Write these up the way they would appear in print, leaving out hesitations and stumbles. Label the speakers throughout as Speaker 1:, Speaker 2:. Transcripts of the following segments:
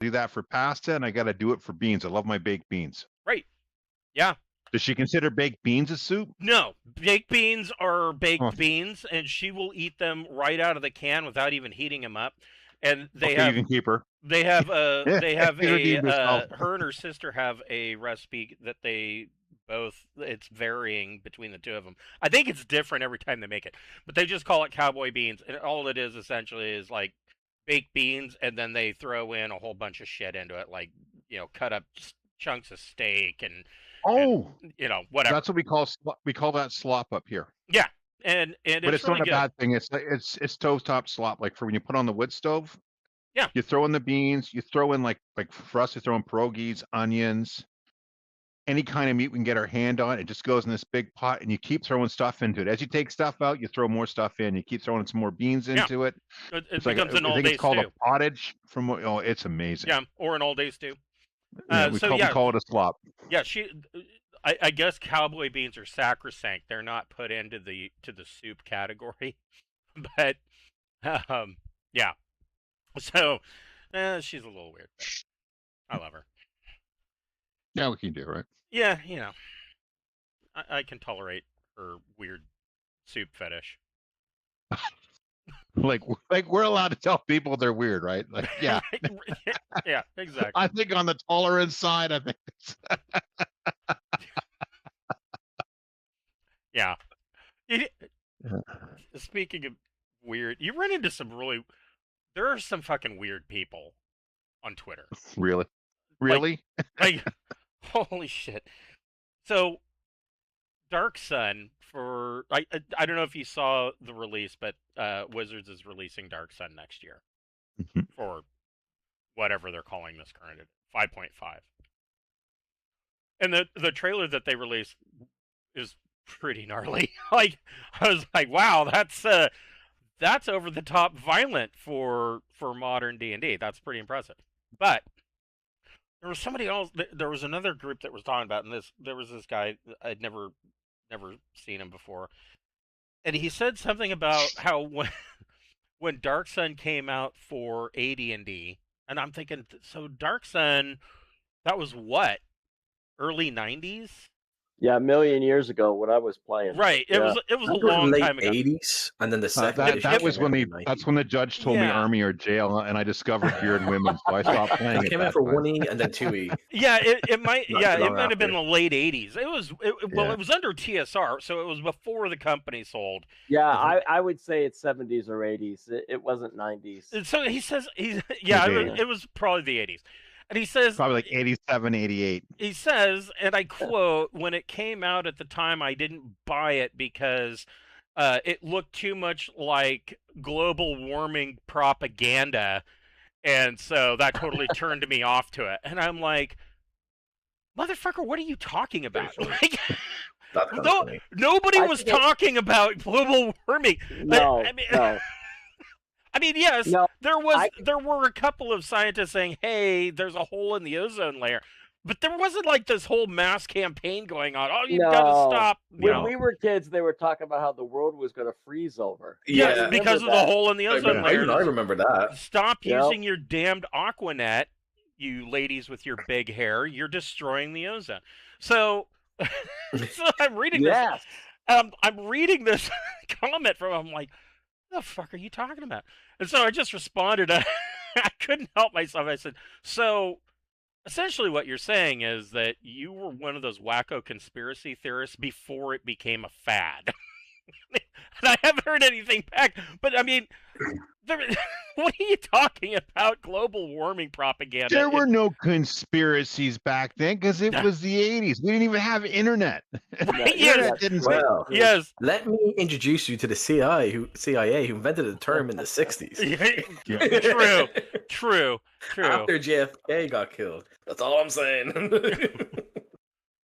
Speaker 1: do that for pasta, and I got to do it for beans. I love my baked beans.
Speaker 2: Right. Yeah.
Speaker 1: Does she consider baked beans a soup?
Speaker 2: No, baked beans are
Speaker 1: Oh,
Speaker 2: baked beans, and she will eat them right out of the can without even heating them up. And they
Speaker 1: okay, you
Speaker 2: have
Speaker 1: can keep her.
Speaker 2: they have
Speaker 1: Yeah,
Speaker 2: they have
Speaker 1: you don't
Speaker 2: a
Speaker 1: need yourself.
Speaker 2: her and her sister have a recipe that they both, it's varying between the two of them. I think it's different every time they make it, but they just call it cowboy beans, and all it is essentially is like baked beans, and then they throw in a whole bunch of shit into it, like cut up chunks of steak and
Speaker 1: Oh,
Speaker 2: whatever.
Speaker 1: that's what we call that slop up here.
Speaker 2: Yeah, and
Speaker 1: But
Speaker 2: it's
Speaker 1: it's
Speaker 2: really
Speaker 1: not a
Speaker 2: good.
Speaker 1: bad thing. It's stovetop slop, like for when you put on the wood stove.
Speaker 2: Yeah.
Speaker 1: You throw in the beans. You throw in like for us, you throw in pierogies, onions, any kind of meat we can get our hand on. It just goes in this big pot, and you keep throwing stuff into it. As you take stuff out, you throw more stuff in. You keep throwing some more beans into it.
Speaker 2: It
Speaker 1: Like
Speaker 2: becomes an
Speaker 1: I
Speaker 2: all
Speaker 1: think
Speaker 2: day
Speaker 1: it's called
Speaker 2: stew.
Speaker 1: a pottage. It's amazing.
Speaker 2: Yeah, or an all day stew.
Speaker 1: Yeah, we call it a slop.
Speaker 2: Yeah, I guess cowboy beans are sacrosanct. They're not put into the soup category, but yeah. So she's a little weird. I love her.
Speaker 1: Yeah, we can do right.
Speaker 2: Yeah, I can tolerate her weird soup fetish.
Speaker 1: Like we're allowed to tell people they're weird, right? Like, yeah.
Speaker 2: Yeah, exactly.
Speaker 1: I think on the tolerance side, I think it's
Speaker 2: yeah. Speaking of weird, you run into there are some fucking weird people on Twitter.
Speaker 1: Really?
Speaker 2: Like holy shit. So Dark Sun I don't know if you saw the release, but Wizards is releasing Dark Sun next year for whatever they're calling this current 5.5. And the trailer that they released is pretty gnarly. Like I was like, wow, that's over the top violent for modern D&D. That's pretty impressive. But there was somebody else. There was another group that was talking about, and there was this guy I'd never seen him before, and he said something about how when Dark Sun came out for AD&D, and I'm thinking, so Dark Sun, that was what, early 90s?
Speaker 3: Yeah, a million years ago when I was playing.
Speaker 2: Right. It was a long
Speaker 4: late
Speaker 2: time ago.
Speaker 4: 80s, and then the second
Speaker 1: that was when that's when the judge told me army or jail, and I discovered beard and women, so I stopped playing.
Speaker 4: It came out for 1E and then 2E.
Speaker 2: Yeah, it might. Yeah, it might have been the late 80s. It was it was under TSR, so it was before the company sold.
Speaker 3: Yeah, I would say it's 70s or 80s. It wasn't 90s.
Speaker 2: And so he says it was probably the 80s. And he says
Speaker 1: probably like 87, 88.
Speaker 2: He says, and I quote, when it came out at the time, I didn't buy it because it looked too much like global warming propaganda. And so that totally turned me off to it. And I'm like, motherfucker, what are you talking about? Like, nobody was talking about global warming.
Speaker 3: No, no.
Speaker 2: I mean, yes, there were a couple of scientists saying, "Hey, there's a hole in the ozone layer," but there wasn't like this whole mass campaign going on. Oh, you've got to stop.
Speaker 3: When we were kids, they were talking about how the world was going to freeze over.
Speaker 2: Yes, because of the hole in the ozone layer.
Speaker 4: I remember that.
Speaker 2: Stop using your damned Aquanet, you ladies with your big hair. You're destroying the ozone. So I'm reading this.
Speaker 3: Yes.
Speaker 2: I'm reading this comment from him. I'm like, what the fuck are you talking about? And so I just responded. I couldn't help myself. I said, so essentially what you're saying is that you were one of those wacko conspiracy theorists before it became a fad. And I haven't heard anything back. But I mean, what are you talking about? Global warming propaganda?
Speaker 1: There were no conspiracies back then because it was the 80s. We didn't even have internet.
Speaker 2: Yes.
Speaker 4: Let me introduce you to the CIA who invented the term in the 60s.
Speaker 2: True.
Speaker 4: After JFK got killed. That's all I'm saying.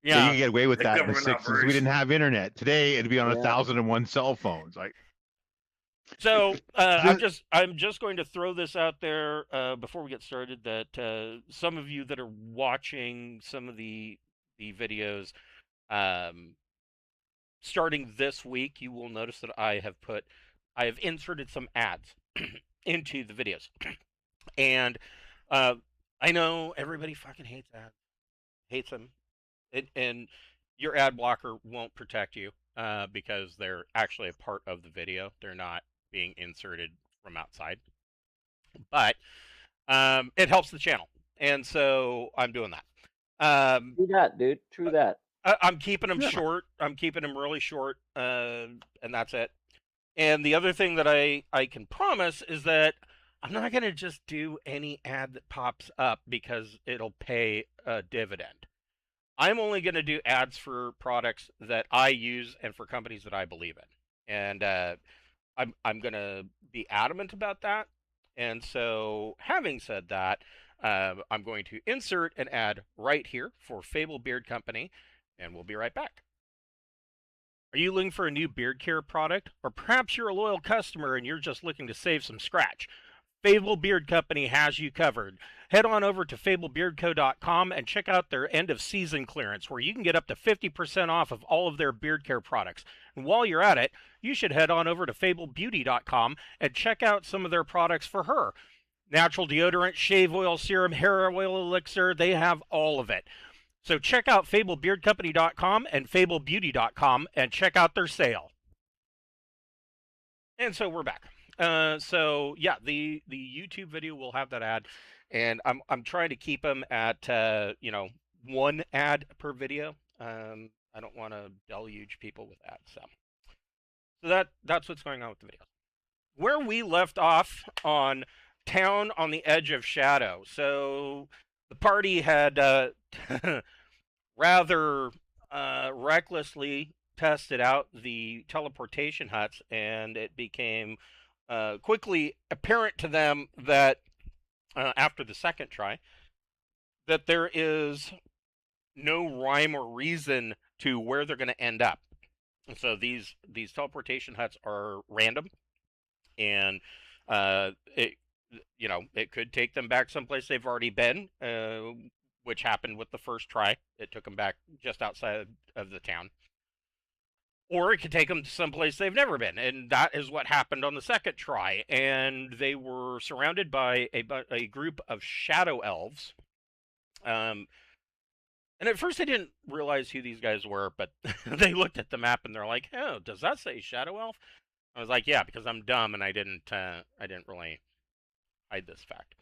Speaker 1: Yeah, you can get away with that in the 60s. We didn't have internet. Today, it'd be on 1,001 cell phones. Like,
Speaker 2: so I'm just going to throw this out there before we get started that some of you that are watching some of the videos, starting this week, you will notice that I have inserted some ads into the videos, and I know everybody fucking hates ads. Hates them. And your ad blocker won't protect you because they're actually a part of the video. They're not being inserted from outside. But it helps the channel. And so I'm doing that.
Speaker 3: True that, dude. True that.
Speaker 2: I'm keeping them
Speaker 1: Yeah.
Speaker 2: short. I'm keeping them really short. And that's it. And the other thing that I can promise is that I'm not going to just do any ad that pops up because it'll pay a dividend. I'm only going to do ads for products that I use and for companies that I believe in. And I'm going to be adamant about that. And so, having said that, I'm going to insert an ad right here for Fable Beard Company, and we'll be right back. Are you looking for a new beard care product? Or perhaps you're a loyal customer and you're just looking to save some scratch? Fable Beard Company has you covered. Head on over to fablebeardco.com and check out their end of season clearance where you can get up to 50% off of all of their beard care products. And while you're at it, you should head on over to fablebeauty.com and check out some of their products for her. Natural deodorant, shave oil serum, hair oil elixir, they have all of it. So check out fablebeardcompany.com and fablebeauty.com and check out their sale. And so we're back. So yeah, the YouTube video will have that ad, and I'm trying to keep them at one ad per video. I don't want to deluge people with ads, so that's what's going on with the video. Where we left off on Town on the Edge of Shadow. So the party had rather recklessly tested out the teleportation huts, and it became quickly apparent to them that after the second try, that there is no rhyme or reason to where they're going to end up. So these teleportation huts are random, and it could take them back someplace they've already been, which happened with the first try. It took them back just outside of the town. Or it could take them to someplace they've never been, and that is what happened on the second try. And they were surrounded by a group of shadow elves. And at first I didn't realize who these guys were, but they looked at the map and they're like, "Oh, does that say shadow elf?" I was like, "Yeah," because I'm dumb and I didn't really hide this fact.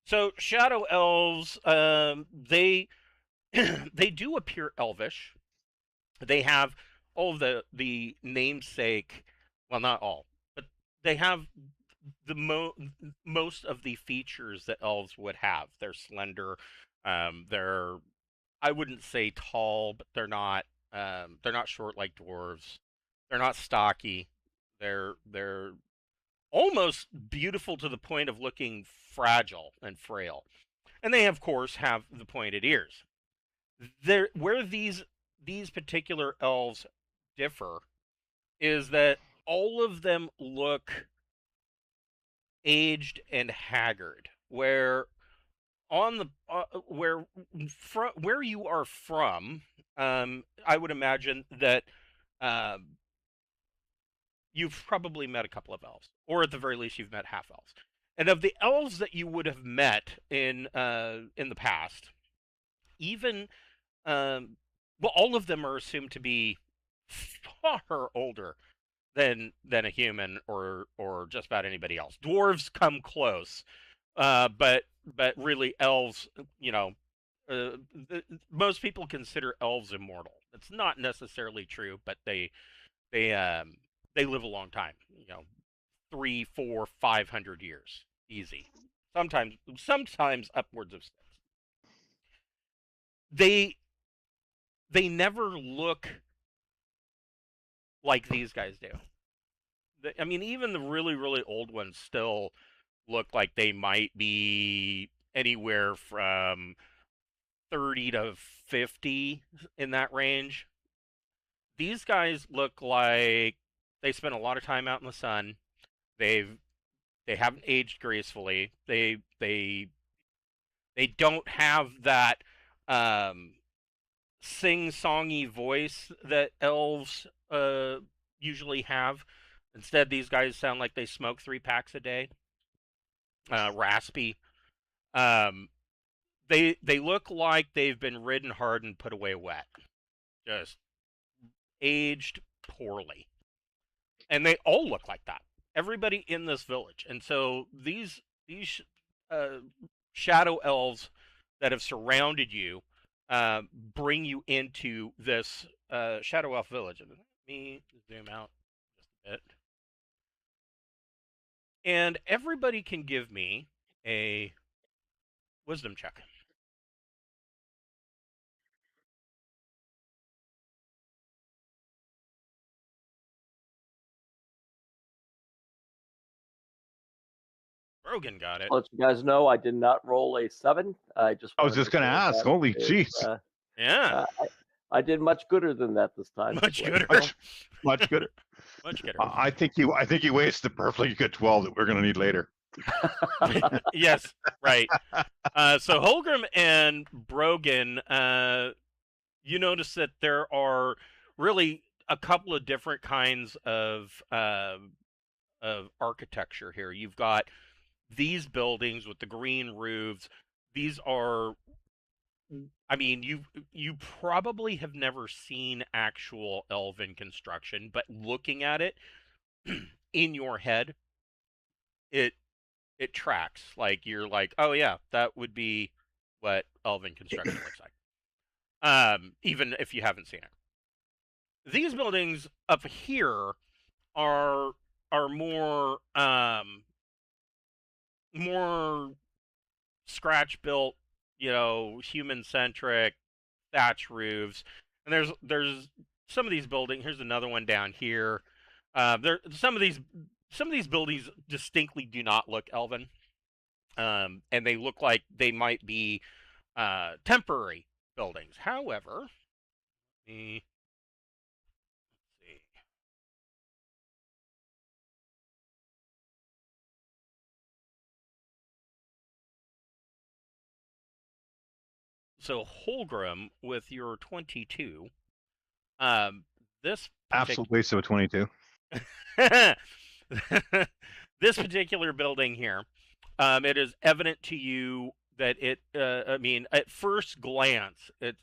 Speaker 2: So shadow elves, they they do appear elvish. They have all of the namesake, well, not all, but they have the most of the features that elves would have. They're slender. They're, I wouldn't say tall, but they're not short like dwarves. They're not stocky. They're almost beautiful to the point of looking fragile and frail. And they, of course, have the pointed ears. Where these particular elves differ is that all of them look aged and haggard. Where on the where you are from, I would imagine that you've probably met a couple of elves, or at the very least, you've met half elves. And of the elves that you would have met in the past, even well, all of them are assumed to be far older than a human or just about anybody else. Dwarves come close, but really elves, most people consider elves immortal. It's not necessarily true, but they live a long time. 300, 400, 500 years, easy. Sometimes upwards of 6. They never look like these guys do. I mean, even the really, really old ones still look like they might be anywhere from 30 to 50 in that range. These guys look like they spent a lot of time out in the sun. They haven't aged gracefully. They don't have that sing-songy voice that elves usually have. Instead, these guys sound like they smoke 3 packs a day. Raspy. They look like they've been ridden hard and put away wet. Just aged poorly. And they all look like that. Everybody in this village. And so these shadow elves that have surrounded you bring you into this shadow elf village. Let me zoom out just a bit. And everybody can give me a wisdom check. Brogan got it.
Speaker 3: Let you guys know, I did not roll a 7. I was
Speaker 1: just going to ask. Holy jeez.
Speaker 2: Yeah.
Speaker 3: I did much gooder than that this time.
Speaker 2: Much gooder.
Speaker 1: Much gooder.
Speaker 2: Much gooder.
Speaker 1: I think you wasted the perfectly good 12 that we're going to need later.
Speaker 2: Yes, right. So Holgrim and Brogan, you notice that there are really a couple of different kinds of architecture here. You've got these buildings with the green roofs. These are, I mean, you probably have never seen actual elven construction, but looking at it in your head, it tracks. Like, you're like, oh yeah, that would be what elven construction looks like. Even if you haven't seen it. These buildings up here are more more scratch built, human centric thatch roofs. And there's some of these buildings. Here's another one down here. Some of these buildings distinctly do not look elven, and they look like they might be temporary buildings. However, let's see. So Holgrim, with your 22, this
Speaker 1: Absolute waste of a 22.
Speaker 2: this particular building here, it is evident to you that it, I mean, at first glance, it's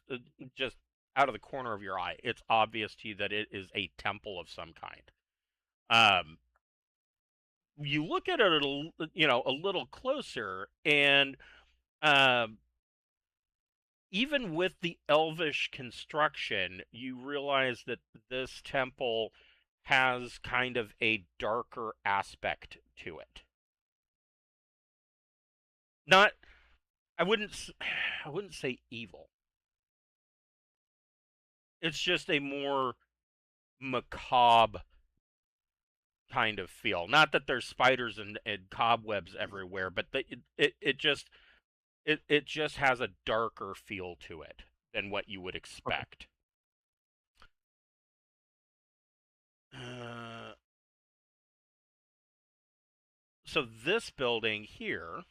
Speaker 2: just out of the corner of your eye, it's obvious to you that it is a temple of some kind. You look at it a little closer, and even with the elvish construction, you realize that this temple has kind of a darker aspect to it. Not, I wouldn't say evil. It's just a more macabre kind of feel. Not that there's spiders and cobwebs everywhere, but it just has a darker feel to it than what you would expect. So this building here,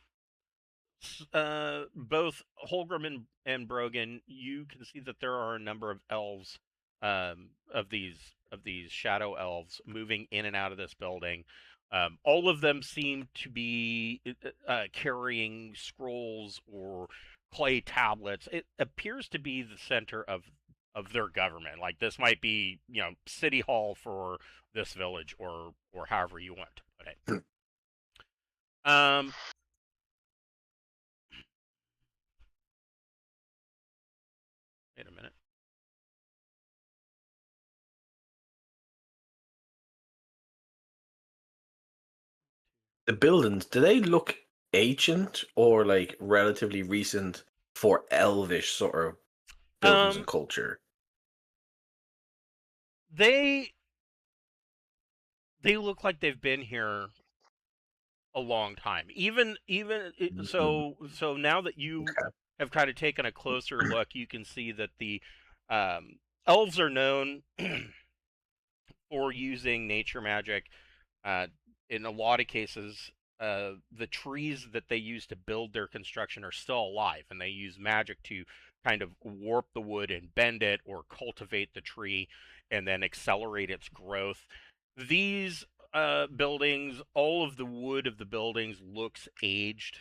Speaker 2: both Holgrim and Brogan, you can see that there are a number of elves, of these shadow elves, moving in and out of this building. All of them seem to be carrying scrolls or clay tablets. It appears to be the center of their government. Like, this might be, city hall for this village, or however you want to put it. Wait a minute.
Speaker 4: The buildings, do they look ancient or like relatively recent for elvish sort of buildings and culture?
Speaker 2: They look like they've been here a long time. Even so now that you have kind of taken a closer look, you can see that the elves are known for using nature magic. In a lot of cases, the trees that they use to build their construction are still alive, and they use magic to kind of warp the wood and bend it, or cultivate the tree and then accelerate its growth. These buildings, all of the wood of the buildings looks aged.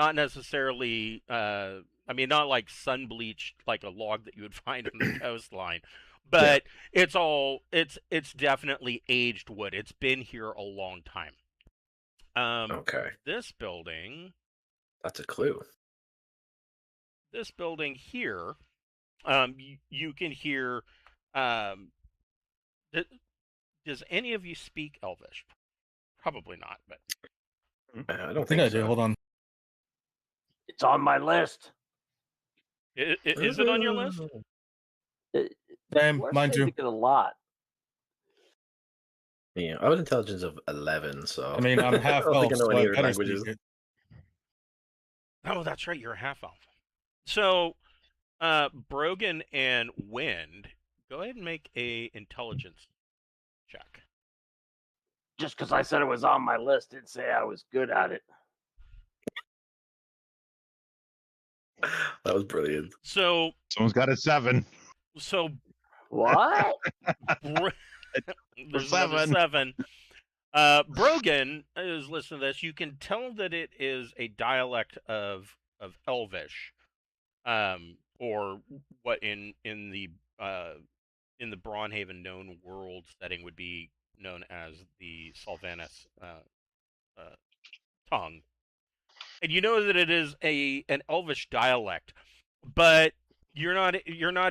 Speaker 2: not necessarily. I mean, not like sun bleached, like a log that you would find on the coastline, but it's definitely aged wood. It's been here a long time.
Speaker 4: Okay,
Speaker 2: This building,
Speaker 4: that's a clue.
Speaker 2: here, you can hear. Um, does any of you speak Elvish? Probably not, but
Speaker 4: I
Speaker 5: I
Speaker 4: don't
Speaker 5: think I do.
Speaker 4: so.
Speaker 5: Hold on.
Speaker 3: It's on my list.
Speaker 2: is it on your list?
Speaker 5: Same,
Speaker 3: We're
Speaker 5: mine too.
Speaker 3: speaking a lot.
Speaker 4: Yeah, I have an intelligence of 11, so
Speaker 5: I mean, I'm half
Speaker 4: I don't think I
Speaker 5: elf,
Speaker 4: know
Speaker 5: so
Speaker 4: any
Speaker 5: I
Speaker 4: other
Speaker 5: better speak
Speaker 4: languages.
Speaker 5: it.
Speaker 2: Oh, that's right. You're a half elf. So, Brogan and Wind, go ahead and make a intelligence check.
Speaker 3: Just because I said it was on my list, didn't say I was good at it.
Speaker 4: That was brilliant.
Speaker 2: So,
Speaker 1: Someone's got a 7.
Speaker 3: What?
Speaker 2: There's another
Speaker 1: 7.
Speaker 2: 7. Brogan is listening to this. You can tell that it is a dialect of Elvish, or what in the Braunhaven known world setting would be known as the Sylvanas tongue. And you know that it is an Elvish dialect, but you're not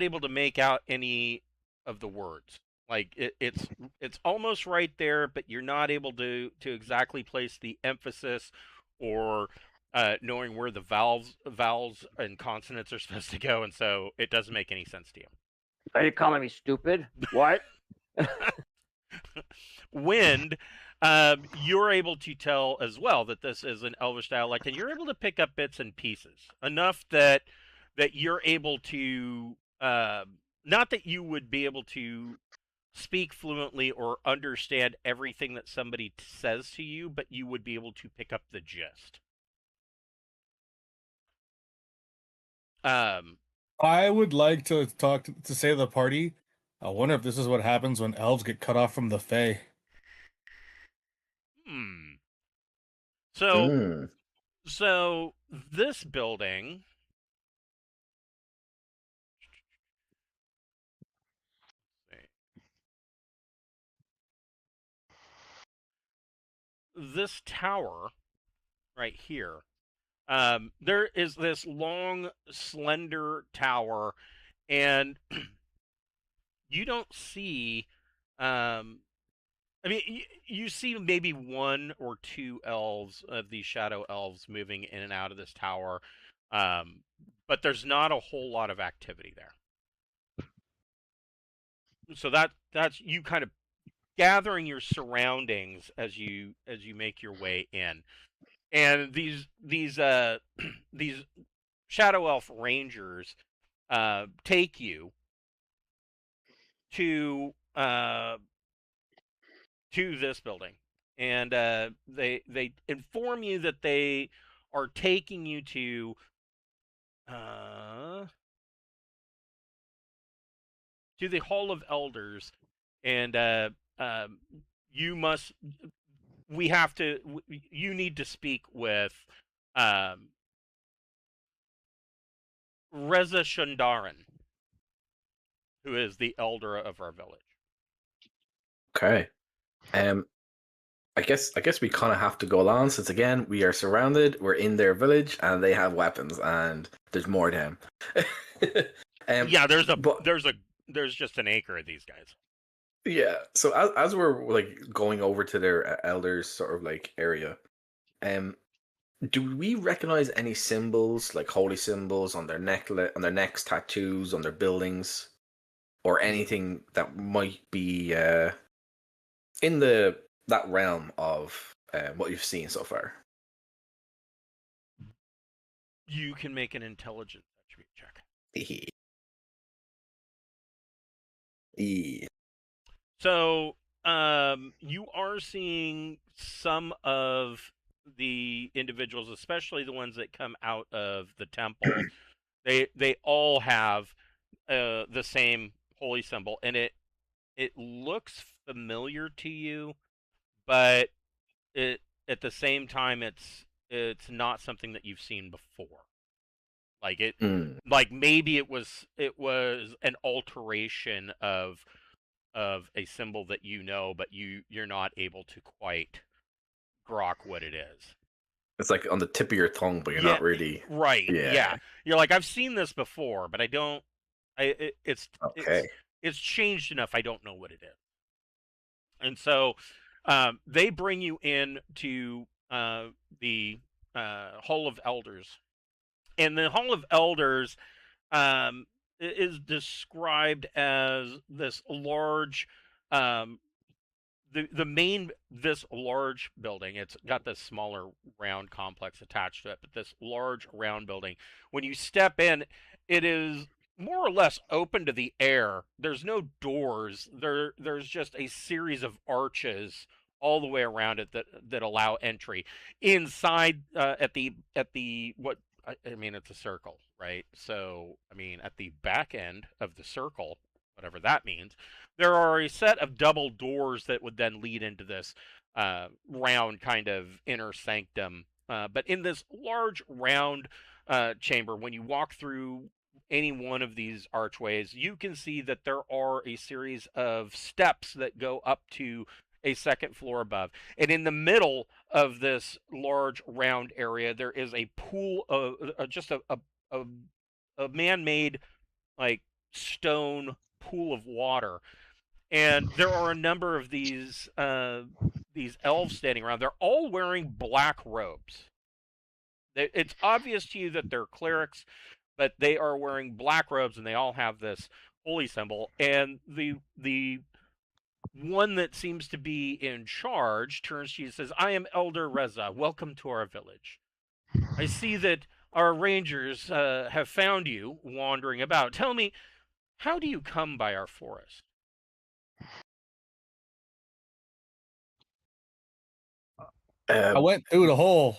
Speaker 2: able to make out any of the words. Like it's almost right there, but you're not able to exactly place the emphasis or knowing where the vowels and consonants are supposed to go, and so it doesn't make any sense to you.
Speaker 3: Are you calling me stupid? What?
Speaker 2: Wind, you're able to tell as well that this is an Elvish dialect, and you're able to pick up bits and pieces enough that you're able to not that you would be able to speak fluently or understand everything that somebody says to you, but you would be able to pick up the gist.
Speaker 5: I would like to say to the party. I wonder if this is what happens when elves get cut off from the Fae.
Speaker 2: So this building. This tower right here, there is this long, slender tower, and you don't see. I mean, you see maybe 1 or 2 elves of these shadow elves moving in and out of this tower, but there's not a whole lot of activity there. So that's you kind of gathering your surroundings as you make your way in, and these these shadow elf rangers take you to this building, and they inform you that they are taking you to the Hall of Elders, and you must. We have to. You need to speak with Reza Shundaran, who is the elder of our village.
Speaker 4: Okay. I guess we kind of have to go along since again we are surrounded. We're in their village and they have weapons and there's more of them.
Speaker 2: Yeah, there's just an acre of these guys.
Speaker 4: Yeah. So as we're like going over to their elders sort of like area, do we recognize any symbols like holy symbols on their on their necks, tattoos, on their buildings, or anything that might be in that realm of what you've seen so far?
Speaker 2: You can make an intelligence attribute check. So, you are seeing some of the individuals, especially the ones that come out of the temple. They all have the same holy symbol, and it looks familiar to you, but at the same time it's not something that you've seen before. Like it,
Speaker 4: Mm.
Speaker 2: like maybe it was an alteration of a symbol that you know, but you're not able to quite grok what it is.
Speaker 4: It's like on the tip of your tongue, but you're
Speaker 2: Yeah,
Speaker 4: not really.
Speaker 2: right.
Speaker 4: Yeah.
Speaker 2: Yeah. You're like, I've seen this before, but I don't.
Speaker 4: Okay.
Speaker 2: It's changed enough. I don't know what it is. And so, they bring you in to the Hall of Elders, and the Hall of Elders is described as this large, um, this large building. It's got this smaller round complex attached to it, but this large round building, when you step in, it is more or less open to the air. There's no doors. There's just a series of arches all the way around it that allow entry. Inside, at the what I mean, it's a circle, right? So I mean, at the back end of the circle, whatever that means, there are a set of double doors that would then lead into this round kind of inner sanctum. But in this large round chamber, when you walk through any one of these archways, you can see that there are a series of steps that go up to a second floor above. And in the middle of this large round area, there is a pool of just a man-made, like, stone pool of water. And there are a number of these elves standing around. They're all wearing black robes. It's obvious to you that they're clerics, but they are wearing black robes, and they all have this holy symbol. And the one that seems to be in charge turns to you and says, "I am Elder Reza. Welcome to our village. I see that our rangers have found you wandering about. Tell me, how do you come by our forest?"
Speaker 5: I went through the hole.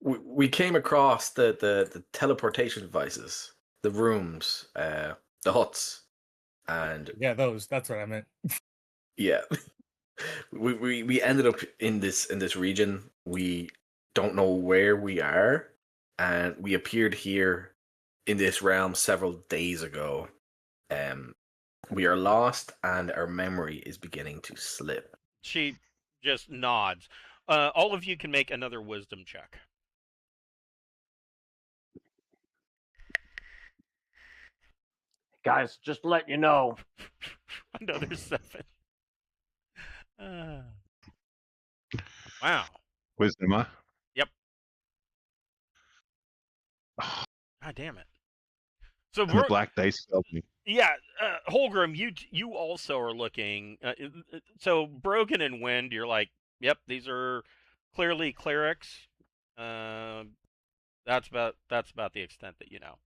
Speaker 4: We came across the teleportation devices, the rooms, the huts, and
Speaker 5: Yeah, those. That's what I meant.
Speaker 4: yeah, we ended up in this region. We don't know where we are, and we appeared here in this realm several days ago. We are lost, and our memory is beginning to slip.
Speaker 2: She just nods. All of you can make another wisdom check.
Speaker 3: Guys, just to let you know.
Speaker 2: Another 7. Wow.
Speaker 1: Wisdom, huh?
Speaker 2: Yep. God damn it. So
Speaker 1: And the black dice failed me.
Speaker 2: yeah, Holgrim, you also are looking. So Brogan and Wind, you're like, yep, these are clearly clerics. That's about the extent that you know.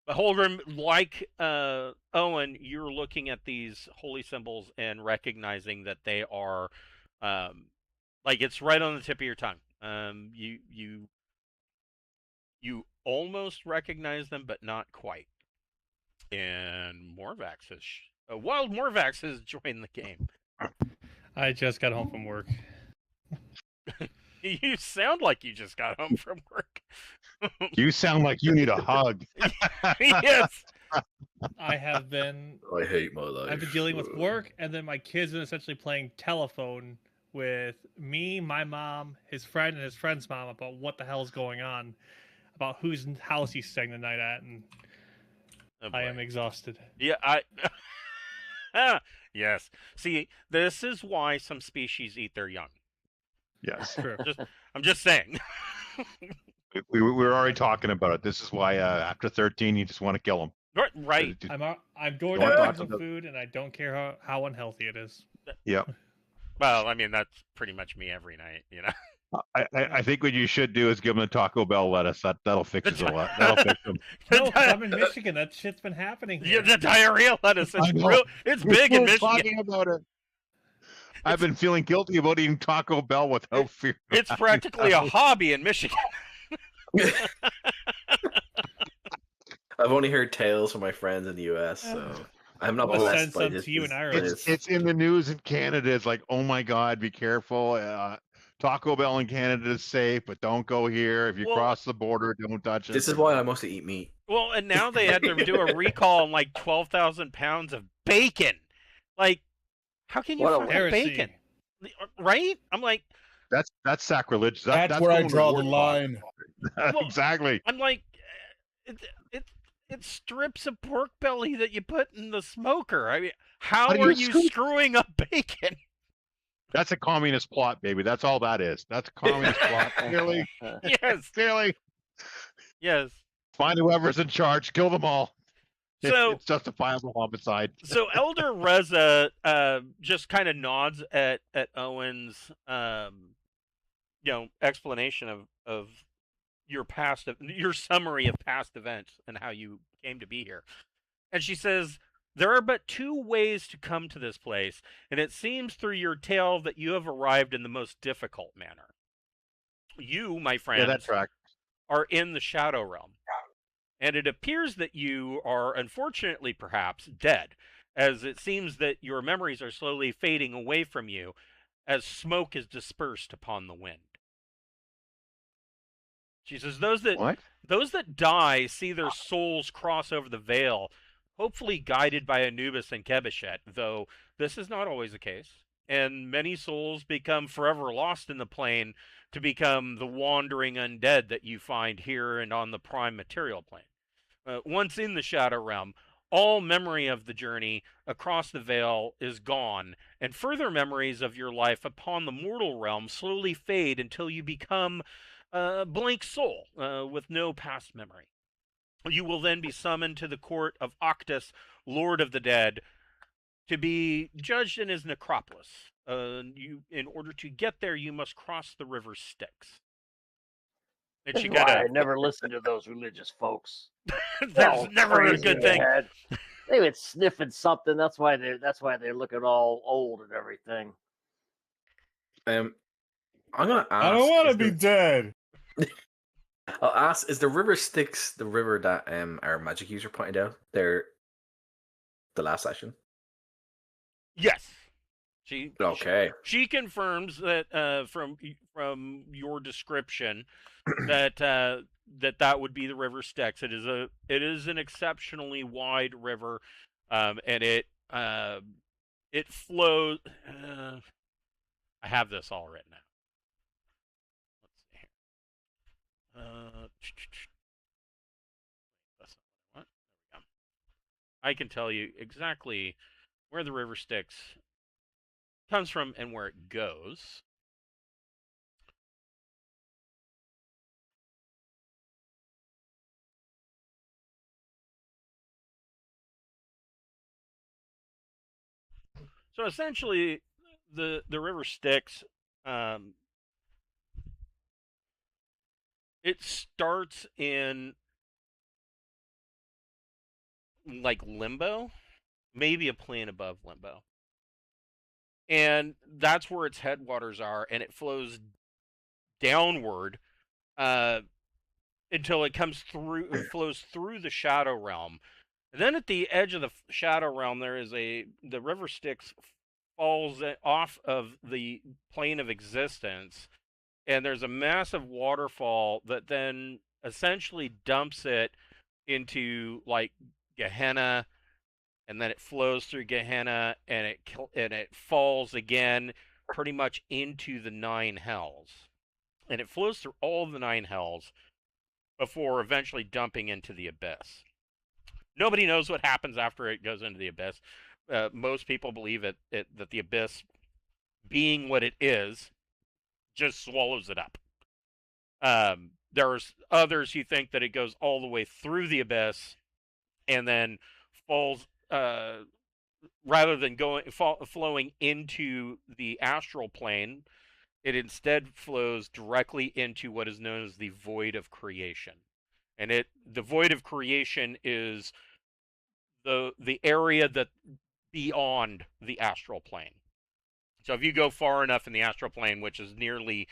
Speaker 2: But Holgrim, like Owen, you're looking at these holy symbols and recognizing that they are, like, it's right on the tip of your tongue. You almost recognize them, but not quite. And Morvax Wild Morvax has joined the game.
Speaker 6: I just got home from work.
Speaker 2: You sound like you just got home from work.
Speaker 1: You sound like you need a hug.
Speaker 2: Yes.
Speaker 6: I have been.
Speaker 4: I hate my life.
Speaker 6: I've been dealing with work, and then my kids are essentially playing telephone with me, my mom, his friend, and his friend's mom about what the hell's going on, about whose house he's staying the night at, and
Speaker 2: Oh,
Speaker 6: I am exhausted.
Speaker 2: Yeah, yes. See, this is why some species eat their young.
Speaker 1: Yes.
Speaker 6: True.
Speaker 2: I'm just saying.
Speaker 1: We were already talking about it. This is why after 13, you just want to kill them.
Speaker 2: Right.
Speaker 6: I'm doing some food, and I don't care how unhealthy it is.
Speaker 1: Yep.
Speaker 2: Well, I mean, that's pretty much me every night, you know.
Speaker 1: I think what you should do is give them a Taco Bell lettuce. That'll fix it a lot. That'll fix them.
Speaker 6: No, 'cause I'm in Michigan. That shit's been happening here.
Speaker 2: Yeah, the diarrhea lettuce. It's big in Michigan.
Speaker 1: Talking about it. I've been feeling guilty about eating Taco Bell without fear.
Speaker 2: It's practically a hobby in Michigan.
Speaker 4: I've only heard tales from my friends in the US, so I'm not
Speaker 6: I'll
Speaker 4: blessed
Speaker 6: send
Speaker 4: by
Speaker 6: some
Speaker 4: this.
Speaker 6: to you in
Speaker 4: this-
Speaker 6: Ireland.
Speaker 4: this-
Speaker 1: It's in the news in Canada. It's like, oh my God, be careful. Taco Bell in Canada is safe, but don't go here. If you
Speaker 2: Well-
Speaker 1: cross the border, don't touch it.
Speaker 4: This is why I mostly eat meat.
Speaker 2: Well, and now they had to do a recall on like 12,000 pounds of bacon. Like, how can you
Speaker 3: What a
Speaker 2: fucking
Speaker 6: Heresy.
Speaker 2: bacon? Right? I'm like,
Speaker 1: That's sacrilegious.
Speaker 5: That's where I
Speaker 1: going to
Speaker 5: draw the
Speaker 1: war
Speaker 5: line.
Speaker 1: cause.
Speaker 2: Well,
Speaker 1: Exactly.
Speaker 2: I'm like, it's strips of pork belly that you put in the smoker. I mean, how
Speaker 1: do
Speaker 2: are
Speaker 1: you
Speaker 2: you
Speaker 1: scoop-
Speaker 2: screwing up bacon?
Speaker 1: That's a communist plot, baby. That's all that is. That's a communist plot. Clearly,
Speaker 2: Yes,
Speaker 1: clearly.
Speaker 2: yes.
Speaker 1: Find whoever's in charge. Kill them all.
Speaker 2: So-
Speaker 1: It's justifiable homicide.
Speaker 2: So Elder Reza just kind of nods at Owen's explanation of your summary of past events and how you came to be here. And she says, there are but two ways to come to this place, and it seems through your tale that you have arrived in the most difficult manner. You, my
Speaker 1: Yeah,
Speaker 2: friends,
Speaker 1: that's right.
Speaker 2: are in the Shadow Realm. And it appears that you are, unfortunately perhaps, dead, as it seems that your memories are slowly fading away from you as smoke is dispersed upon the wind. She says, those that die see their souls cross over the veil, hopefully guided by Anubis and Kebeshet, though this is not always the case, and many souls become forever lost in the plane to become the wandering undead that you find here and on the prime material plane. Once in the Shadow Realm, all memory of the journey across the veil is gone, and further memories of your life upon the mortal realm slowly fade until you become a blank soul with no past memory. You will then be summoned to the court of Octus, Lord of the Dead, to be judged in his necropolis. In order to get there, you must cross the river Styx. And
Speaker 3: This
Speaker 2: she
Speaker 3: is why
Speaker 2: got
Speaker 3: I never listened to those religious folks.
Speaker 2: There's
Speaker 3: All
Speaker 2: never a
Speaker 3: crazy
Speaker 2: good
Speaker 3: in
Speaker 2: thing.
Speaker 3: the head. They were sniffing something. That's why they're looking all old and everything.
Speaker 4: I'm gonna ask.
Speaker 5: I don't want
Speaker 4: is
Speaker 5: to be
Speaker 4: the-
Speaker 5: dead.
Speaker 4: I'll ask: is the river Styx the river that our magic user pointed out there the last session?
Speaker 2: Yes. She
Speaker 4: Okay.
Speaker 2: She confirms that from your description that that would be the river Styx. It is an exceptionally wide river, and it flows. I have this all written out. Let's see here. That's not what I want. There we go. I can tell you exactly where the river Styx comes from and where it goes. So essentially, the river Styx, it starts in like limbo, maybe a plane above limbo. And that's where its headwaters are, and it flows downward until it flows through the Shadow Realm. And then at the edge of the Shadow Realm, the river Styx falls off of the plane of existence, and there's a massive waterfall that then essentially dumps it into like Gehenna, and then it flows through Gehenna, and it falls again pretty much into the 9 hells. And it flows through all of the 9 hells before eventually dumping into the abyss. Nobody knows what happens after it goes into the abyss. Most people believe that the abyss, being what it is, just swallows it up. There's others who think that it goes all the way through the abyss and then falls, rather than flowing into the astral plane, it instead flows directly into what is known as the void of creation. And the void of creation is the area that beyond the astral plane. So if you go far enough in the astral plane, which is nearly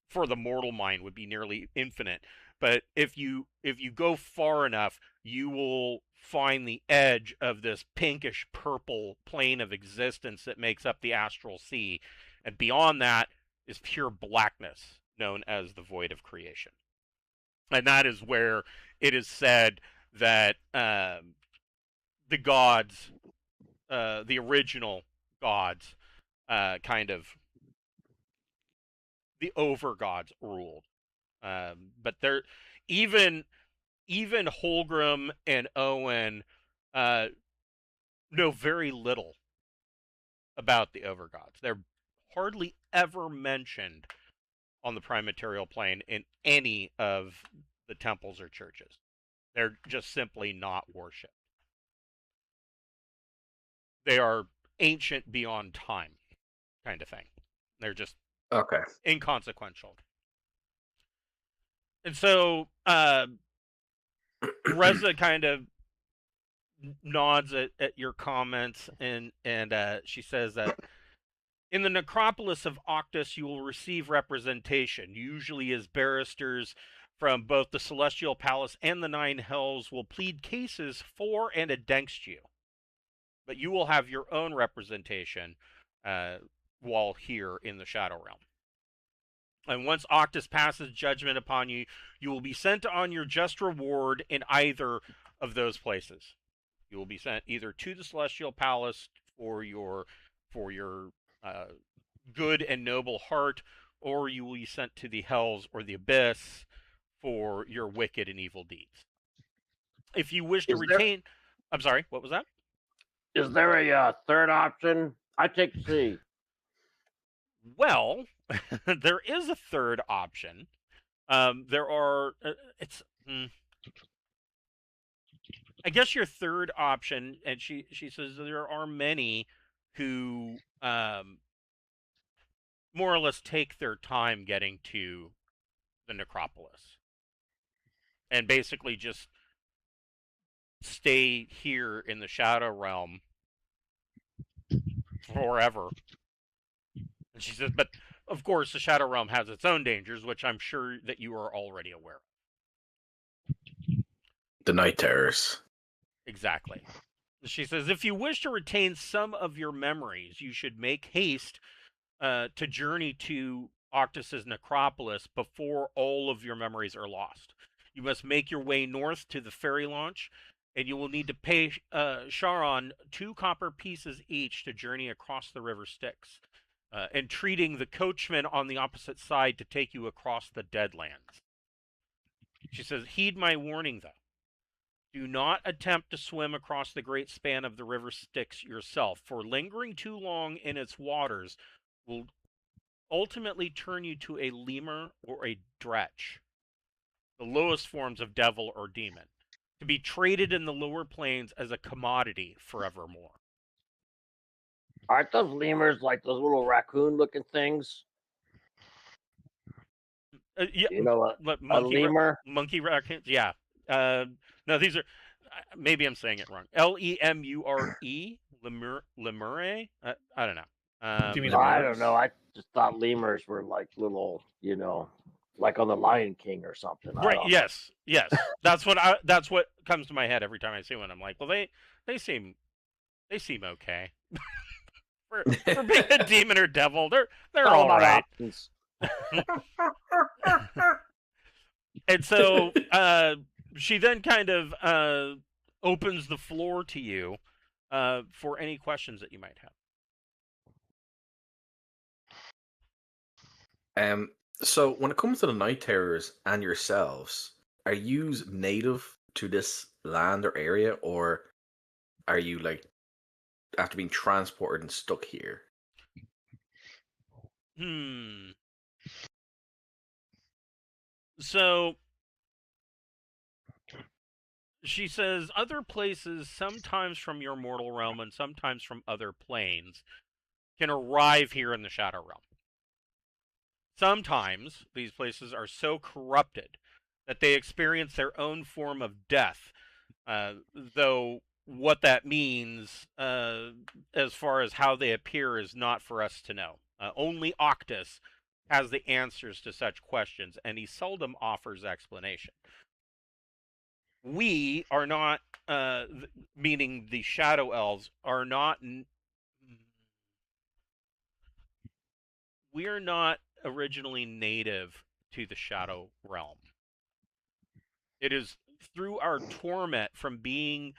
Speaker 2: for the mortal mind would be nearly infinite. But if you go far enough, you will find the edge of this pinkish purple plane of existence that makes up the astral sea, and beyond that is pure blackness, known as the void of creation. And that is where it is said that the gods, the original gods, kind of the over gods ruled. But they're even Holgrim and Owen know very little about the over gods. They're hardly ever mentioned on the prime material plane in any of the temples or churches. They're just simply not worshipped. They are ancient beyond time, kind of thing. They're just
Speaker 4: Okay.
Speaker 2: inconsequential. And so Reza kind of nods at your comments, and she says that in the necropolis of Octus, you will receive representation, usually as barristers from both the Celestial Palace and the Nine Hells will plead cases for and against you. But you will have your own representation while here in the Shadow Realm. And once Octus passes judgment upon you, you will be sent on your just reward in either of those places. You will be sent either to the Celestial Palace for your good and noble heart, or you will be sent to the Hells or the Abyss for your wicked and evil deeds. If you wish to retain... I'm sorry, what was that?
Speaker 3: Is there a third option? I take C.
Speaker 2: Well, there is a third option. There are... I guess your third option, and she says there are many who more or less take their time getting to the necropolis. And basically just stay here in the Shadow Realm forever. And she says, but of course the Shadow Realm has its own dangers, which I'm sure that you are already aware of.
Speaker 4: The Night Terrors.
Speaker 2: Exactly. She says, if you wish to retain some of your memories, you should make haste to journey to Octus's necropolis before all of your memories are lost. You must make your way north to the ferry launch, and you will need to pay Charon 2 copper pieces each to journey across the river Styx, entreating the coachman on the opposite side to take you across the Deadlands. She says, heed my warning, though. Do not attempt to swim across the great span of the river Styx yourself, for lingering too long in its waters will ultimately turn you to a lemur or a dretch, the lowest forms of devil or demon, to be traded in the lower planes as a commodity forevermore.
Speaker 3: Aren't those lemurs like those little raccoon-looking things?
Speaker 2: Yeah,
Speaker 3: You know, a lemur?
Speaker 2: Monkey raccoons? Yeah. No, these are... maybe I'm saying it wrong. Lemure? Lemure? I don't know.
Speaker 6: Do you mean
Speaker 3: I don't know. I just thought lemurs were like little, like on the Lion King or something.
Speaker 2: Right? Yes. That's what comes to my head every time I see one. I'm like, well, they seem okay. for being a demon or devil, they're all right. And so she then kind of opens the floor to you for any questions that you might have.
Speaker 4: So when it comes to the Night Terrors and yourselves, are you native to this land or area, or are you like after being transported and stuck here?
Speaker 2: So she says other places, sometimes from your mortal realm and sometimes from other planes, can arrive here in the Shadow Realm. Sometimes these places are so corrupted that they experience their own form of death, though what that means as far as how they appear is not for us to know. Only Octus has the answers to such questions, and he seldom offers explanation. We are not, meaning the Shadow Elves, are not. We are not originally native to the Shadow Realm. It is through our torment from being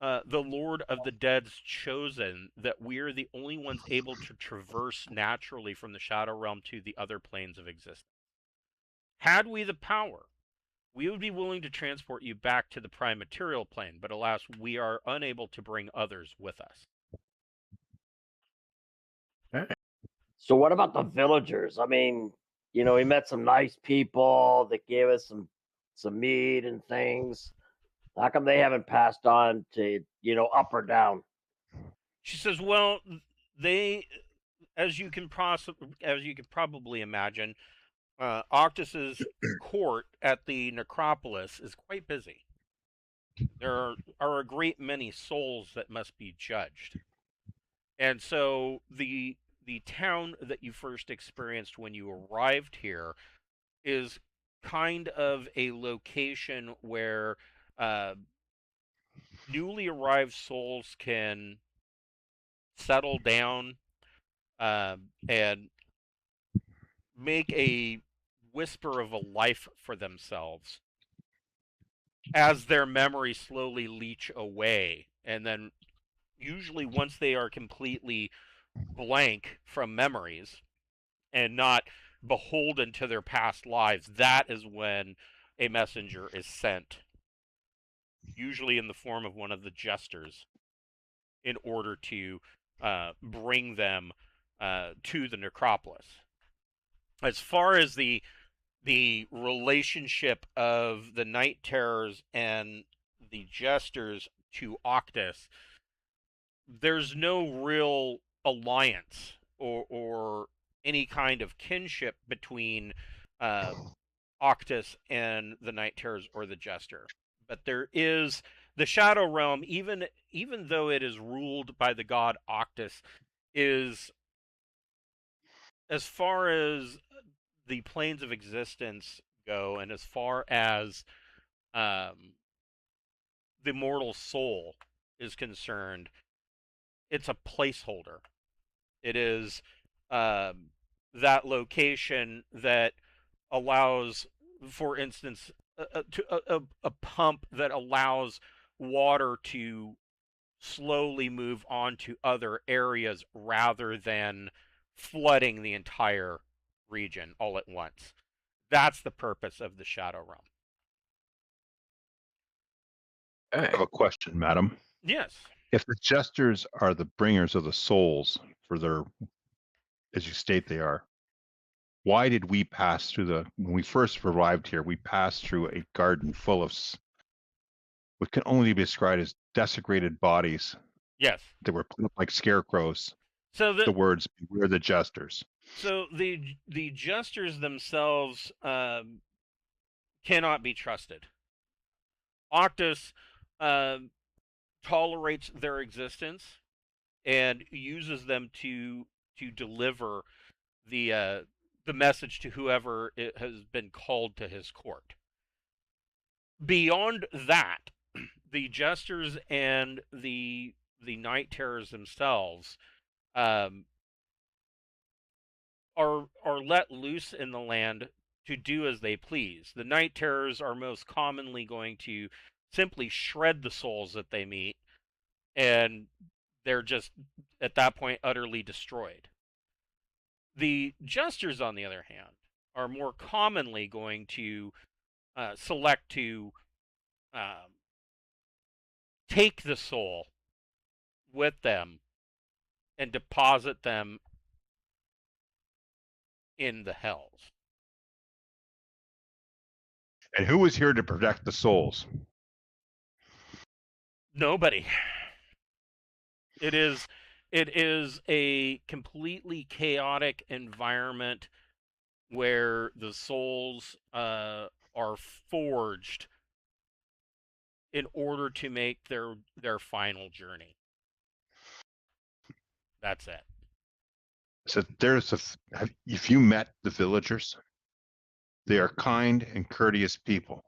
Speaker 2: the Lord of the Dead's chosen that we're the only ones able to traverse naturally from the Shadow Realm to the other planes of existence. Had we the power, we would be willing to transport you back to the prime material plane, but alas, we are unable to bring others with us.
Speaker 3: So what about the villagers? I mean, you know, we met some nice people that gave us some meat and things. How come they haven't passed on to, you know, up or down?
Speaker 2: She says, "Well, they, as you can probably imagine, Octus's court at the necropolis is quite busy. There are a great many souls that must be judged, and so the town that you first experienced when you arrived here is kind of a location where newly arrived souls can settle down and make a whisper of a life for themselves as their memories slowly leach away. And then, usually, once they are completely blank from memories and not beholden to their past lives, that is when a messenger is sent, usually in the form of one of the jesters, in order to bring them to the necropolis. As far as the relationship of the Night Terrors and the Jesters to Octus, there's no real alliance or any kind of kinship between Octus and the Night Terrors or the Jester. But there is the Shadow Realm, even though it is ruled by the god Octus, is, as far as the planes of existence go, and as far as the mortal soul is concerned, it's a placeholder. It is that location that allows, for instance, a pump that allows water to slowly move on to other areas rather than flooding the entire region all at once. That's the purpose of the Shadow Realm.
Speaker 1: I have a question, madam.
Speaker 2: Yes.
Speaker 1: If the jesters are the bringers of the souls for their, as you state they are, why did we pass through when we first arrived here, we passed through a garden full of what can only be described as desecrated bodies
Speaker 2: Yes.
Speaker 1: that were put up like scarecrows.
Speaker 2: So
Speaker 1: The words, "Beware the jesters."
Speaker 2: So the jesters themselves cannot be trusted. Octus tolerates their existence and uses them to deliver the message to whoever it has been called to his court. Beyond that, the jesters and the Night Terrors themselves are let loose in the land to do as they please. The Night Terrors are most commonly going to simply shred the souls that they meet, and they're just, at that point, utterly destroyed. The Jesters, on the other hand, are more commonly going to select to take the soul with them and deposit them in the hells.
Speaker 1: And who is here to protect the souls?
Speaker 2: Nobody. It is a completely chaotic environment where the souls are forged in order to make their final journey. That's it.
Speaker 1: So if you met the villagers, they are kind and courteous people.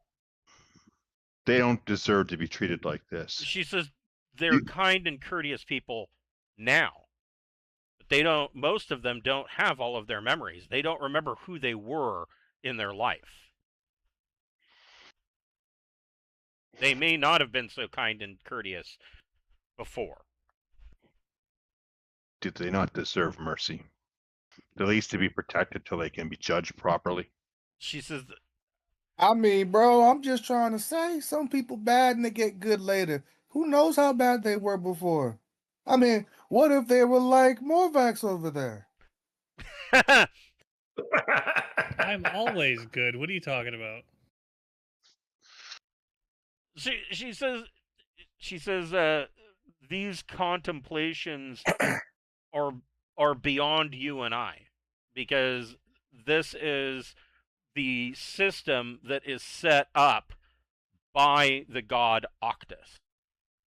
Speaker 1: They don't deserve to be treated like this.
Speaker 2: She says they're kind and courteous people now. But they don't, most of them don't have all of their memories. They don't remember who they were in their life. They may not have been so kind and courteous before.
Speaker 1: Do they not deserve mercy? At least to be protected till they can be judged properly.
Speaker 2: She says,
Speaker 7: I mean, bro, I'm just trying to say, some people bad and they get good later. Who knows how bad they were before? I mean, what if they were like Morvax over there?
Speaker 6: I'm always good. What are you talking about?
Speaker 2: she says these contemplations are beyond you and I, because this is the system that is set up by the god Octus.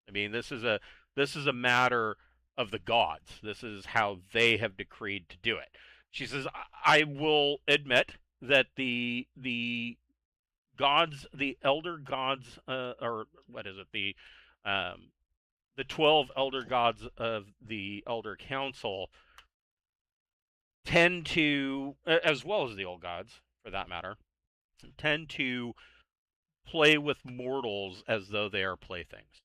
Speaker 2: I mean, this is a matter of the gods. This is how they have decreed to do it. She says, I will admit that the gods, the elder gods, or what is it, the 12 elder gods of the Elder Council tend to, as well as the old gods for that matter, tend to play with mortals as though they are playthings.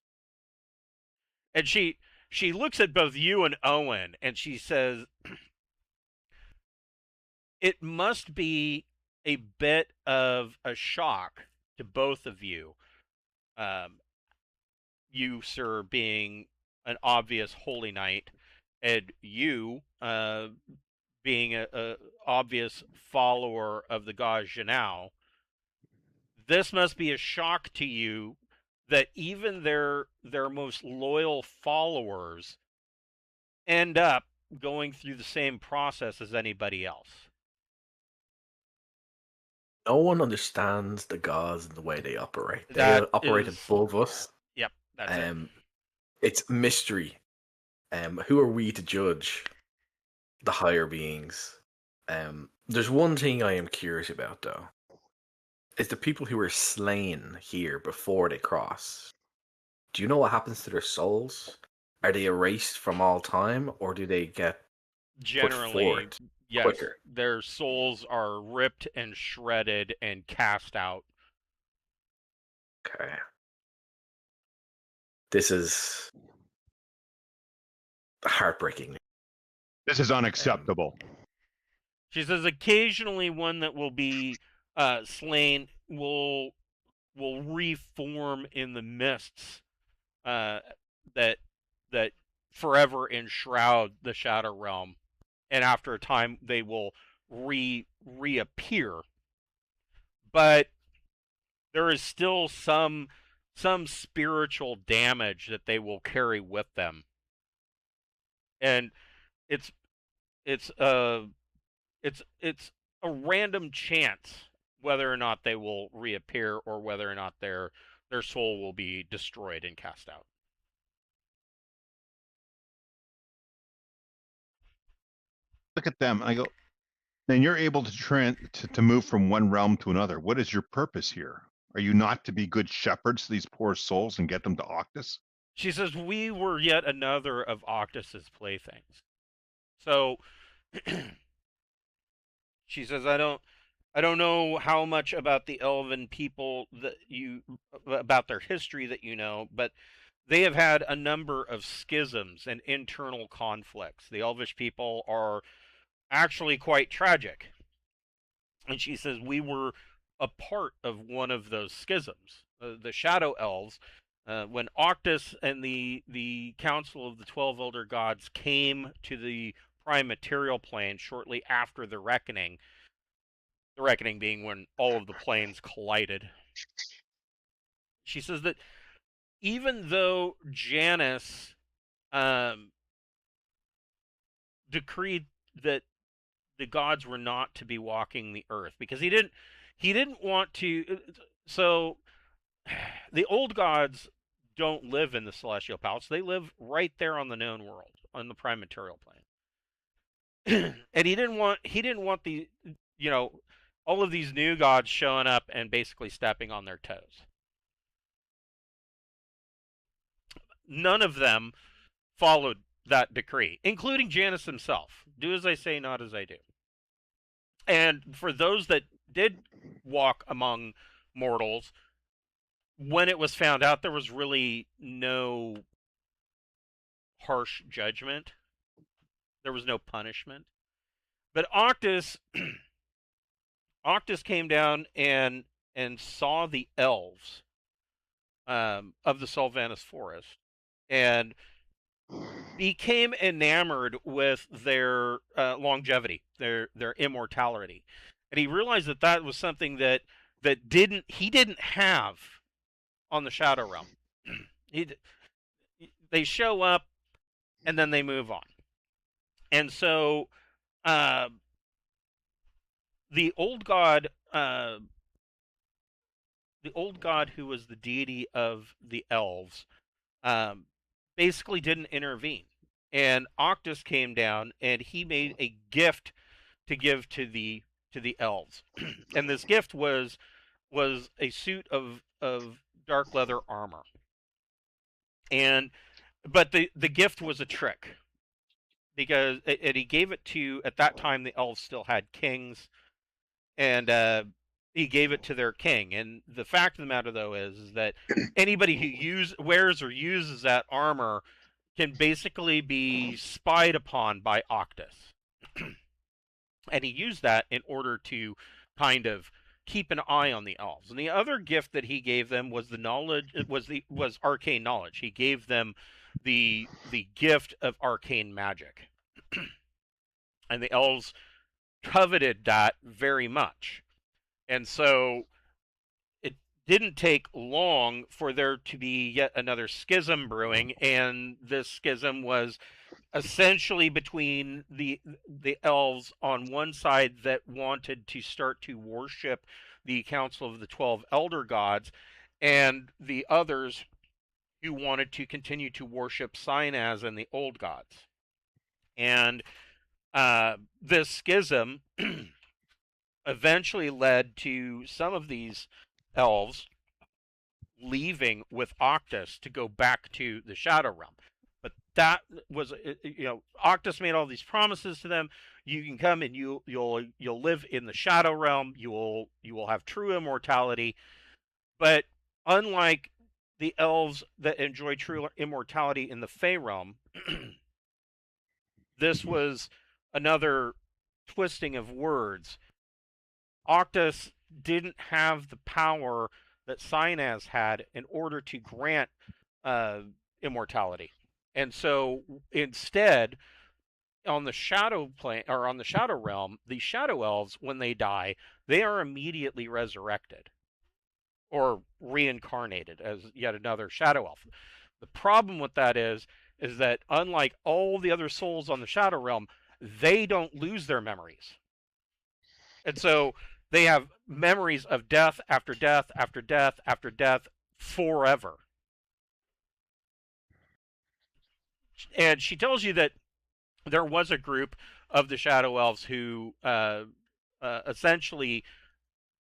Speaker 2: And she looks at both you and Owen and she says, it must be a bit of a shock to both of you, you, sir, being an obvious holy knight, and you being a obvious follower of the god Zhanao. This must be a shock to you that even their most loyal followers end up going through the same process as anybody else.
Speaker 4: No one understands the gods and the way they operate. They
Speaker 2: That
Speaker 4: operate
Speaker 2: is-
Speaker 4: above us.
Speaker 2: Yep, that's it.
Speaker 4: It's mystery. Who are we to judge the higher beings? There's one thing I am curious about, though. Is the people who were slain here before they cross. Do you know what happens to their souls? Are they erased from all time, or do they get
Speaker 2: Generally,
Speaker 4: forward
Speaker 2: yes,
Speaker 4: quicker?
Speaker 2: their souls are ripped and shredded and cast out.
Speaker 4: Okay. This is heartbreaking.
Speaker 1: This is unacceptable.
Speaker 2: She says occasionally one that will be slain will reform in the mists that forever enshroud the Shadow Realm, and after a time they will reappear. But there is still some spiritual damage that they will carry with them, and it's a random chance whether or not they will reappear or whether or not their soul will be destroyed and cast out.
Speaker 1: Look at them. I go, and you're able to move from one realm to another. What is your purpose here? Are you not to be good shepherds to these poor souls and get them to Octus?
Speaker 2: She says, we were yet another of Octus's playthings. So she says, I don't know how much about the elven people about their history that you know, but they have had a number of schisms and internal conflicts. The elvish people are actually quite tragic. And she says, we were a part of one of those schisms. The Shadow Elves, when Octus and the Council of the 12 Elder Gods came to the prime material plane shortly after the Reckoning being when all of the planes collided. She says that even though Janus decreed that the gods were not to be walking the earth, because he didn't want to, so the old gods don't live in the celestial palace. They live right there on the known world, on the prime material plane. and he didn't want the all of these new gods showing up and basically stepping on their toes. None of them followed that decree, including Janus himself. Do as I say, not as I do. And for those that did walk among mortals, when it was found out, there was really no harsh judgment. There was no punishment. But Octus came down and saw the elves of the Sylvanas forest and became enamored with their longevity, their immortality, and he realized that was something that he didn't have on the Shadow Realm. They show up and then they move on, and so the old god who was the deity of the elves basically didn't intervene. And Octus came down and he made a gift to give to the elves. And this gift was a suit of dark leather armor. But the gift was a trick, because he gave it to, at that time the elves still had kings, and he gave it to their king. And the fact of the matter, though, is that anybody who wears or uses that armor can basically be spied upon by Octus. And he used that in order to kind of keep an eye on the elves. And the other gift that he gave them was the knowledge, was arcane knowledge. He gave them the gift of arcane magic. And the elves coveted that very much. And so it didn't take long for there to be yet another schism brewing, and this schism was essentially between the elves on one side that wanted to start to worship the Council of the 12 Elder Gods, and the others who wanted to continue to worship Sinaz and the Old Gods. And this schism eventually led to some of these elves leaving with Octus to go back to the Shadow Realm. But that was, Octus made all these promises to them. You can come and you'll live in the Shadow Realm. You will have true immortality. But unlike the elves that enjoy true immortality in the Fey Realm, this was another twisting of words. Octus didn't have the power that Sinaz had in order to grant immortality. And so instead, on the Shadow plane, or on the Shadow Realm, the Shadow Elves, when they die, they are immediately resurrected or reincarnated as yet another Shadow Elf. The problem with that is that unlike all the other souls on the Shadow Realm, they don't lose their memories. And so they have memories of death after death after death after death forever. And she tells you that there was a group of the Shadow Elves who essentially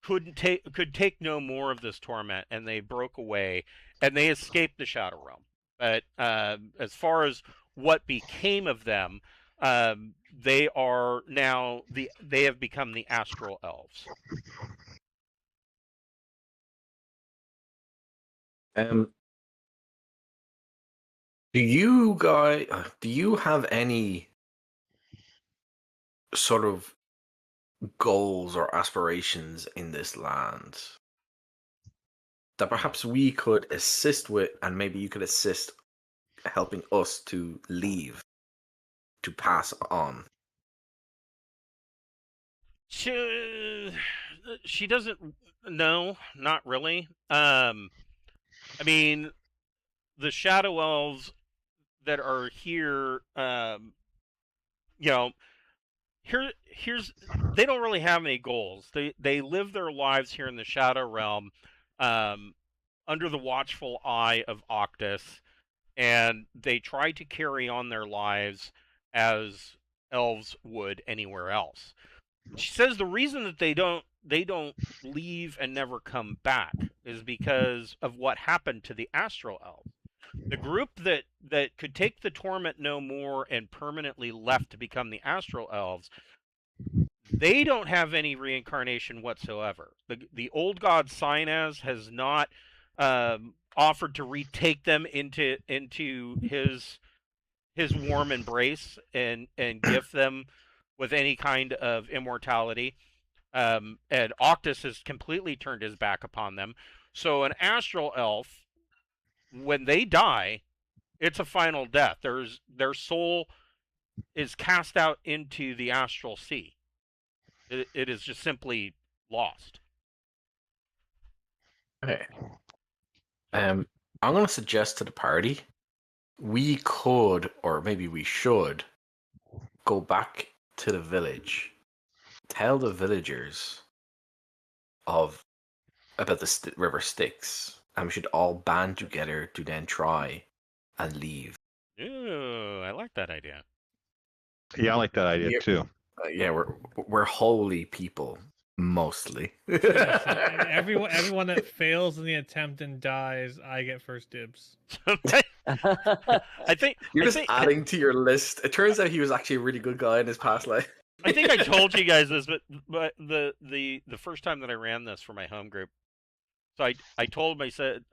Speaker 2: could take no more of this torment, and they broke away and they escaped the Shadow Realm. But as far as what became of them, they are now they have become the Astral Elves.
Speaker 4: Do you have any sort of goals or aspirations in this land that perhaps we could assist with, and maybe you could assist helping us to leave, to pass on?
Speaker 2: She doesn't. No, not really. I mean, the Shadow Elves that are here, here's they don't really have any goals. They live their lives here in the Shadow Realm, under the watchful eye of Octus, and they try to carry on their lives as elves would anywhere else. She says the reason that they don't leave and never come back is because of what happened to the astral elves. The group that could take the torment no more and permanently left to become the astral elves, they don't have any reincarnation whatsoever. The old god Sinaz has not offered to retake them into his warm embrace and gift them with any kind of immortality. And Octus has completely turned his back upon them. So an astral elf, when they die, it's a final death. Their soul is cast out into the astral sea. It is just simply lost.
Speaker 4: Okay. I'm going to suggest to the party we could, or maybe we should, go back to the village, tell the villagers about the river Styx, and we should all band together to then try and leave.
Speaker 2: Ooh, I like that idea.
Speaker 1: Yeah, I like that idea too.
Speaker 4: Yeah, we're holy people mostly.
Speaker 6: Yes, everyone that fails in the attempt and dies, I get first dibs.
Speaker 2: I think
Speaker 4: You're just adding to your list. It turns out he was actually a really good guy in his past life.
Speaker 2: I think I told you guys this, but the first time that I ran this for my home group, so I told them, I said,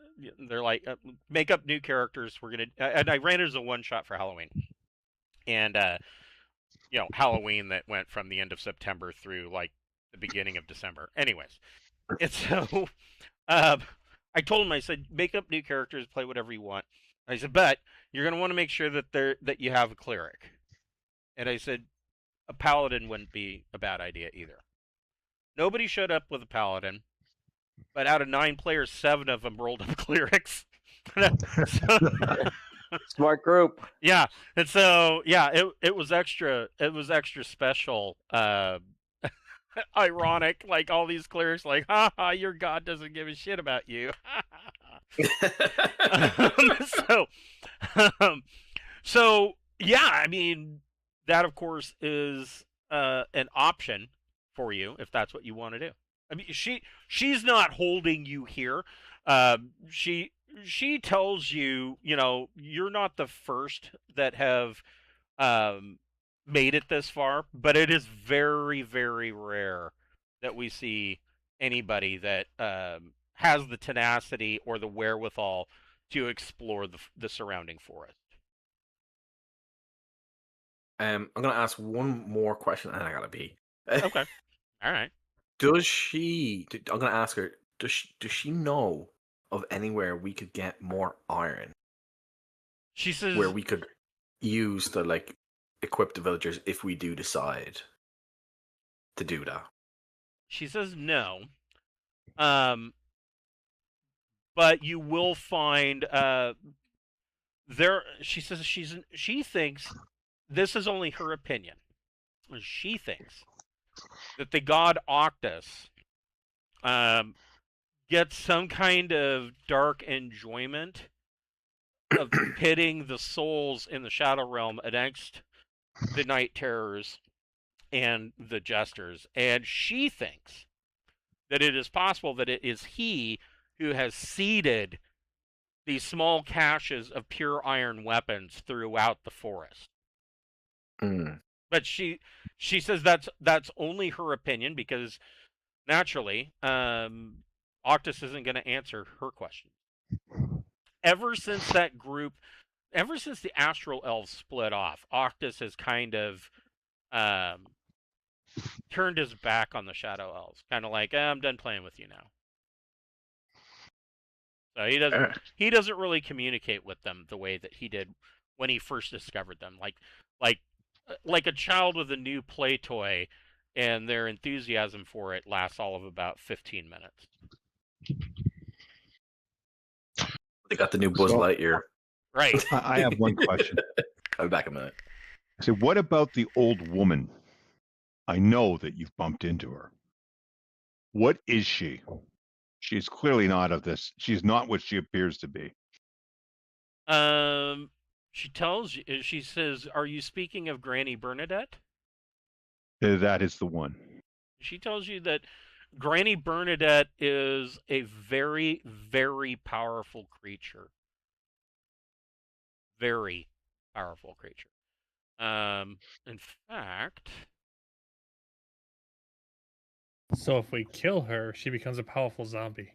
Speaker 2: they're like, make up new characters. We're gonna, and I ran it as a one shot for Halloween, and Halloween that went from the end of September through like the beginning of December. Anyways, and so I told him, I said, make up new characters, play whatever you want. I said, but you're gonna want to make sure that you have a cleric. And I said, a paladin wouldn't be a bad idea either. Nobody showed up with a paladin, but out of 9 players, 7 of them rolled up clerics.
Speaker 3: Smart group.
Speaker 2: Yeah, and so it was extra special. Ironic, like all these clerics, like, ha, your god doesn't give a shit about you. So yeah, I mean, that of course is an option for you if that's what you want to do. I mean, she's not holding you here. She tells you, you're not the first that have made it this far, but it is very, very rare that we see anybody that has the tenacity or the wherewithal to explore the surrounding forest.
Speaker 4: I'm going to ask one more question, and I gotta be.
Speaker 2: Okay. All right.
Speaker 4: I'm going to ask her, does she know of anywhere we could get more iron?
Speaker 2: She says
Speaker 4: where we could use to equip the villagers if we do decide to do that.
Speaker 2: She says no. But you will find there. She says she thinks, this is only her opinion. She thinks that the god Octus gets some kind of dark enjoyment of pitting the souls in the Shadow Realm against the Night Terrors and the Jesters. And she thinks that it is possible that it is he who has seeded these small caches of pure iron weapons throughout the forest.
Speaker 4: Mm.
Speaker 2: But she says that's only her opinion, because naturally, Octus isn't going to answer her question. Ever since the Astral Elves split off, Octus has kind of turned his back on the Shadow Elves. Kind of like, I'm done playing with you now. So he doesn't really communicate with them the way that he did when he first discovered them. Like a child with a new play toy, and their enthusiasm for it lasts all of about 15 minutes.
Speaker 4: They got the new Buzz Lightyear.
Speaker 2: Right.
Speaker 1: I have one question.
Speaker 4: I'll be back in a minute.
Speaker 1: So what about the old woman? I know that you've bumped into her. What is she? She's clearly not of this. She's not what she appears to be.
Speaker 2: She says, are you speaking of Granny Bernadette?
Speaker 1: That is the one.
Speaker 2: She tells you that Granny Bernadette is a very, very powerful creature. Very powerful creature. In fact,
Speaker 6: So if we kill her, she becomes a powerful zombie.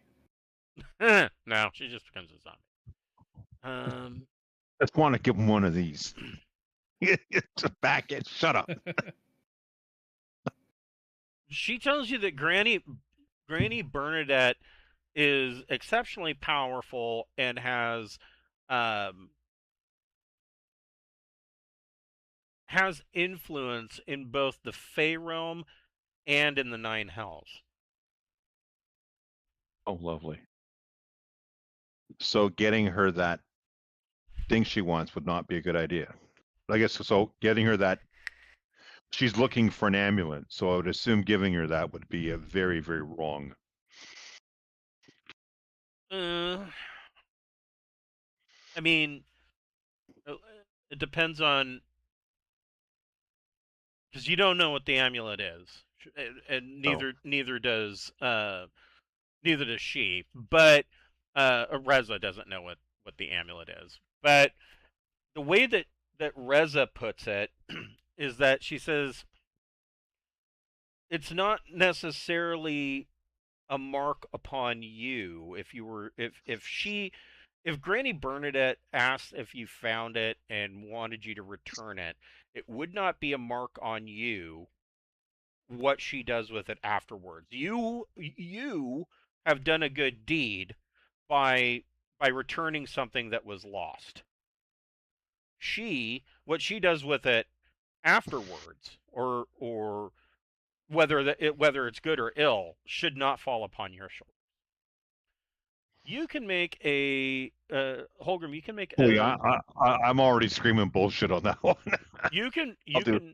Speaker 2: no, she just becomes a zombie.
Speaker 1: Just want to give him one of these. Just back it. Shut up.
Speaker 2: She tells you that Granny Bernadette is exceptionally powerful and has influence in both the Fey realm and in the Nine Hells.
Speaker 1: Oh, lovely. So getting her that thing she wants would not be a good idea. I guess so. Getting her that, she's looking for an amulet. So I would assume giving her that would be a very, very wrong.
Speaker 2: I mean, it depends on, because you don't know what the amulet is, and neither does she. But Reza doesn't know what the amulet is. But the way that Reza puts it is that she says it's not necessarily a mark upon you. If Granny Bernadette asked if you found it and wanted you to return it, it would not be a mark on you what she does with it afterwards. You have done a good deed by returning something that was lost. What she does with it afterwards, or whether it's good or ill, should not fall upon your shoulders. You can make a Holgrim. You can make.
Speaker 1: I'm already screaming bullshit on that one.
Speaker 2: You can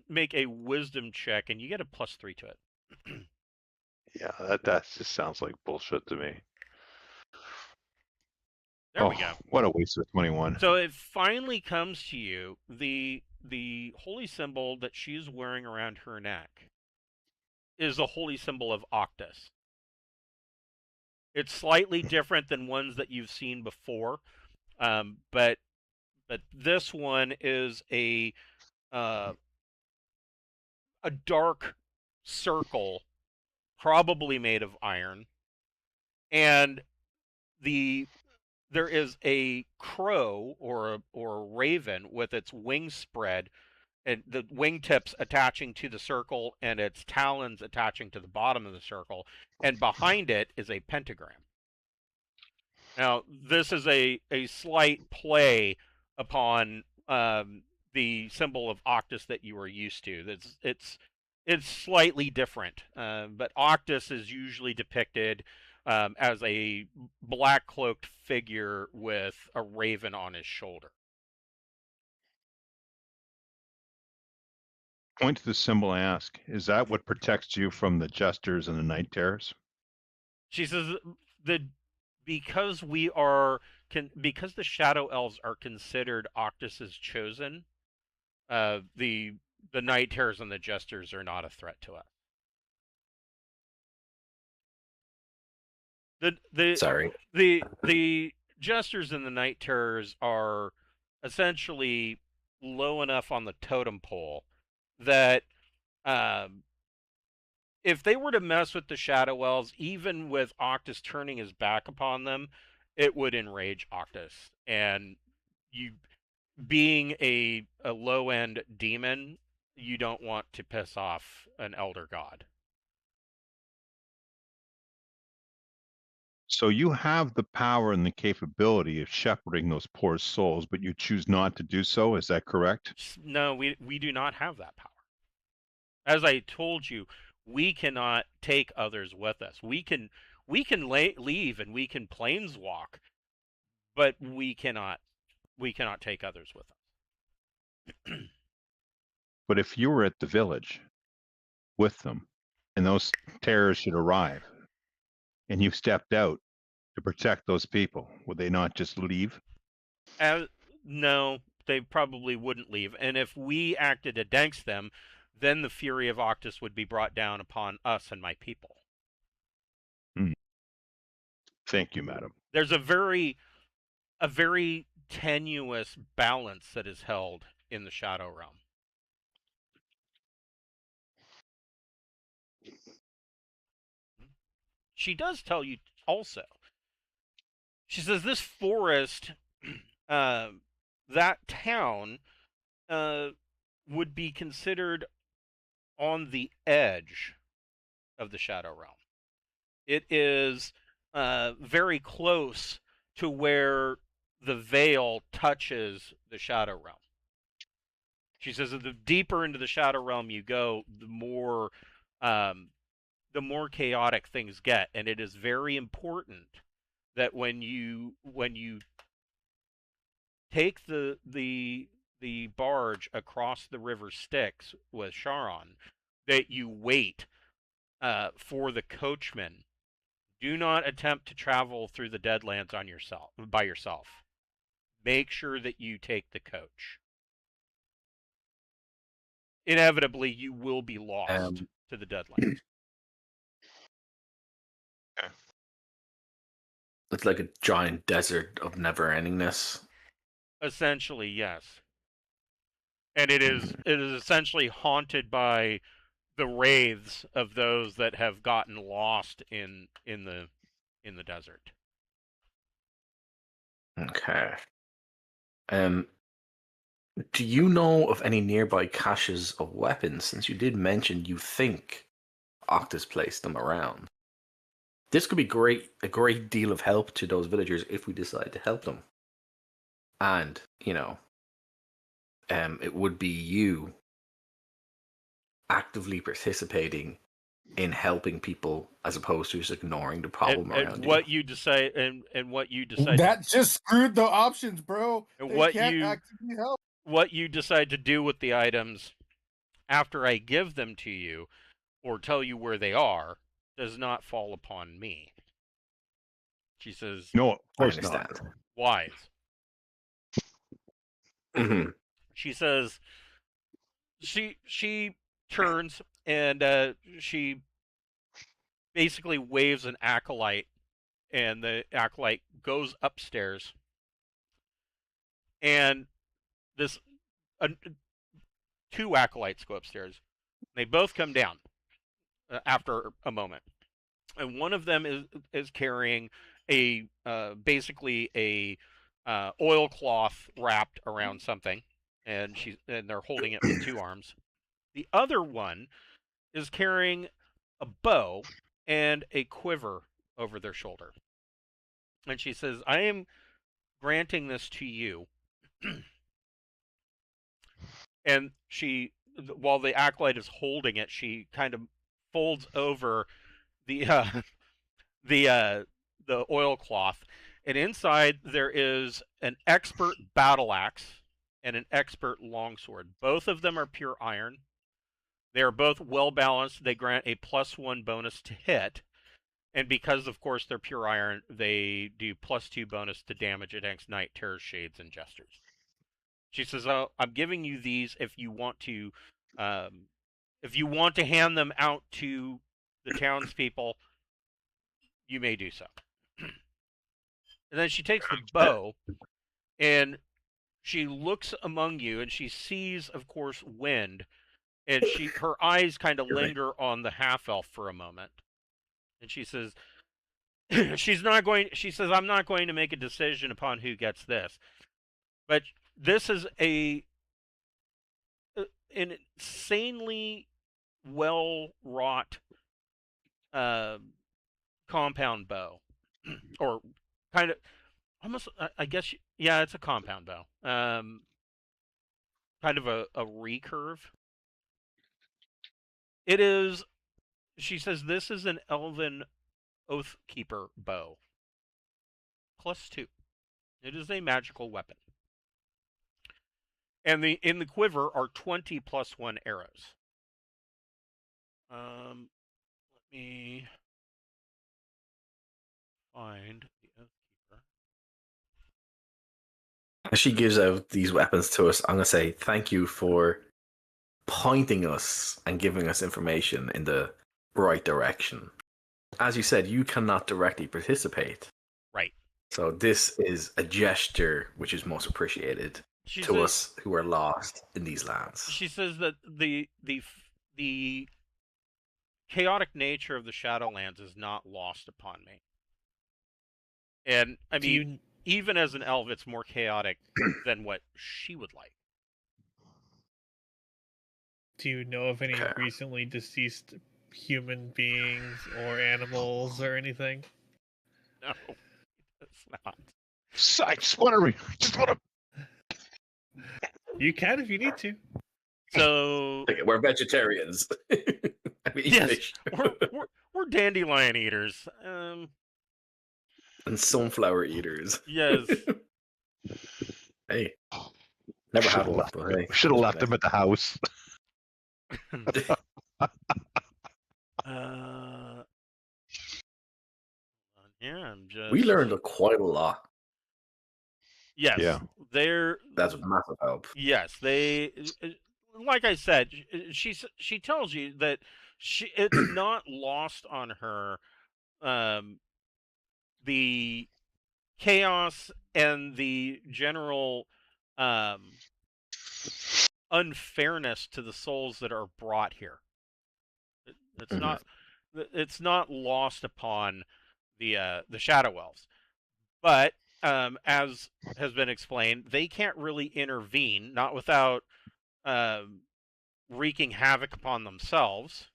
Speaker 2: make a wisdom check, and you get a +3 to it.
Speaker 1: Yeah, that just sounds like bullshit to me.
Speaker 2: There we go.
Speaker 1: What a waste of 21.
Speaker 2: So it finally comes to you. The holy symbol that she's wearing around her neck is a holy symbol of Octus. It's slightly different than ones that you've seen before, but this one is a dark circle, probably made of iron, and there is a crow or a raven with its wings spread, and the wingtips attaching to the circle and its talons attaching to the bottom of the circle, and behind it is a pentagram. Now, this is a slight play upon the symbol of Octus that you are used to. It's slightly different, but Octus is usually depicted as a black-cloaked figure with a raven on his shoulder.
Speaker 1: Point to the symbol and ask, is that what protects you from the jesters and the night terrors?
Speaker 2: She says because the shadow elves are considered Octus's chosen, the night terrors and the jesters are not a threat to us. The jesters and the night terrors are essentially low enough on the totem pole that if they were to mess with the shadow elves, even with Octus turning his back upon them, it would enrage Octus. And you, being a low-end demon, you don't want to piss off an elder god.
Speaker 1: So you have the power and the capability of shepherding those poor souls, but you choose not to do so. Is that correct?
Speaker 2: No, we do not have that power. As I told you, we cannot take others with us. We can leave and we can planeswalk, but we cannot take others with us.
Speaker 1: But if you were at the village with them and those terrors should arrive and you stepped out to protect those people, would they not just leave?
Speaker 2: No, they probably wouldn't leave. And if we acted against them, then the fury of Octus would be brought down upon us and my people.
Speaker 1: Thank you, madam.
Speaker 2: There's a very tenuous balance that is held in the Shadow Realm. She does tell you also. She says this forest, that town, would be considered on the edge of the Shadow Realm. It is very close to where the veil touches the Shadow Realm. She says that the deeper into the Shadow Realm you go, the more chaotic things get, and it is very important that when you take the barge across the river Styx with Charon, that you wait for the coachman. Do not attempt to travel through the Deadlands by yourself. Make sure that you take the coach. Inevitably, you will be lost to the Deadlands.
Speaker 4: It's like a giant desert of never-endingness.
Speaker 2: Essentially, yes. And it is essentially haunted by the wraiths of those that have gotten lost in the desert.
Speaker 4: Okay. Do you know of any nearby caches of weapons? Since you did mention you think Octus placed them around. This could be a great deal of help to those villagers if we decide to help them. And, it would be you actively participating in helping people as opposed to just ignoring the problem around
Speaker 2: and
Speaker 4: you.
Speaker 2: what you decide
Speaker 7: That just screwed the options, bro.
Speaker 2: And
Speaker 7: They can't actively help.
Speaker 2: What you decide to do with the items after I give them to you or tell you where they are does not fall upon me. She says,
Speaker 1: No, of
Speaker 4: I
Speaker 1: course
Speaker 4: understand.
Speaker 1: not.
Speaker 2: Wise.
Speaker 4: Mm-hmm.
Speaker 2: She says, she turns and she basically waves an acolyte, and the acolyte goes upstairs, and two acolytes go upstairs. They both come down after a moment, and one of them is carrying basically a oilcloth wrapped around something, and they're holding it with two arms. The other one is carrying a bow and a quiver over their shoulder. And she says, I am granting this to you. And while the acolyte is holding it, she kind of folds over the oilcloth, and inside there is an expert battle axe and an expert longsword. Both of them are pure iron. They are both well balanced. They grant a +1 bonus to hit, and because of course they're pure iron, they do +2 bonus to damage against night terrors, shades, and jesters. She says, "Oh, I'm giving you these if you want to hand them out to the townspeople. You may do so." And then she takes the bow, and she looks among you, and she sees, of course, Wind, and her eyes kind of linger on the half-elf for a moment. And she says, she says, I'm not going to make a decision upon who gets this. But this is an insanely well-wrought compound bow. Or kind of, almost, I guess, yeah, it's a compound bow. Kind of a recurve. It is, she says, this is an elven Oathkeeper bow. +2. It is a magical weapon. And in the quiver are 20 +1 arrows. Let me find the Oathkeeper.
Speaker 4: As she gives out these weapons to us, I'm going to say thank you for pointing us and giving us information in the right direction. As you said, you cannot directly participate.
Speaker 2: Right.
Speaker 4: So this is a gesture which is most appreciated to us who are lost in these lands.
Speaker 2: She says that the chaotic nature of the Shadowlands is not lost upon me. And I mean, even as an elf, it's more chaotic than what she would like.
Speaker 6: Do you know of any recently deceased human beings or animals or anything?
Speaker 2: No, it's not.
Speaker 1: I just want to.
Speaker 6: You can if you need to.
Speaker 2: So
Speaker 4: we're vegetarians. We eat fish.
Speaker 2: we're dandelion eaters.
Speaker 4: And sunflower eaters.
Speaker 2: Yes.
Speaker 4: Hey, never had one. Hey,
Speaker 1: should have left them at the house.
Speaker 2: Yeah, I'm just.
Speaker 4: We learned quite a lot.
Speaker 2: Yes.
Speaker 1: Yeah.
Speaker 4: That's a massive help.
Speaker 2: Yes, they. Like I said, she tells you that it's not lost on her. The chaos and the general unfairness to the souls that are brought here. It's not lost upon the Shadow Elves, but as has been explained, they can't really intervene, not without wreaking havoc upon themselves,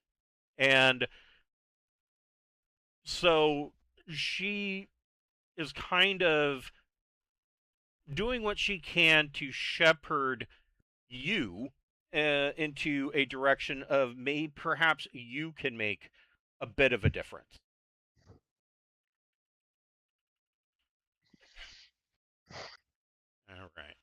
Speaker 2: and so she is kind of doing what she can to shepherd you into a direction of perhaps you can make a bit of a difference. All right.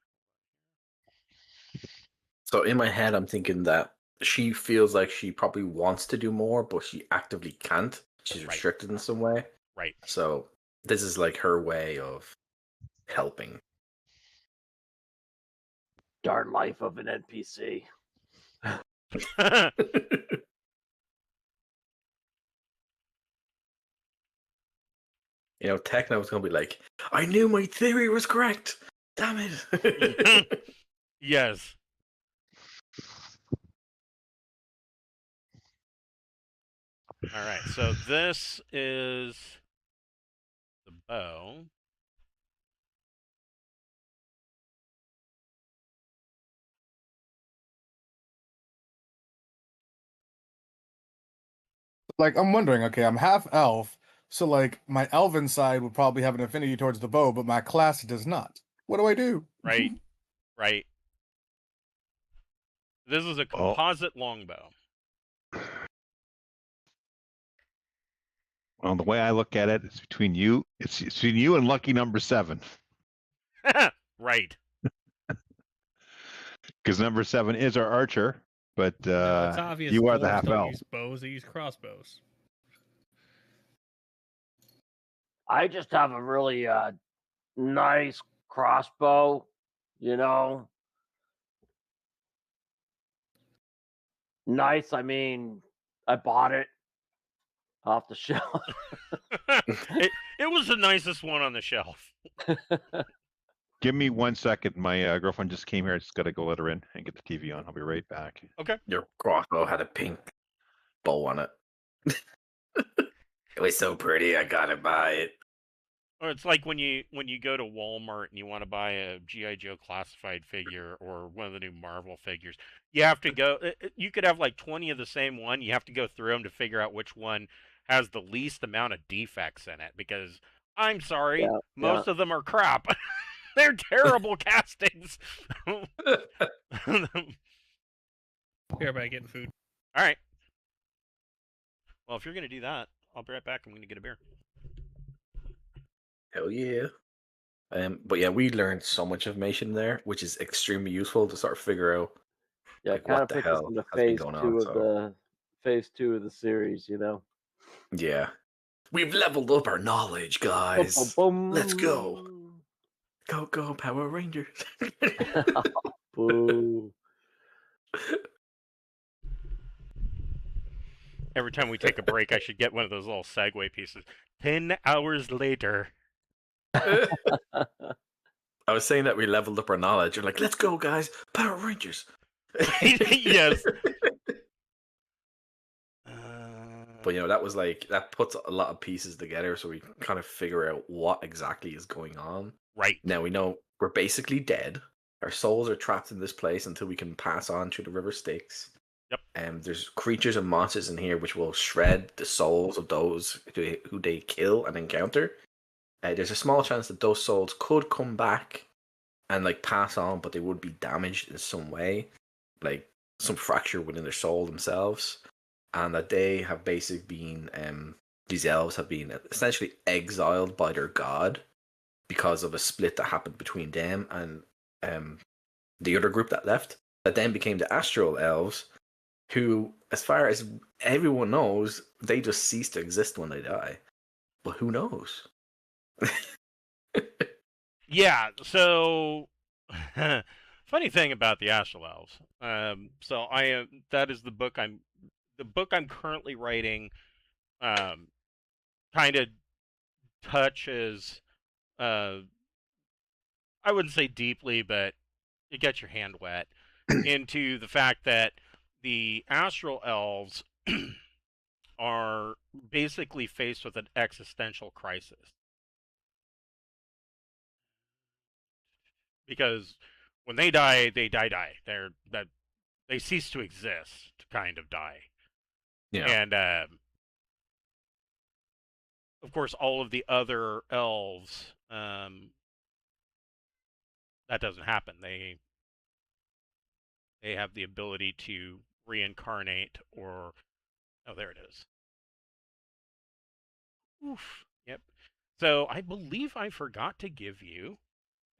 Speaker 4: So in my head, I'm thinking that she feels like she probably wants to do more, but she actively can't. She's restricted in some way.
Speaker 2: Right.
Speaker 4: So this is like her way of helping.
Speaker 3: Darn life of an NPC.
Speaker 4: You know, Techno's gonna be like, I knew my theory was correct. Damn it.
Speaker 2: Yes. All right, so this is the bow.
Speaker 7: Like, I'm wondering, okay, I'm half elf, so like my elven side would probably have an affinity towards the bow, but my class does not. What do I do?
Speaker 2: Right. Right. This is a composite longbow.
Speaker 1: Well, the way I look at it, it's between you. It's between you and lucky number 7.
Speaker 2: Right.
Speaker 1: Because number 7 is our archer, but
Speaker 6: No, it's obvious
Speaker 1: you are the
Speaker 6: dwarves
Speaker 1: half
Speaker 6: don't
Speaker 1: elf.
Speaker 6: use bows; they use crossbows.
Speaker 3: I just have a really nice crossbow, you know. Nice, I mean, I bought it off the shelf.
Speaker 2: it was the nicest one on the shelf.
Speaker 1: Give me 1 second. My girlfriend just came here. I just got to go let her in and get the TV on. I'll be right back.
Speaker 2: Okay.
Speaker 4: Your crossbow had a pink bow on it. It was so pretty, I gotta buy it.
Speaker 2: Or it's like when you go to Walmart and you want to buy a G.I. Joe classified figure or one of the new Marvel figures. You have to go. You could have like 20 of the same one. You have to go through them to figure out which one has the least amount of defects in it. Because I'm sorry, most of them are crap. They're terrible castings.
Speaker 6: Here, everybody getting food.
Speaker 2: All right. Well, if you're going to do that, I'll be right back. I'm going to get a beer.
Speaker 4: Hell yeah. But yeah, we learned so much information there, which is extremely useful to sort of figure out.
Speaker 3: Yeah,
Speaker 4: like,
Speaker 3: kind
Speaker 4: what
Speaker 3: of
Speaker 4: the
Speaker 3: puts us
Speaker 4: hell
Speaker 3: into
Speaker 4: has been
Speaker 3: phase
Speaker 4: going
Speaker 3: two
Speaker 4: on,
Speaker 3: of the phase 2 of the series, you know.
Speaker 4: Yeah. We've leveled up our knowledge, guys. Let's go. Go, Power Rangers.
Speaker 3: Boo.
Speaker 2: Every time we take a break, I should get one of those little segue pieces. 10 hours later.
Speaker 4: I was saying that we leveled up our knowledge. You're like, let's go, guys. Power Rangers.
Speaker 2: Yes.
Speaker 4: But that was like that puts a lot of pieces together, so we kind of figure out what exactly is going on.
Speaker 2: Right.
Speaker 4: Now we know we're basically dead. Our souls are trapped in this place until we can pass on through the river Styx.
Speaker 2: Yep.
Speaker 4: There's creatures and monsters in here which will shred the souls of those who they kill and encounter. There's a small chance that those souls could come back and like pass on, but they would be damaged in some way, like some fracture within their soul themselves. And that they have basically been, these elves have been essentially exiled by their god because of a split that happened between them and the other group that left. That then became the astral elves, who, as far as everyone knows, they just cease to exist when they die. But who knows?
Speaker 2: Yeah, so funny thing about the astral elves. So I am that is the book I'm currently writing. Kind of touches, I wouldn't say deeply, but it gets your hand wet into the fact that the astral elves are basically faced with an existential crisis. Because when they die, they die. They cease to exist, to kind of die.
Speaker 4: Yeah.
Speaker 2: And of course, all of the other elves, that doesn't happen. They have the ability to reincarnate, or there it is. Oof. Yep. So I believe I forgot to give you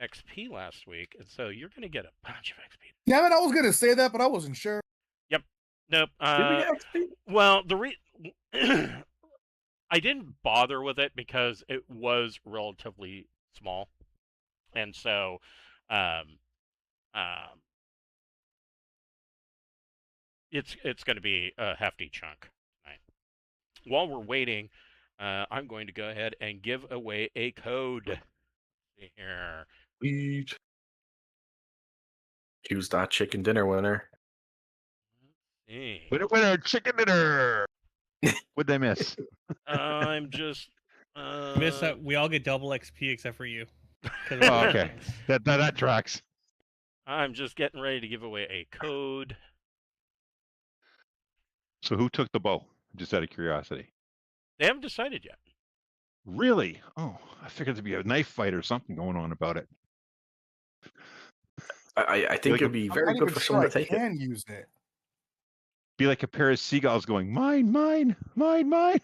Speaker 2: XP last week, and so you're going to get a bunch of XP.
Speaker 7: Yeah, I mean, I was gonna say that, but I wasn't sure.
Speaker 2: Yep. Nope.
Speaker 4: Did we get XP?
Speaker 2: Well, I didn't bother with it because it was relatively small, and so it's going to be a hefty chunk tonight. While we're waiting, I'm going to go ahead and give away a code. Let's see here.
Speaker 4: Sweet. Who's that chicken dinner winner?
Speaker 1: Winner, chicken dinner. What'd they miss?
Speaker 2: I'm just
Speaker 6: Miss that we all get double XP except for you.
Speaker 1: Oh, okay. That tracks.
Speaker 2: I'm just getting ready to give away a code.
Speaker 1: So who took the bow? Just out of curiosity.
Speaker 2: They haven't decided yet.
Speaker 1: Really? Oh, I figured there'd be a knife fight or something going on about it.
Speaker 4: I think it'd be very good for someone to take it.
Speaker 7: Can use it.
Speaker 1: Be like a pair of seagulls going, mine, mine, mine, mine,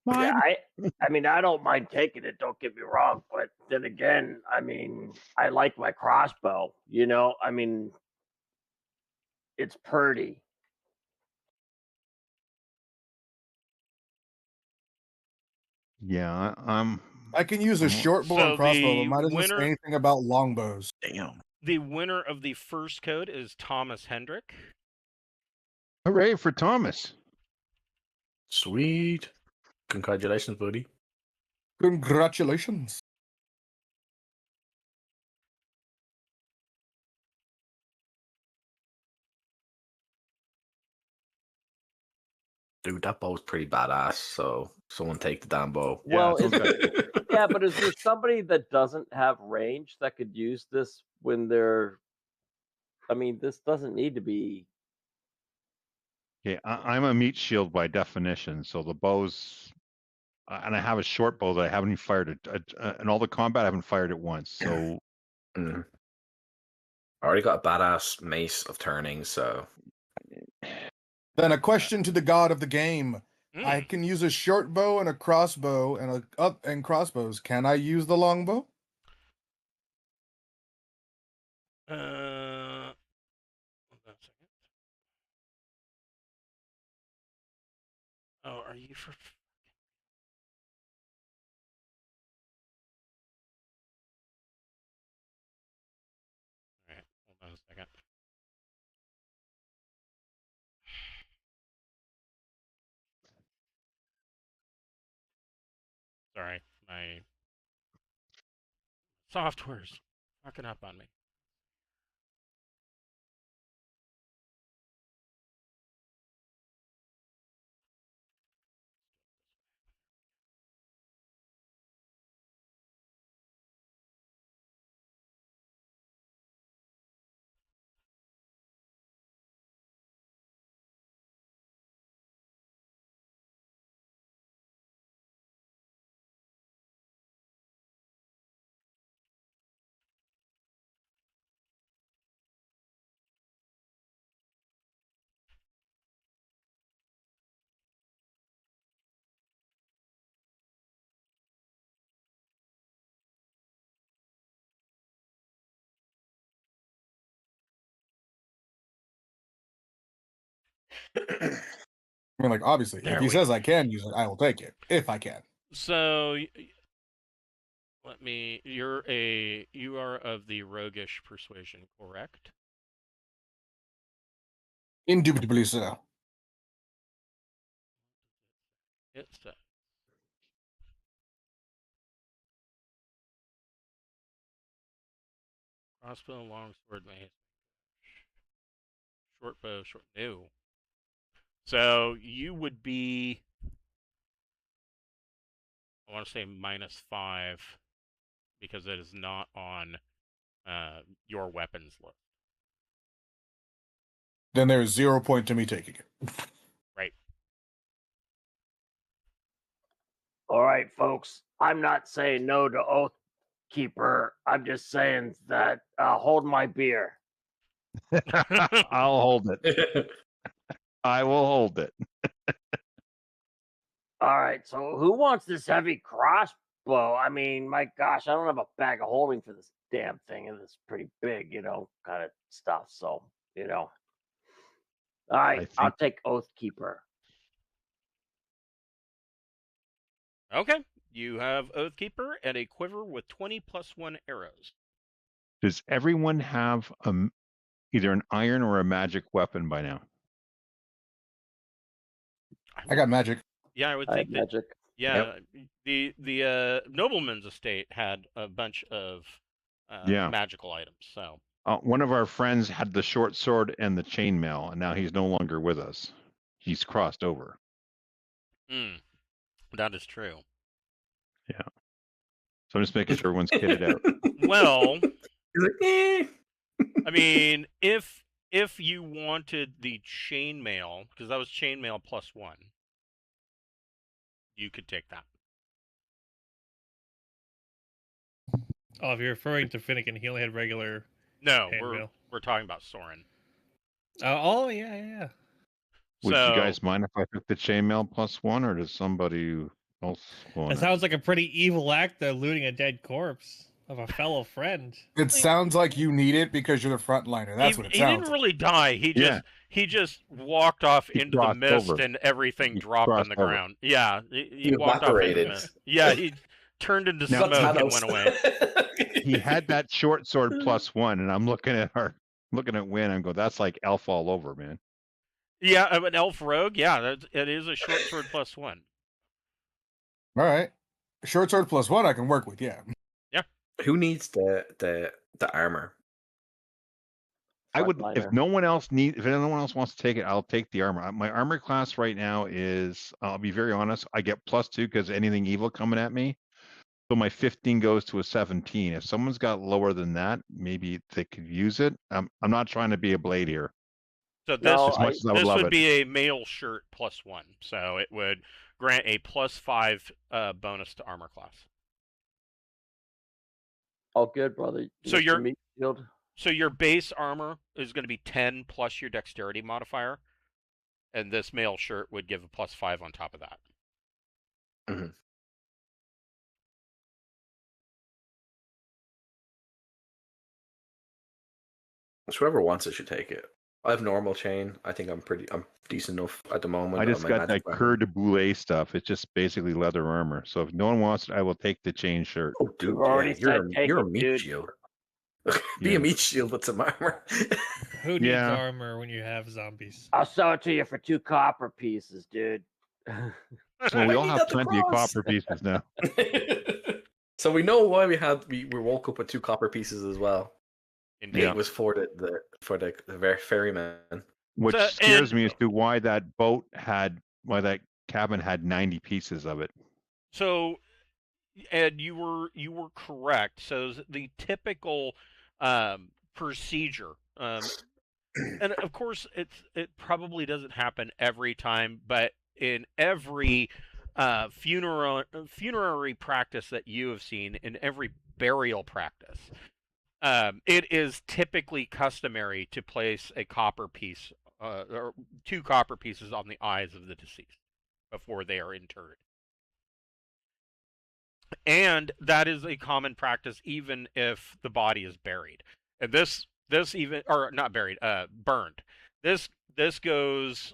Speaker 1: mine.
Speaker 3: Yeah, I mean, I don't mind taking it. Don't get me wrong, but then again, I mean, I like my crossbow. I mean, it's pretty.
Speaker 1: Yeah,
Speaker 7: I can use a short bow and crossbow, but mine doesn't say anything about longbows.
Speaker 4: Damn.
Speaker 2: The winner of the first code is Thomas Hendrick.
Speaker 1: Hooray for Thomas.
Speaker 4: Sweet. Congratulations, buddy.
Speaker 7: Congratulations.
Speaker 4: Dude, that bow's pretty badass, so someone take the damn bow.
Speaker 3: Well,
Speaker 1: Yeah,
Speaker 3: yeah, but is there somebody that doesn't have range that could use this when they're? I mean, this doesn't need to be.
Speaker 1: Okay, I'm a meat shield by definition, so the bows, and I have a short bow that I haven't even fired it. In all the combat, I haven't fired it once. So
Speaker 4: I already got a badass mace of turning, so.
Speaker 7: Then a question to the god of the game. I can use a short bow and a crossbow and crossbows. Can I use the longbow?
Speaker 2: Hold on a second. Oh, are you for? All right, hold on a second. Sorry, my software's fucking up on me.
Speaker 5: I mean, like, obviously,
Speaker 2: There
Speaker 5: if he
Speaker 2: we
Speaker 5: says I can use it, I will take it if I can.
Speaker 2: So let me. You are of the roguish persuasion, correct?
Speaker 5: Indubitably so.
Speaker 2: It says crossbow, longsword, mace, short bow, short. No. So you would be. I want to say -5 because it is not on your weapons list.
Speaker 5: Then there is 0 point to me taking it.
Speaker 2: Right.
Speaker 3: All right, folks. I'm not saying no to Oathkeeper. I'm just saying that hold my beer.
Speaker 1: I'll hold it. I will hold it.
Speaker 3: All right. So who wants this heavy crossbow? I mean, my gosh, I don't have a bag of holding for this damn thing, and it's pretty big, kind of stuff. So, All right, I'll take Oathkeeper.
Speaker 2: Okay. You have Oathkeeper and a quiver with 20 + 1 arrows.
Speaker 1: Does everyone have either an iron or a magic weapon by now?
Speaker 5: I got magic.
Speaker 2: Yeah, I would
Speaker 3: I
Speaker 2: think
Speaker 3: have
Speaker 2: that.
Speaker 3: magic.
Speaker 2: Yeah, the nobleman's estate had a bunch of magical items. So
Speaker 1: one of our friends had the short sword and the chainmail, and now he's no longer with us. He's crossed over.
Speaker 2: that is true.
Speaker 1: Yeah. So I'm just making sure everyone's kitted out.
Speaker 2: Well,
Speaker 4: He's like, eh.
Speaker 2: I mean, if you wanted the chainmail, because that was chainmail +1, you could take that.
Speaker 6: Oh, if you're referring to Finnegan, he only had regular.
Speaker 2: No,
Speaker 6: handmail.
Speaker 2: we're talking about Soren.
Speaker 6: Oh yeah.
Speaker 1: Would you guys mind if I took the chainmail +1, or does somebody else want
Speaker 6: It sounds like a pretty evil act, though, looting a dead corpse of a fellow friend.
Speaker 5: It sounds like you need it because you're the frontliner. That's what it
Speaker 2: He
Speaker 5: sounds
Speaker 2: didn't
Speaker 5: like.
Speaker 2: really die. He just walked off into the mist
Speaker 1: over.
Speaker 2: and everything dropped on the
Speaker 1: over.
Speaker 2: ground. Yeah, he walked
Speaker 4: evaporated.
Speaker 2: off into the mist. Yeah, he turned into
Speaker 1: Now,
Speaker 2: smoke and went away.
Speaker 1: He had that short sword +1, and I'm looking at Win and go, that's like elf all over, man.
Speaker 2: Yeah, an elf rogue. Yeah, it is a short sword +1.
Speaker 5: All right, short sword +1 I can work with. Yeah.
Speaker 4: Who needs the armor?
Speaker 1: I would, if no one else wants to take it, I'll take the armor. My armor class right now is, I'll be very honest, I get +2 because anything evil coming at me. So my 15 goes to a 17. If someone's got lower than that, maybe they could use it. I'm not trying to be a blade here.
Speaker 2: So this
Speaker 1: this
Speaker 2: would be a mail shirt +1. So it would grant a +5 bonus to armor class.
Speaker 3: Oh, good, brother.
Speaker 2: So
Speaker 3: your meat shield.
Speaker 2: So your base armor is going to be 10 plus your dexterity modifier, and this mail shirt would give a +5 on top of that.
Speaker 4: Mm-hmm. So whoever wants it should take it. I have normal chain. I think I'm decent enough at the moment.
Speaker 1: I just got that Coeur de Boulay stuff. It's just basically leather armor. So if no one wants it, I will take the chain shirt.
Speaker 4: Oh, dude, you're a meat shield. Be a meat shield with some armor.
Speaker 6: Who needs armor when you have zombies?
Speaker 3: I'll sell it to you for 2 copper pieces, dude.
Speaker 1: Well, we all
Speaker 4: You
Speaker 1: have
Speaker 4: got the
Speaker 1: plenty of
Speaker 4: cross.
Speaker 1: copper pieces now.
Speaker 4: So we know why we woke up with 2 copper pieces as well.
Speaker 2: Indeed.
Speaker 1: Yeah.
Speaker 4: It was for the ferryman.
Speaker 1: Which
Speaker 2: So-
Speaker 1: scares
Speaker 2: and-
Speaker 1: me as to why that cabin had 90 pieces of it.
Speaker 2: So, Ed, you were correct. So the typical procedure, and of course it probably doesn't happen every time, but in every funerary practice that you have seen, in every burial practice, it is typically customary to place a copper piece or 2 copper pieces on the eyes of the deceased before they are interred. And that is a common practice even if the body is buried. And this even, or not buried, burned. This goes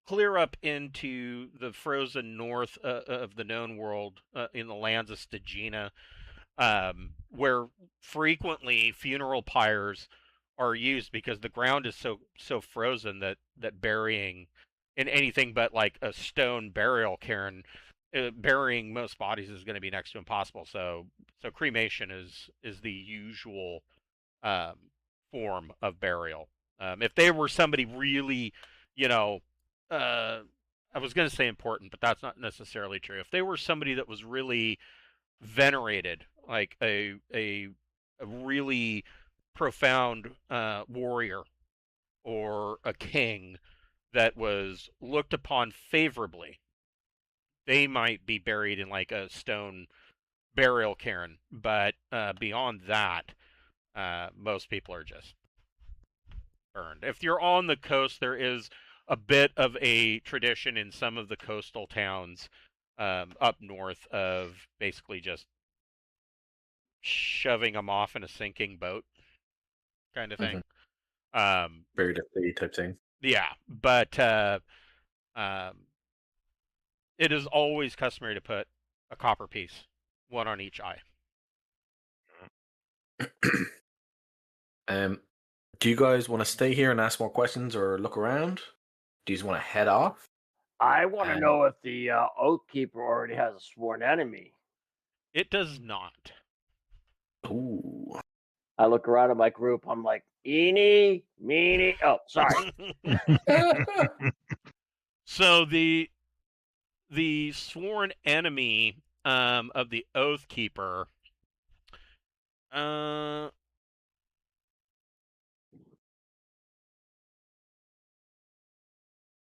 Speaker 2: clear up into the frozen north of the known world, in the lands of Stygiana, where frequently funeral pyres are used because the ground is so frozen that burying in anything but like a stone burial cairn, burying most bodies is going to be next to impossible. So cremation is the usual form of burial. If they were somebody really, I was going to say important, but that's not necessarily true. If they were somebody that was really venerated, like a really profound warrior or a king that was looked upon favorably, they might be buried in like a stone burial cairn. But beyond that, most people are just burned. If you're on the coast, there is a bit of a tradition in some of the coastal towns up north of basically just shoving them off in a sinking boat kind of thing.
Speaker 4: Buried at sea type thing.
Speaker 2: Yeah, but it is always customary to put a copper piece, 1 on each eye.
Speaker 4: Do you guys want to stay here and ask more questions or look around? Do you just want to head off?
Speaker 3: I want to know if the Oath Keeper already has a sworn enemy.
Speaker 2: It does not.
Speaker 4: Ooh.
Speaker 3: I look around at my group. I'm like, eeny, meeny. Oh, sorry.
Speaker 2: So the sworn enemy of the Oath Keeper,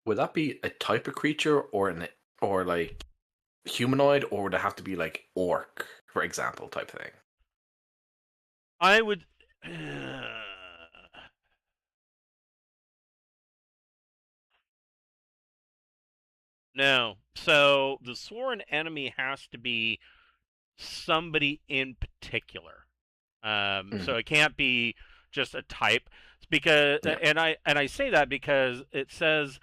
Speaker 4: Would that be a type of creature or like humanoid, or would it have to be like orc, for example, type thing?
Speaker 2: I would. No. So the sworn enemy has to be somebody in particular. So it can't be just a type, because and I say that because it says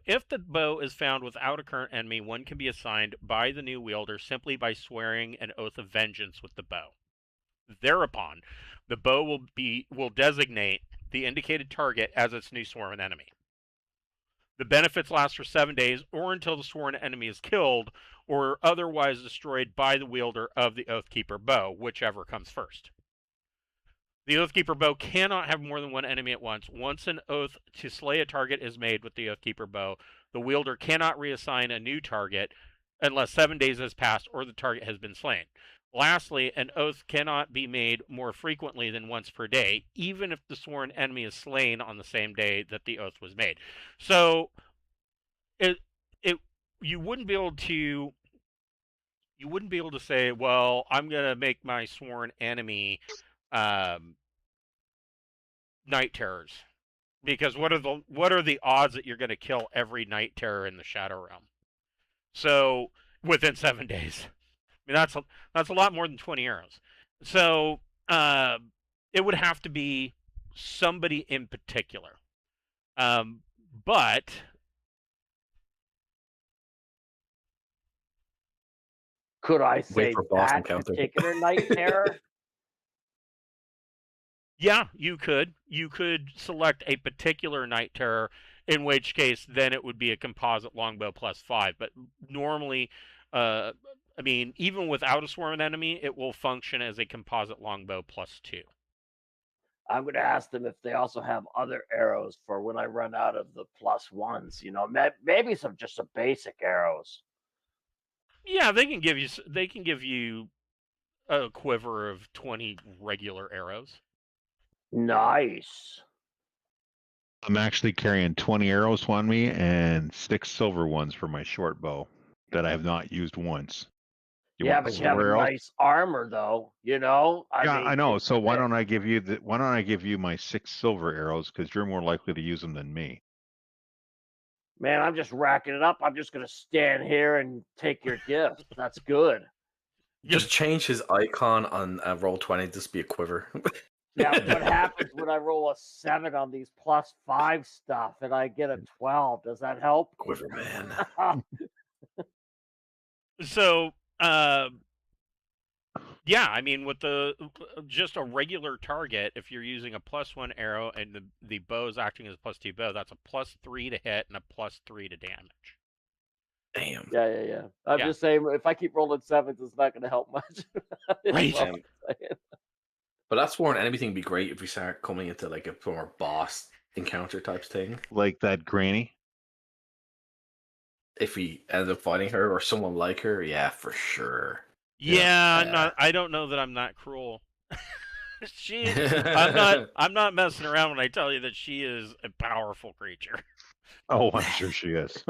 Speaker 2: if the bow is found without a current enemy, one can be assigned by the new wielder simply by swearing an oath of vengeance with the bow. Thereupon, the bow will designate the indicated target as its new sworn enemy. The benefits last for 7 days or until the sworn enemy is killed or otherwise destroyed by the wielder of the Oathkeeper bow, whichever comes first. The Oathkeeper bow cannot have more than 1 enemy at once. Once an oath to slay a target is made with the Oathkeeper bow, the wielder cannot reassign a new target unless 7 days has passed or the target has been slain. Lastly, an oath cannot be made more frequently than once per day, even if the sworn enemy is slain on the same day that the oath was made. So, you wouldn't be able to say, well, I'm gonna make my sworn enemy night terrors, because what are the odds that you're gonna kill every night terror in the Shadow Realm? So within 7 days. I mean, that's a lot more than 20 arrows. So it would have to be somebody in particular. But
Speaker 3: could I say
Speaker 4: for boss
Speaker 3: that
Speaker 4: encounter.
Speaker 3: particular night terror?
Speaker 2: yeah, you could select a particular night terror in which case then it would be a composite longbow +5. But normally, I mean, even without a swarm enemy, it will function as a composite longbow +2.
Speaker 3: I'm going to ask them if they also have other arrows for when I run out of the +1s. You know, maybe some basic arrows.
Speaker 2: Yeah, they can give you a quiver of 20 regular arrows.
Speaker 3: Nice.
Speaker 1: I'm actually carrying 20 arrows on me and 6 silver ones for my short bow that I have not used once.
Speaker 3: Yeah, but you have a nice armor, though. You know.
Speaker 1: I know. So why don't I give you my 6 silver arrows, because you're more likely to use them than me.
Speaker 3: Man, I'm just racking it up. I'm just gonna stand here and take your gift. That's good.
Speaker 4: Just change his icon on Roll20 to just be a quiver.
Speaker 3: Yeah, what happens when I roll a 7 on these +5 stuff and I get a 12? Does that help?
Speaker 4: Quiver man.
Speaker 2: So, yeah, I mean, with just a regular target, if you're using a +1 arrow and the bow is acting as a +2 bow, that's a +3 to hit and a +3 to damage.
Speaker 4: Damn.
Speaker 3: Yeah. I'm just saying, if I keep rolling 7s, it's not going to help much.
Speaker 2: Right.
Speaker 4: But that sworn enemy thing would be great if we start coming into like a more boss encounter type thing.
Speaker 1: Like that granny?
Speaker 4: If we end up fighting her or someone like her, yeah, for sure.
Speaker 2: Yeah, I don't know that I'm that cruel. I'm not messing around when I tell you that she is a powerful creature.
Speaker 1: Oh, I'm sure she is.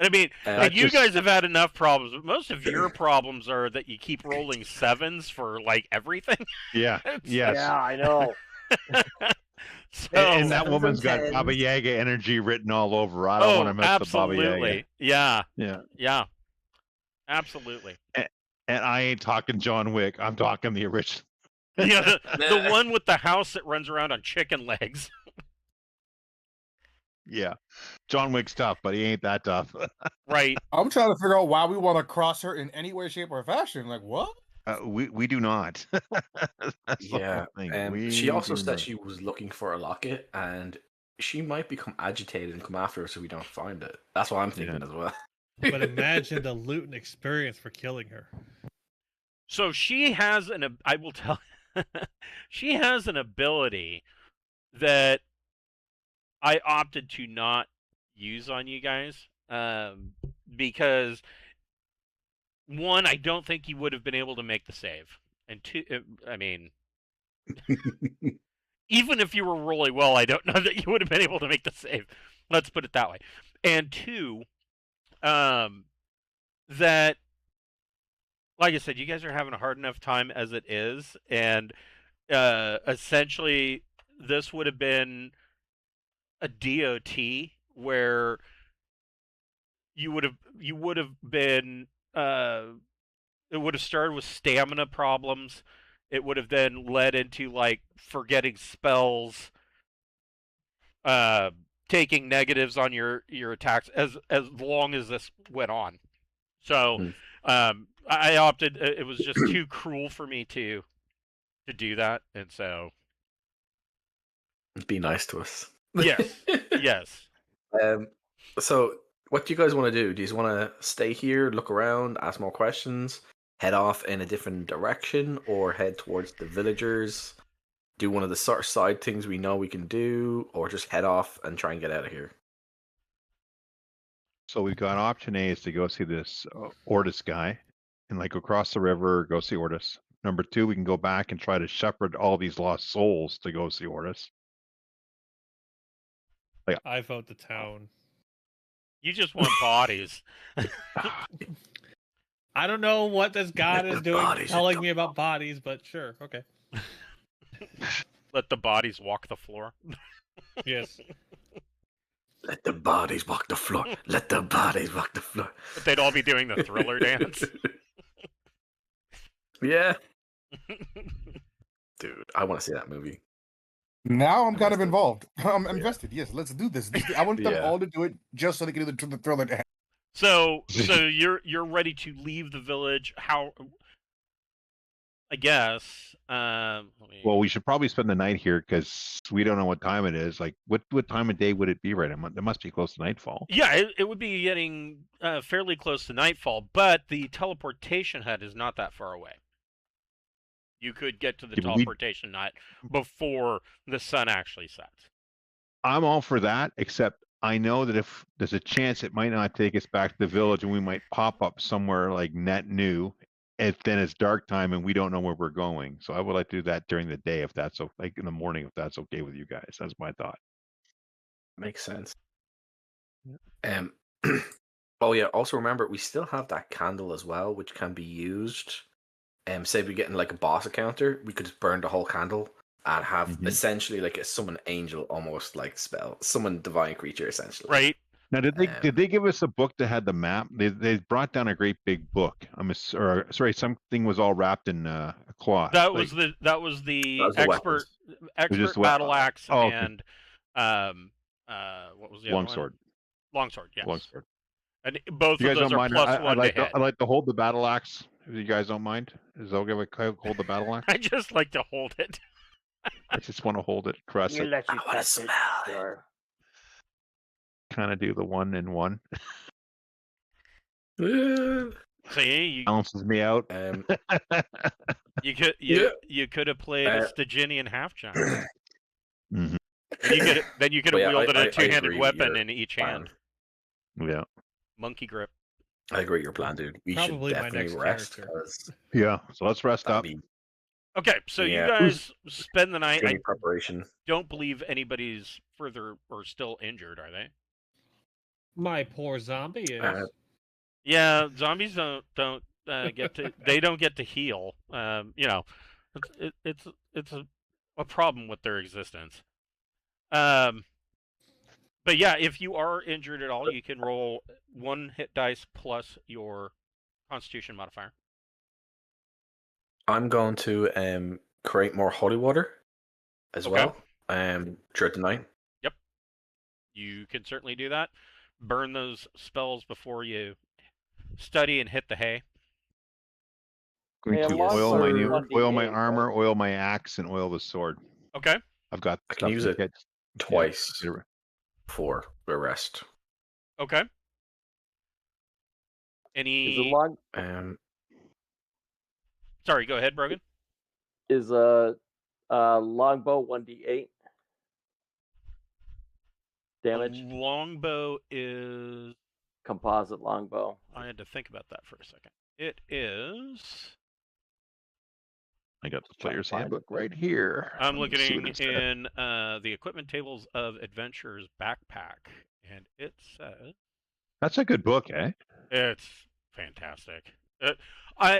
Speaker 2: I mean, you guys have had enough problems, but most of your problems are that you keep rolling 7s for like everything.
Speaker 1: Yeah. Yes.
Speaker 3: Yeah, I know.
Speaker 2: So,
Speaker 1: and that woman's got Baba Yaga energy written all over. I don't want to mess with Baba Yaga.
Speaker 2: Yeah. Absolutely.
Speaker 1: And I ain't talking John Wick. I'm talking the original.
Speaker 2: Yeah, the one with the house that runs around on chicken legs.
Speaker 1: Yeah. John Wick's tough, but he ain't that tough.
Speaker 2: Right.
Speaker 7: I'm trying to figure out why we want to cross her in any way, shape, or fashion. Like, what?
Speaker 1: We do not.
Speaker 4: Yeah. She also said she was looking for a locket, and she might become agitated and come after us if we don't find it. That's what I'm thinking as well.
Speaker 6: But imagine the loot and experience for killing her.
Speaker 2: So she has she has an ability that I opted to not use on you guys, because one, I don't think you would have been able to make the save, and two, I mean, even if you were rolling well, I don't know that you would have been able to make the save. Let's put it that way. And two, that, like I said, you guys are having a hard enough time as it is, and essentially, this would have been a DOT where you would have been it would have started with stamina problems. It would have then led into like forgetting spells, taking negatives on your attacks as long as this went on. So I opted. It was just too cruel for me to do that, and so
Speaker 4: be nice to us.
Speaker 2: Yes.
Speaker 4: So what do you guys want to do? Do you want to stay here, look around, ask more questions, head off in a different direction, or head towards the villagers, do one of the sort of side things we know we can do, or just head off and try and get out of here?
Speaker 1: So we've got option A is to go see this Ortis guy and like go across the river, go see Ortis. Number 2, we can go back and try to shepherd all these lost souls to go see Ortis.
Speaker 6: I vote the town.
Speaker 2: You just want bodies.
Speaker 6: I don't know what this god is doing, telling me about bodies, but sure, okay.
Speaker 2: Let the bodies walk the floor.
Speaker 6: Yes.
Speaker 4: Let the bodies walk the floor. Let the bodies walk the floor.
Speaker 2: But they'd all be doing the Thriller dance.
Speaker 4: Yeah. Dude, I want to see that movie.
Speaker 7: Now I'm kind of involved. I'm invested. Yes, let's do this. I want them all to do it just so they can do the Thriller dance.
Speaker 2: So you're ready to leave the village. How? I guess.
Speaker 1: Well, we should probably spend the night here because we don't know what time it is. Like, what time of day would it be right now? It must be close to nightfall.
Speaker 2: Yeah, it would be getting fairly close to nightfall, but the teleportation hut is not that far away. You could get to the
Speaker 1: Yeah, but
Speaker 2: teleportation hut before the sun actually sets.
Speaker 1: I'm all for that, except I know that if there's a chance it might not take us back to the village and we might pop up somewhere like net new, and then it's dark time and we don't know where we're going. So I would like to do that during the day if that's like in the morning if that's okay with you guys. That's my thought.
Speaker 4: Makes sense. Oh yeah. Also remember, we still have that candle as well, which can be used. Say we get in like a boss encounter, we could just burn the whole candle and have essentially like a summon angel almost like spell, summon divine creature essentially.
Speaker 2: Right.
Speaker 1: Now, did they give us a book that had the map? They brought down a great big book. Sorry, something was all wrapped in cloth.
Speaker 2: That was the expert battle axe and what was the other
Speaker 1: longsword.
Speaker 2: Longsword, yes.
Speaker 1: Longsword.
Speaker 2: And both
Speaker 1: You
Speaker 2: of
Speaker 1: guys
Speaker 2: those
Speaker 1: don't
Speaker 2: are
Speaker 1: mind?
Speaker 2: plus
Speaker 1: I
Speaker 2: one to hit.
Speaker 1: I like to hold the battle axe. If you guys don't mind, is it okay if I hold the battle axe?
Speaker 2: I just like to hold it.
Speaker 1: I just want to hold it, caress
Speaker 3: You
Speaker 1: it,
Speaker 3: let you touch it. Sure.
Speaker 1: kind of do the 1 and 1.
Speaker 2: See, you
Speaker 1: Balances me out.
Speaker 2: you could have played a Stygian half giant.
Speaker 1: Mhm.
Speaker 2: Then you could have wielded a two-handed
Speaker 4: agree with
Speaker 2: weapon
Speaker 4: your
Speaker 2: in each
Speaker 4: plan.
Speaker 2: hand.
Speaker 1: Yeah.
Speaker 2: Monkey grip.
Speaker 4: I agree with your plan, dude. We
Speaker 6: Probably
Speaker 4: should
Speaker 6: my
Speaker 4: definitely
Speaker 6: next
Speaker 4: rest
Speaker 6: character.
Speaker 4: because
Speaker 1: Yeah. So let's rest up.
Speaker 2: Okay, so you
Speaker 4: Yeah.
Speaker 2: guys spend the night. I
Speaker 4: preparation.
Speaker 2: don't believe anybody's further or still injured, are they?
Speaker 6: My poor zombie is.
Speaker 2: Yeah, zombies don't get to they don't get to heal. You know, it's a problem with their existence. But yeah, if you are injured at all, you can roll 1 hit dice plus your Constitution modifier.
Speaker 4: I'm going to create more holy water as
Speaker 2: Okay.
Speaker 4: well throughout the night.
Speaker 2: Yep. You can certainly do that. Burn those spells before you study and hit the hay.
Speaker 1: Going
Speaker 3: Yeah,
Speaker 1: to
Speaker 3: longsword
Speaker 1: oil my
Speaker 3: 1d8,
Speaker 1: armor,
Speaker 3: right?
Speaker 1: oil my axe, and oil the sword.
Speaker 2: Okay.
Speaker 1: I've got.
Speaker 4: I can use it twice for the rest.
Speaker 2: Okay.
Speaker 3: Is a
Speaker 2: Any?
Speaker 3: long
Speaker 2: Sorry, go ahead, Brogan.
Speaker 3: is a longbow 1d8 damage.
Speaker 2: Longbow is.
Speaker 3: Composite longbow.
Speaker 2: I had to think about that for a second. It is.
Speaker 1: I got the player's handbook right here.
Speaker 2: I'm
Speaker 1: Let me see
Speaker 2: looking
Speaker 1: what it says.
Speaker 2: in the equipment tables of Adventure's backpack, and it says
Speaker 1: That's a good book, eh?
Speaker 2: it's fantastic.
Speaker 4: Yeah,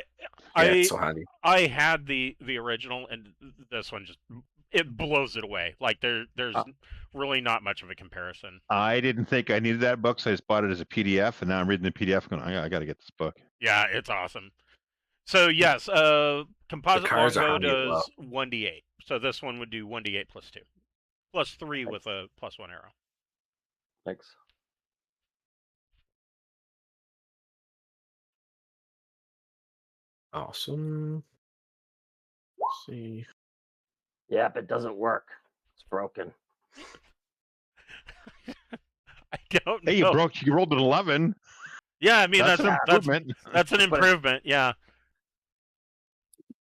Speaker 4: it's so handy.
Speaker 2: I had the original, and this one just it blows it away. Like there's really not much of a comparison.
Speaker 1: I didn't think I needed that book, so I just bought it as a PDF, and now I'm reading the PDF going, I got to get this book.
Speaker 2: Yeah, it's awesome. So yes, composite longbow does 1d8. So this one would do 1d8 plus 2. Plus 3 with a plus 1 arrow.
Speaker 3: Thanks.
Speaker 4: Awesome. Let's see.
Speaker 3: Yep, it doesn't work. It's broken.
Speaker 2: I don't know.
Speaker 1: Hey, you rolled an 11.
Speaker 2: Yeah, I mean that's
Speaker 1: an improvement.
Speaker 2: That's an improvement. Yeah.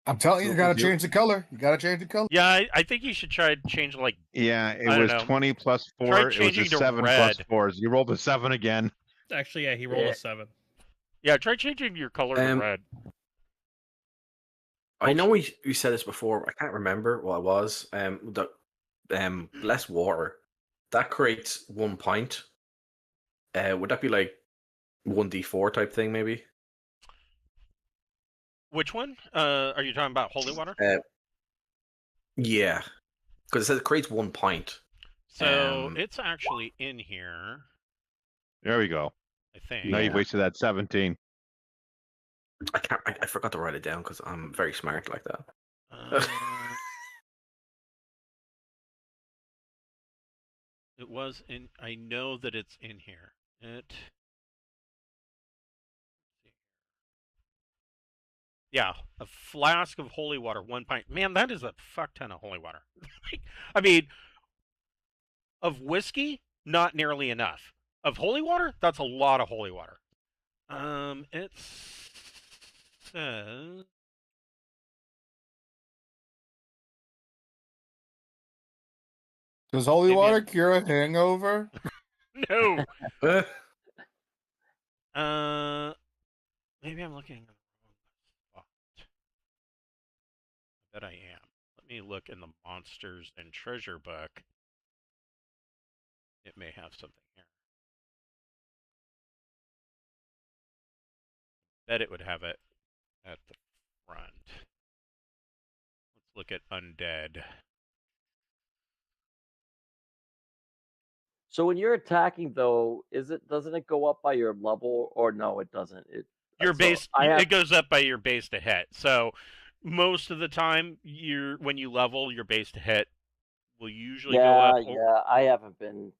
Speaker 7: I'm telling you, you gotta change the color. You gotta change the color.
Speaker 2: Yeah, I think you should try to change like.
Speaker 1: Yeah, it
Speaker 2: I don't
Speaker 1: was
Speaker 2: know.
Speaker 1: 20 plus 4.
Speaker 2: Try
Speaker 1: It was
Speaker 2: changing
Speaker 1: a
Speaker 2: to
Speaker 1: 7
Speaker 2: red.
Speaker 1: plus 4. You rolled a 7 again.
Speaker 6: Actually, yeah, he rolled a 7.
Speaker 2: Yeah, try changing your color to red.
Speaker 4: I know we said this before. I can't remember what it was. Less water that creates 1 point. Would that be like 1d4 type thing, maybe?
Speaker 2: Which one? Are you talking about holy water?
Speaker 4: Yeah, because it says it creates 1 point.
Speaker 2: So it's actually in here.
Speaker 1: There we go.
Speaker 2: I think.
Speaker 1: Now you've wasted that 17.
Speaker 4: I forgot to write it down because I'm very smart like that.
Speaker 2: It was in. I know that it's in here. Yeah, a flask of holy water, 1 pint. Man, that is a fuck ton of holy water. I mean, of whiskey, not nearly enough. Of holy water, that's a lot of holy water. It says
Speaker 7: Does holy
Speaker 2: Maybe
Speaker 7: water
Speaker 2: I'm-
Speaker 7: cure a hangover?
Speaker 2: no.
Speaker 4: Eh,
Speaker 2: Maybe I'm looking in the wrong spot. I bet I am. Let me look in the monsters and treasure book. It may have something here. Bet it would have it at the front. Let's look at undead.
Speaker 3: So when you're attacking, though, doesn't it go up by your level, or no, it doesn't?
Speaker 2: Your
Speaker 3: so
Speaker 2: base
Speaker 3: I have,
Speaker 2: it goes up by your base to hit. So most of the time, when you level, your base to hit will usually go up.
Speaker 3: I haven't been.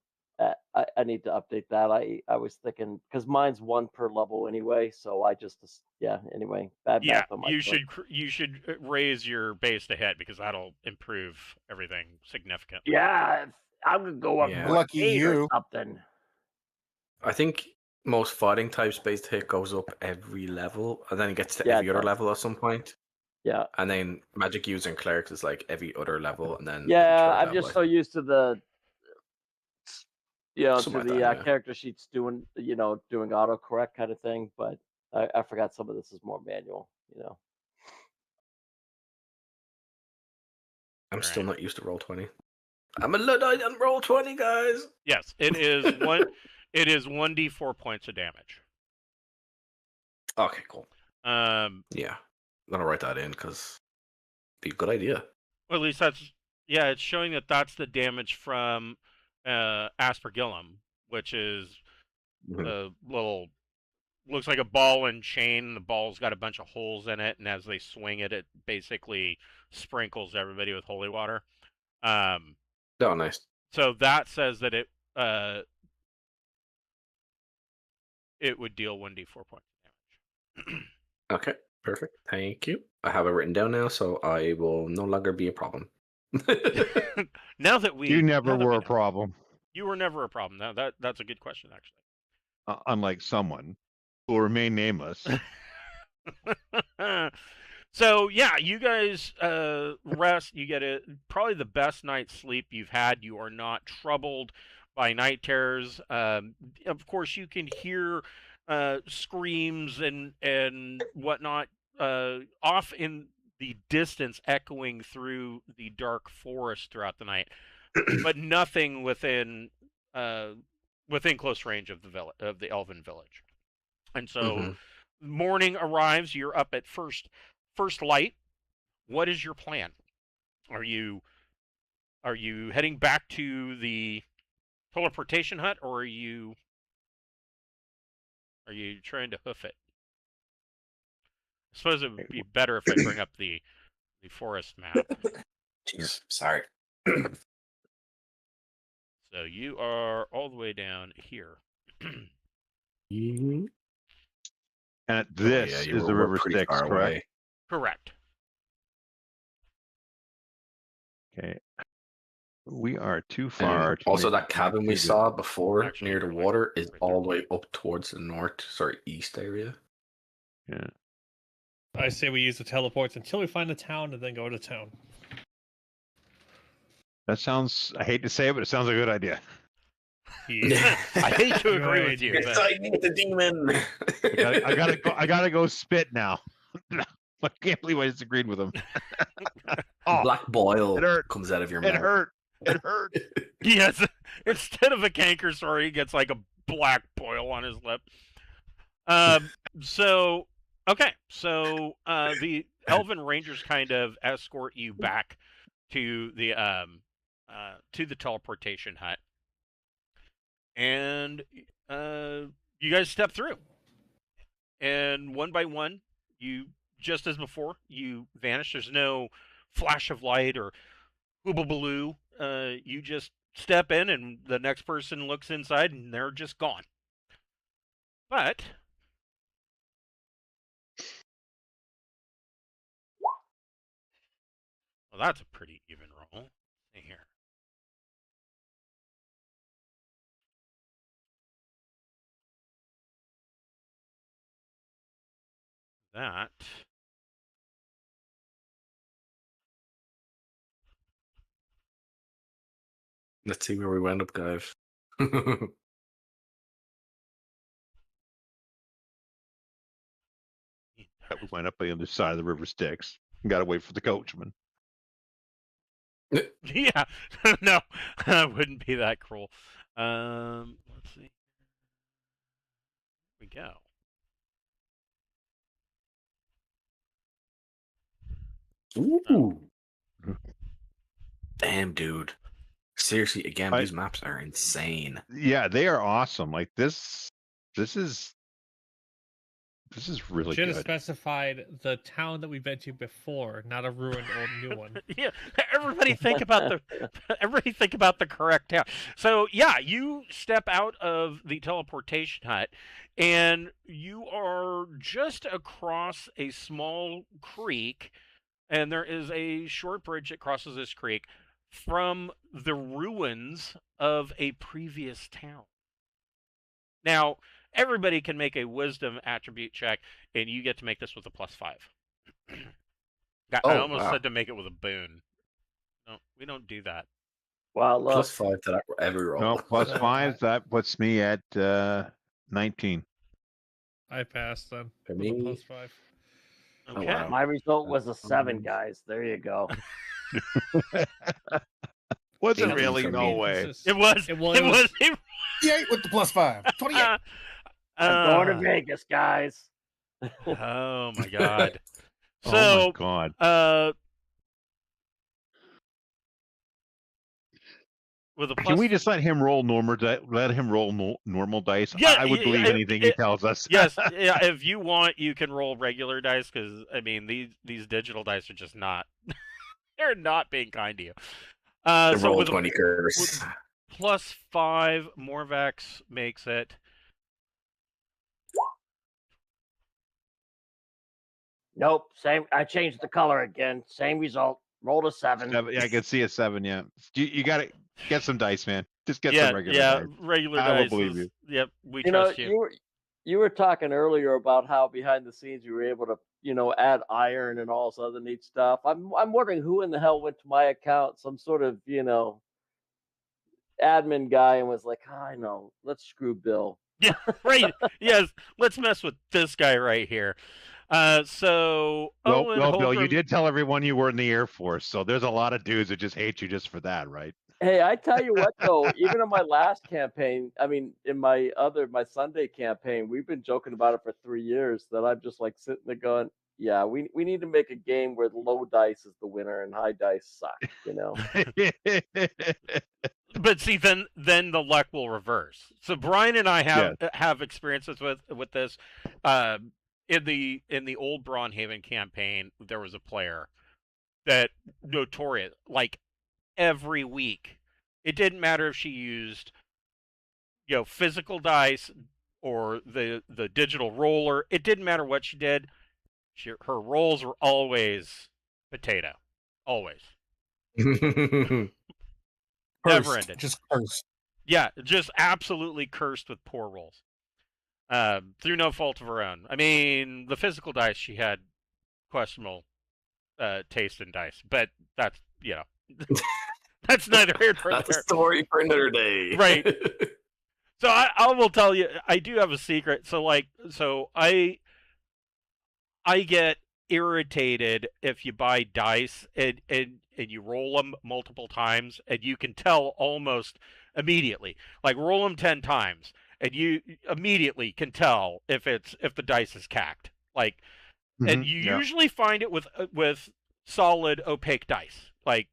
Speaker 3: I need to update that. I was thinking because mine's 1 per level anyway, so I just Anyway, bad
Speaker 2: Yeah,
Speaker 3: math on my part.
Speaker 2: you should raise your base to hit because that'll improve everything significantly.
Speaker 3: Yeah, I would go up
Speaker 4: Yeah.
Speaker 3: to
Speaker 7: Lucky
Speaker 3: 8 or
Speaker 7: you.
Speaker 3: something.
Speaker 4: I think most fighting types based hit goes up every level, and then it gets to
Speaker 3: Yeah,
Speaker 4: every
Speaker 3: it
Speaker 4: other
Speaker 3: does.
Speaker 4: level at some point.
Speaker 3: Yeah,
Speaker 4: And then magic user and clerics is like every other level, and then
Speaker 3: yeah.
Speaker 4: third
Speaker 3: I'm
Speaker 4: level,
Speaker 3: just so used to the
Speaker 4: something like that, yeah.
Speaker 3: character sheets doing doing autocorrect kind of thing, but I forgot some of this is more manual.
Speaker 4: I'm still
Speaker 2: Alright.
Speaker 4: not used to roll 20. I'm a Luddite on roll 20, guys.
Speaker 2: Yes, it is one. It is 1d4 points of damage.
Speaker 4: Okay, cool.
Speaker 2: Yeah,
Speaker 4: I'm gonna write that in because be a good idea.
Speaker 2: or at least that's it's showing that that's the damage from Aspergillum, which is the little looks like a ball and chain. The ball's got a bunch of holes in it, and as they swing it, it basically sprinkles everybody with holy water.
Speaker 4: Oh, nice.
Speaker 2: So that says that it would deal 1d4 points of damage.
Speaker 4: Okay, perfect. Thank you. I have it written down now, so I will no longer be a problem.
Speaker 2: Now that
Speaker 1: You never were a
Speaker 2: know.
Speaker 1: problem,
Speaker 2: You were never a problem. Now that's a good question, actually.
Speaker 1: unlike someone who will remain nameless.
Speaker 2: So yeah, you guys rest. You get probably the best night's sleep you've had. You are not troubled by night terrors. Of course, you can hear screams and whatnot off in the distance, echoing through the dark forest throughout the night, but nothing within close range of the elven village. And so morning arrives, you're up at first light. What is your plan? Are you heading back to the teleportation hut, or are you trying to hoof it? I suppose it would be better if I bring up the forest map.
Speaker 4: Jeez, sorry.
Speaker 2: So you are all the way down here.
Speaker 1: And this is the
Speaker 4: we're
Speaker 1: River
Speaker 4: pretty
Speaker 1: Styx,
Speaker 4: far
Speaker 1: correct?
Speaker 4: away.
Speaker 2: Correct.
Speaker 1: Okay. We are too far. To
Speaker 4: Also,
Speaker 1: make
Speaker 4: that
Speaker 1: it
Speaker 4: cabin we
Speaker 1: back to
Speaker 4: saw before
Speaker 2: Actually,
Speaker 4: near the
Speaker 2: you're right.
Speaker 4: water is
Speaker 2: Right there.
Speaker 4: all the way up towards the east area.
Speaker 1: Yeah.
Speaker 6: I say we use the teleports until we find the town and then go to town.
Speaker 1: That sounds, I hate to say it, but it sounds like a good idea.
Speaker 6: Yeah.
Speaker 2: I hate to agree with
Speaker 6: Good.
Speaker 2: you, but
Speaker 4: I need the demon.
Speaker 1: I gotta go spit now. I can't believe I disagreed with him. Oh,
Speaker 4: Black boil
Speaker 1: it hurt.
Speaker 4: comes out of your
Speaker 1: it
Speaker 4: mouth.
Speaker 1: hurt. It hurt.
Speaker 2: yes, instead of a canker sore, he gets like a black boil on his lip. So the elven rangers kind of escort you back to the teleportation hut, and you guys step through, and one by one, you just as before, you vanish. There's no flash of light or hoobaloo. You just step in, and the next person looks inside, and they're just gone. But that's a pretty even roll. Let's see here. That.
Speaker 4: Let's see where we went up, guys.
Speaker 1: We went up the other side of the river Styx. Got to wait for the coachman.
Speaker 2: Yeah, no, I wouldn't be that cruel. Let's see. Here we go.
Speaker 4: Ooh. Damn, dude. Seriously, again,
Speaker 1: I-
Speaker 4: these maps are insane.
Speaker 1: Yeah, they are awesome. Like this is really
Speaker 6: Should have
Speaker 1: good.
Speaker 6: specified the town that we've been to before, not a ruined old new one.
Speaker 2: Yeah, everybody think about the correct town. So yeah, you step out of the teleportation hut, and you are just across a small creek, and there is a short bridge that crosses this creek from the ruins of a previous town. Now, everybody can make a wisdom attribute check, and you get to make this with a +5. I
Speaker 4: Oh,
Speaker 2: almost
Speaker 4: wow.
Speaker 2: said to make it with a boon. No, we don't do that.
Speaker 3: Well, look,
Speaker 4: +5 to that every roll.
Speaker 1: No, plus
Speaker 6: So,
Speaker 1: 5, that puts me at 19.
Speaker 6: I passed then.
Speaker 4: For
Speaker 6: With a
Speaker 4: me-
Speaker 6: +5.
Speaker 2: Okay.
Speaker 4: wow.
Speaker 3: my result was a 7, guys. There you go.
Speaker 1: Was it
Speaker 4: 18
Speaker 1: really?
Speaker 4: for
Speaker 1: No
Speaker 4: me.
Speaker 1: way.
Speaker 2: It was.
Speaker 6: It was.
Speaker 7: 28 with the +5. 28.
Speaker 3: I'm going to Vegas, guys.
Speaker 2: Oh my god.
Speaker 1: Oh
Speaker 2: So,
Speaker 1: my god.
Speaker 2: with a
Speaker 1: Can we
Speaker 2: plus-
Speaker 1: just let him roll normal normal dice?
Speaker 2: Yeah,
Speaker 1: I would believe anything he tells us.
Speaker 2: Yes, yeah. If you want, you can roll regular dice because I mean these digital dice are just not. They're not being kind to you.
Speaker 4: The
Speaker 2: So
Speaker 4: roll
Speaker 2: with a
Speaker 4: +20 curse.
Speaker 2: +5, Morvax makes it.
Speaker 3: Nope. Same. I changed the color again. Same result. Rolled a 7.
Speaker 1: Yeah, I can see a 7. Yeah, you got to get some dice, man. Just get
Speaker 2: yeah,
Speaker 1: some regular
Speaker 2: yeah,
Speaker 1: dice.
Speaker 2: regular
Speaker 1: I will
Speaker 2: dice.
Speaker 1: believe you.
Speaker 2: Yep, we
Speaker 3: You know,
Speaker 2: trust you.
Speaker 3: you were talking earlier about how behind the scenes you were able to, add iron and all this other neat stuff. I'm wondering who in the hell went to my account, some sort of, admin guy, and was like, I know, let's screw Bill.
Speaker 2: Yeah, right. Yes, let's mess with this guy right here. So
Speaker 1: Well,
Speaker 2: Owen
Speaker 1: Bill, you
Speaker 2: Holcomb-
Speaker 1: did tell everyone you were in the Air Force, so there's a lot of dudes that just hate you just for that, right?
Speaker 3: Hey, I tell you what though, even in my last campaign, I mean, in my Sunday campaign, we've been joking about it for 3 years. That I'm just like sitting there going, yeah, we need to make a game where low dice is the winner and high dice suck.
Speaker 2: But see, then the luck will reverse. So Brian and I have experiences with this. In the old Braunhaven campaign, there was a player that notorious, like every week. It didn't matter if she used, physical dice or the digital roller. It didn't matter what she did. Her rolls were always potato, always. Never ended.
Speaker 5: Just cursed.
Speaker 2: Yeah, just absolutely cursed with poor rolls. Through no fault of her own. I mean, the physical dice, she had questionable taste in dice, but that's, that's neither here nor
Speaker 4: That's a
Speaker 2: there.
Speaker 4: story for another day.
Speaker 2: Right. So I will tell you, I do have a secret. So I get irritated if you buy dice and you roll them multiple times, and you can tell almost immediately. Like roll them 10 times, and you immediately can tell if the dice is cacked. Like, and you usually find it with solid opaque dice. Like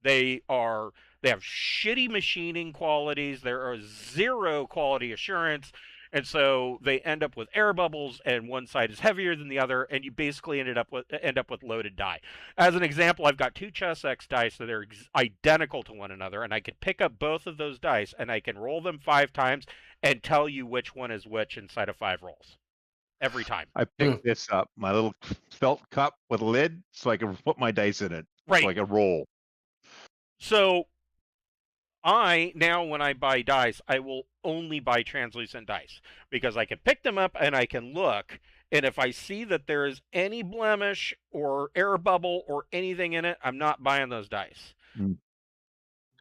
Speaker 2: they have shitty machining qualities. There are 0 quality assurance. And so they end up with air bubbles, and one side is heavier than the other, and you basically end up with loaded die. As an example, I've got 2 Chess X dice that are identical to one another, and I can pick up both of those dice, and I can roll them 5 times and tell you which one is which inside of 5 rolls. every time.
Speaker 1: I picked this up, my little felt cup with a lid, so I can put my dice in it,
Speaker 2: Right.
Speaker 1: so I can roll.
Speaker 2: So now when I buy dice, I will only buy translucent dice because I can pick them up and I can look, and if I see that there is any blemish or air bubble or anything in it, I'm not buying those dice.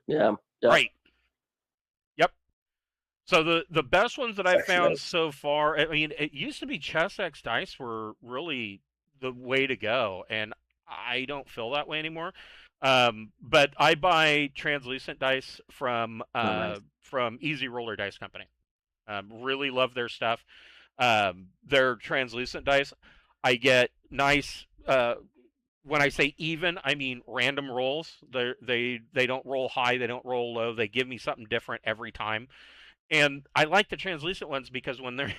Speaker 3: Yeah.
Speaker 2: Right. Yep. So the best ones that I've found so far, I mean, it used to be ChessX dice were really the way to go, and I don't feel that way anymore. But I buy translucent dice from Easy Roller Dice Company. Really love their stuff. Their translucent dice, I get nice. When I say even, I mean random rolls. They don't roll high, they don't roll low. They give me something different every time. And I like the translucent ones because when they're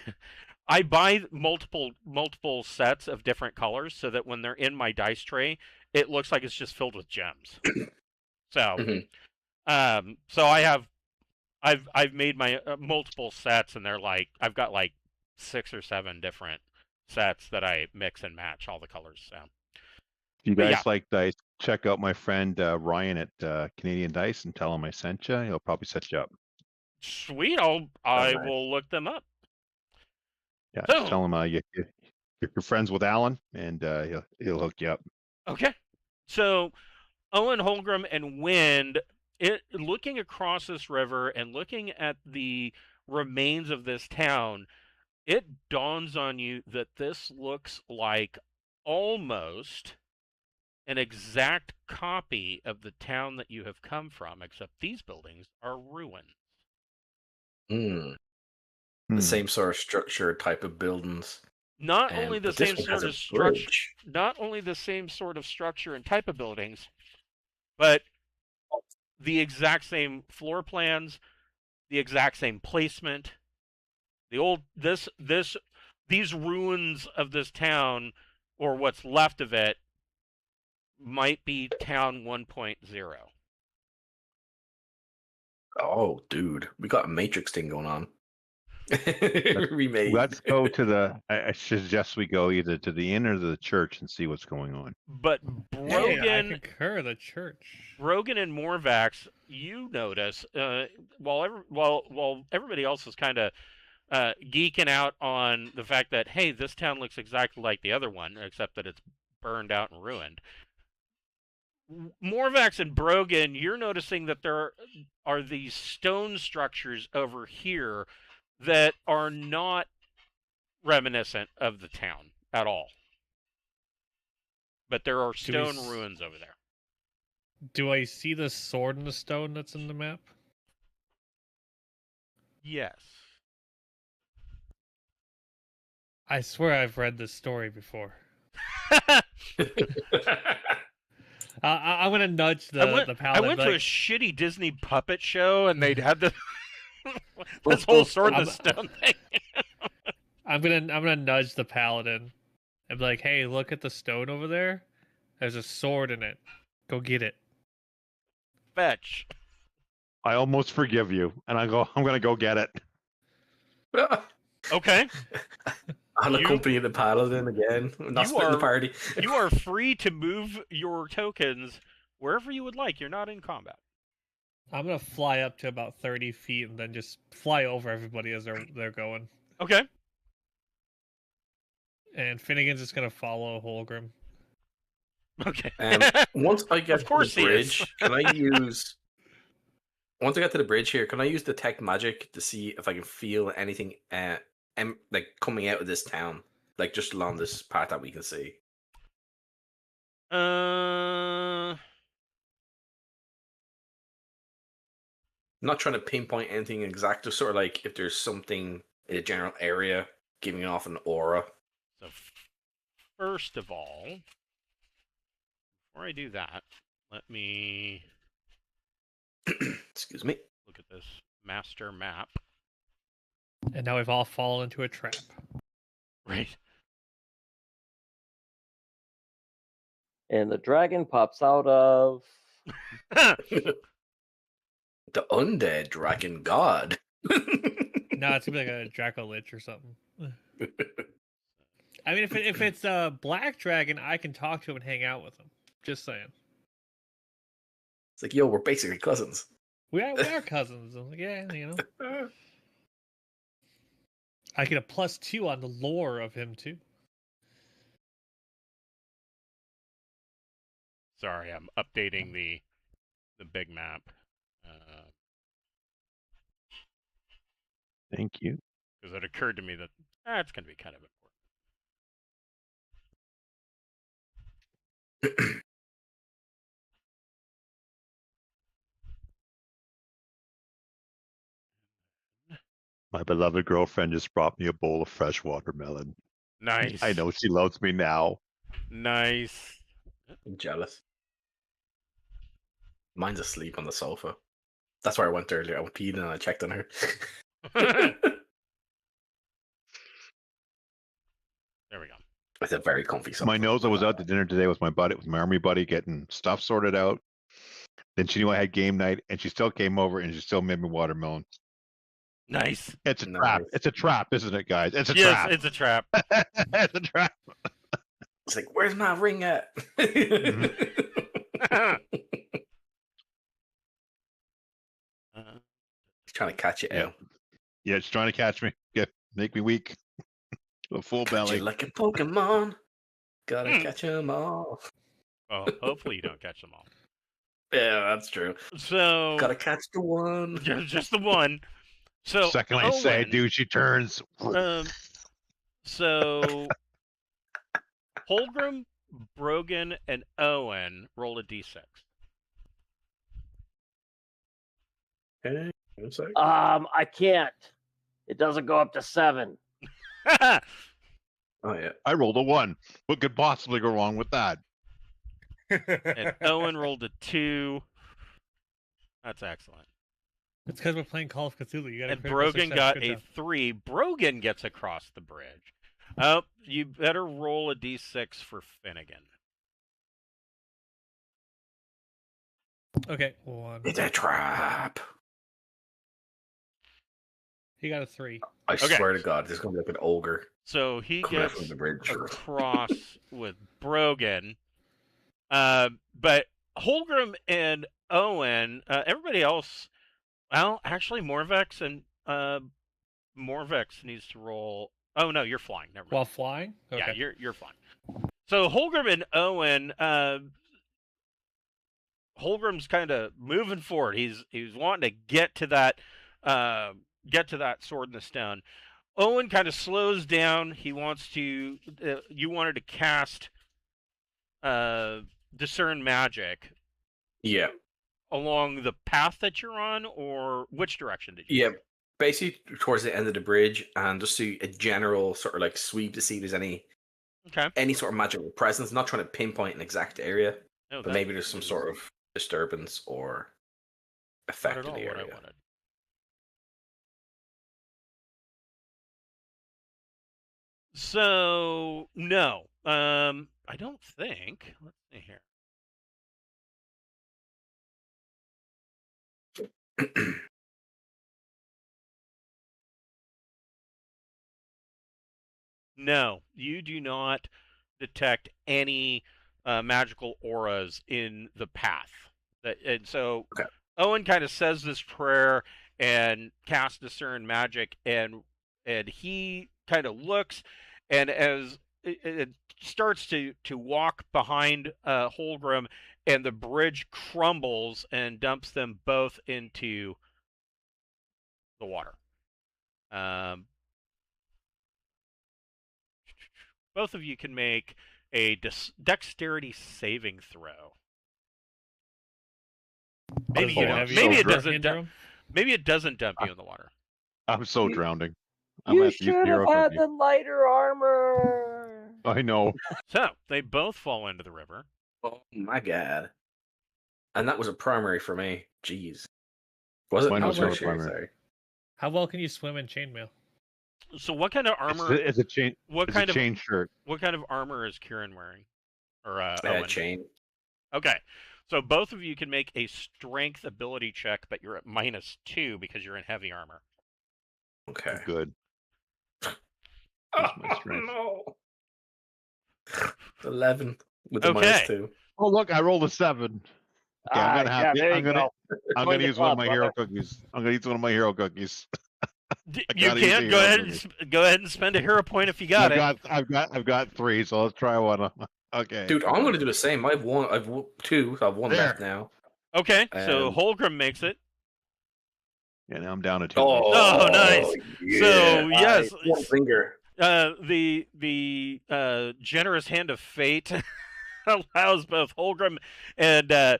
Speaker 2: I buy multiple sets of different colors so that when they're in my dice tray, it looks like it's just filled with gems. So, so I've made my multiple sets, and they're like I've got like 6 or 7 different sets that I mix and match all the colors. So,
Speaker 1: If you
Speaker 2: But
Speaker 1: guys
Speaker 2: yeah.
Speaker 1: like dice, check out my friend Ryan at Canadian Dice and tell him I sent you. He'll probably set you up.
Speaker 2: Sweet, I
Speaker 4: nice.
Speaker 2: will look them up.
Speaker 1: Yeah,
Speaker 2: So-
Speaker 1: just tell him you're friends with Alan, and he'll hook you up.
Speaker 2: Okay. So, Owen Holmgren and Wind, looking across this river and looking at the remains of this town, it dawns on you that this looks like almost an exact copy of the town that you have come from, except these buildings are ruins.
Speaker 4: The
Speaker 1: Hmm.
Speaker 4: same sort of structure, type of buildings.
Speaker 2: Not only the
Speaker 4: but this
Speaker 2: same
Speaker 4: one
Speaker 2: sort
Speaker 4: has a
Speaker 2: of structure,
Speaker 4: bridge.
Speaker 2: not only the same sort of structure and type of buildings, but the exact same floor plans, the exact same placement. These ruins of this town, or what's left of it, might be town 1.0.
Speaker 4: Oh, dude, we got a Matrix thing going on. Remade.
Speaker 1: Let's go to the. I suggest we go either to the inn or to the church and see what's going on.
Speaker 2: But
Speaker 6: Hey, I
Speaker 2: Brogan,
Speaker 6: concur. The church.
Speaker 2: Brogan and Morvax, you notice while everybody else is kind of geeking out on the fact that, hey, this town looks exactly like the other one, except that it's burned out and ruined. Morvax and Brogan, you're noticing that there are these stone structures over here that are not reminiscent of the town at all. But there are stone ruins over there.
Speaker 6: Do I see the sword in the stone that's in the map?
Speaker 2: Yes.
Speaker 6: I swear I've read this story before. I'm gonna nudge the paladin.
Speaker 2: I went to a shitty Disney puppet show, and they'd had this whole sword in the stone thing.
Speaker 6: I'm gonna nudge the paladin and be like, "Hey, look at the stone over there. There's a sword in it. Go get it."
Speaker 2: Fetch.
Speaker 1: I almost forgive you, and I'm gonna go get it.
Speaker 2: Okay.
Speaker 4: Unaccompany the paladin again. Not splitting the party.
Speaker 2: You are free to move your tokens wherever you would like. You're not in combat.
Speaker 6: I'm gonna fly up to about 30 feet and then just fly over everybody as they're going.
Speaker 2: Okay.
Speaker 6: And Finnegan's just gonna follow Holgrim.
Speaker 2: Okay.
Speaker 4: Once I get
Speaker 2: Of course
Speaker 4: to the bridge, can I use? Once I get to the bridge here, can I use detect magic to see if I can feel anything, like coming out of this town, like just along this path that we can see?
Speaker 2: Uh,
Speaker 4: Not trying to pinpoint anything exact, just sort of like if there's something in a general area giving off an aura.
Speaker 2: So, first of all, before I do that, let me
Speaker 4: Excuse me.
Speaker 2: look at this master map.
Speaker 6: And now we've all fallen into a trap.
Speaker 2: Right.
Speaker 3: And the dragon pops out of.
Speaker 4: The undead dragon god.
Speaker 6: No, it's gonna be like a Draco Lich or something. I mean, if it's a black dragon, I can talk to him and hang out with him. Just saying.
Speaker 4: It's like, yo, we're basically cousins.
Speaker 6: We are cousins. I'm like, yeah, you know. I get a +2 on the lore of him too.
Speaker 2: Sorry, I'm updating the big map.
Speaker 1: Thank you.
Speaker 2: Because it occurred to me that it's going to be kind of important.
Speaker 1: My beloved girlfriend just brought me a bowl of fresh watermelon.
Speaker 2: Nice.
Speaker 1: I know she loves me now.
Speaker 2: Nice.
Speaker 4: I'm jealous. Mine's asleep on the sofa. That's where I went earlier. I peed and I checked on her.
Speaker 2: There we go.
Speaker 4: It's a very comfy sofa.
Speaker 1: My nose, I was out to dinner today with my buddy, with my army buddy, getting stuff sorted out. Then she knew I had game night, and she still came over, and she still made me watermelon.
Speaker 2: Nice.
Speaker 1: It's a trap. It's a trap, isn't it, guys? It's a trap.
Speaker 2: Yes, it's a trap.
Speaker 1: It's a trap.
Speaker 4: It's like, where's my ring at? He's trying to catch it out.
Speaker 1: Yeah, it's trying to catch me. Make me weak. A full belly.
Speaker 4: You like a Pokemon. Gotta catch them all.
Speaker 2: Well, hopefully you don't catch them all.
Speaker 4: Yeah, that's true.
Speaker 2: So
Speaker 4: Gotta catch the one.
Speaker 2: just the one. So
Speaker 1: second I say, dude, she turns.
Speaker 2: So Holgrim, Brogan, and Owen roll a d6.
Speaker 4: Okay.
Speaker 3: I can't. It doesn't go up to 7.
Speaker 4: Oh yeah.
Speaker 1: I rolled a 1. What could possibly go wrong with that?
Speaker 2: And Owen rolled a 2. That's excellent.
Speaker 6: It's because we're playing Call of Cthulhu. You got
Speaker 2: And Brogan got a 3. Brogan gets across the bridge. Oh, you better roll a d6 for Finnegan.
Speaker 6: Okay, 1.
Speaker 4: It's a trap.
Speaker 6: He got a 3.
Speaker 4: I
Speaker 2: Okay.
Speaker 4: swear to God, this is gonna be like an ogre.
Speaker 2: So he
Speaker 4: coming out
Speaker 2: gets
Speaker 4: from the bridge.
Speaker 2: across with Brogan. But Holgrim and Owen, everybody else, well, actually, Morvex and Morvex needs to roll. Oh no, you're flying. Never mind.
Speaker 6: While flying? Okay.
Speaker 2: Yeah, you're flying. So Holgrim and Owen, Holgrim's kind of moving forward. He's wanting to get to that sword in the stone. Owen kind of slows down. He wants to. You wanted to cast discern magic.
Speaker 4: Yeah.
Speaker 2: Along the path that you're on, or which direction did you?
Speaker 4: Yeah. Basically towards the end of the bridge, and just do a general sort of like sweep to see if there's any sort of magical presence. Not trying to pinpoint an exact area, but maybe there's some sort of disturbance or effect in the area.
Speaker 2: What I wanted. So no, I don't think. Let's see here. No, you do not detect any magical auras in the path. And so Owen kind of says this prayer and casts discern magic, and he kind of looks, and as it starts to walk behind Holgrim, and the bridge crumbles and dumps them both into the water. Both of you can make a dexterity saving throw. Maybe you don't. Maybe it doesn't. Maybe it doesn't dump you in the water.
Speaker 1: I'm so drowning.
Speaker 3: You should have had the lighter armor.
Speaker 1: I know.
Speaker 2: So they both fall into the river.
Speaker 4: Oh my God! And that was a primary for me. Jeez, was it?
Speaker 1: Mine was
Speaker 4: Sorry.
Speaker 1: primary.
Speaker 6: How well can you swim in chainmail?
Speaker 2: So what kind of armor?
Speaker 1: It's a chain.
Speaker 2: What
Speaker 1: it's
Speaker 2: kind
Speaker 1: a
Speaker 2: of
Speaker 1: chain shirt?
Speaker 2: What kind of armor is Kieran wearing? Or Owen?
Speaker 4: Chain.
Speaker 2: Okay, so both of you can make a strength ability check, but you're at -2 because you're in heavy armor.
Speaker 4: Okay.
Speaker 1: Good.
Speaker 4: Oh, no. 11 with the
Speaker 2: Okay.
Speaker 4: -2.
Speaker 1: Oh, look, I rolled a 7. Okay, I'm gonna have
Speaker 3: yeah,
Speaker 1: to.
Speaker 3: there
Speaker 1: I'm
Speaker 3: you
Speaker 1: gonna.
Speaker 3: go.
Speaker 1: I'm
Speaker 3: Join
Speaker 1: gonna
Speaker 3: the
Speaker 1: use one of
Speaker 3: club,
Speaker 1: my hero
Speaker 3: brother.
Speaker 1: cookies. I'm gonna use one of my hero cookies. I
Speaker 2: You
Speaker 1: gotta use
Speaker 2: can
Speaker 1: a
Speaker 2: go
Speaker 1: hero
Speaker 2: ahead
Speaker 1: cookie.
Speaker 2: go ahead and spend a hero point if you got it.
Speaker 1: I've got 3, so let's try one. Okay.
Speaker 4: Dude, I'm gonna do the same. I've 2, so I have 1
Speaker 1: There.
Speaker 4: left now.
Speaker 2: Okay, so
Speaker 4: Um,
Speaker 2: Holgrim makes it.
Speaker 1: Yeah, now I'm down to 2.
Speaker 2: Oh, nice.
Speaker 4: Yeah.
Speaker 2: So yes,
Speaker 4: One finger.
Speaker 2: the generous hand of fate allows both Holgrim and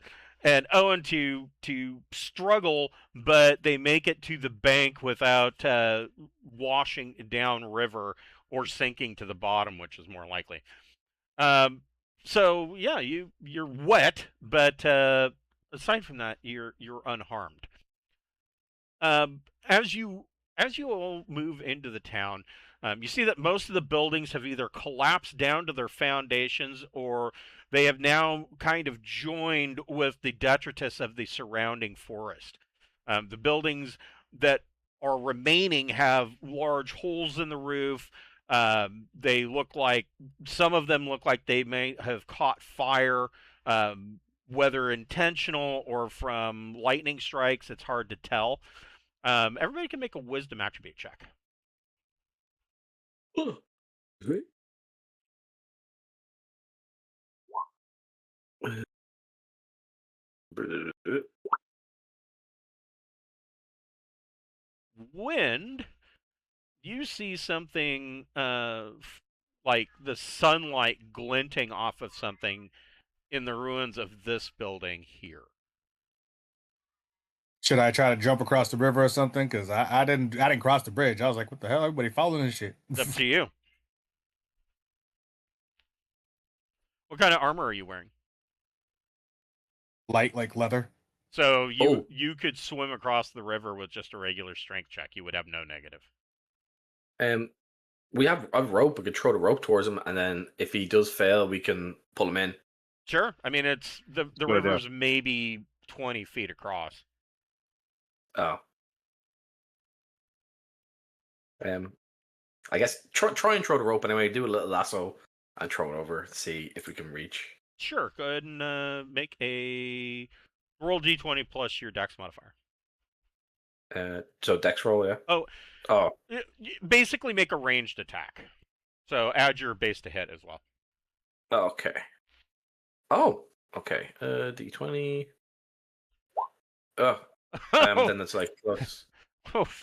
Speaker 2: Owen to struggle, but they make it to the bank without washing down river or sinking to the bottom, which is more likely. So yeah, you're wet, but aside from that, you're unharmed. As you all move into the town, you see that most of the buildings have either collapsed down to their foundations or they have now kind of joined with the detritus of the surrounding forest. The buildings that are remaining have large holes in the roof. They look like some of them look like they may have caught fire. Whether intentional or from lightning strikes, it's hard to tell. Everybody can make a wisdom attribute check. Wind, you see something like the sunlight glinting off of something in the ruins of this building here.
Speaker 5: Should I try to jump across the river or something? Because I didn't cross the bridge. I was like, what the hell? Everybody following this shit.
Speaker 2: It's up to you. What kind of armor are you wearing?
Speaker 5: Light like leather.
Speaker 2: So you could swim across the river with just a regular strength check. You would have no negative.
Speaker 4: We have a rope. We could throw the rope towards him, and then if he does fail, we can pull him in.
Speaker 2: Sure. I mean, it's the river's maybe 20 feet across.
Speaker 4: Oh. I guess try and throw the rope anyway. Do a little lasso and throw it over to see if we can reach.
Speaker 2: Sure. Go ahead and make a roll d20 plus your dex modifier.
Speaker 4: So dex roll, yeah.
Speaker 2: Oh. Basically, make a ranged attack. So add your base to hit as well.
Speaker 4: Okay. Oh, okay. D20. Oh. Then it's like plus.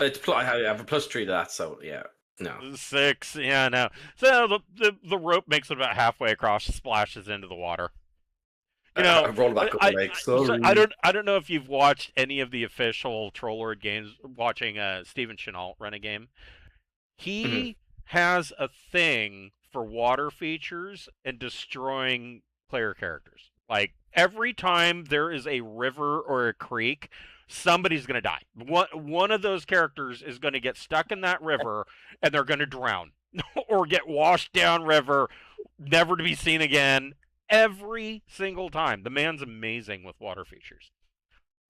Speaker 4: It's plus. I have a +3 to that, so yeah. No.
Speaker 2: 6. Yeah, no. So the rope makes it about halfway across, splashes into the water. You know,
Speaker 4: I rolled back up the leg. Sorry.
Speaker 2: I don't know if you've watched any of the official Trollord games. Watching Steven Chenault run a game, he has a thing for water features and destroying player characters. Like every time there is a river or a creek, somebody's going to die. One of those characters is going to get stuck in that river and they're going to drown or get washed down river, never to be seen again. Every single time. The man's amazing with water features.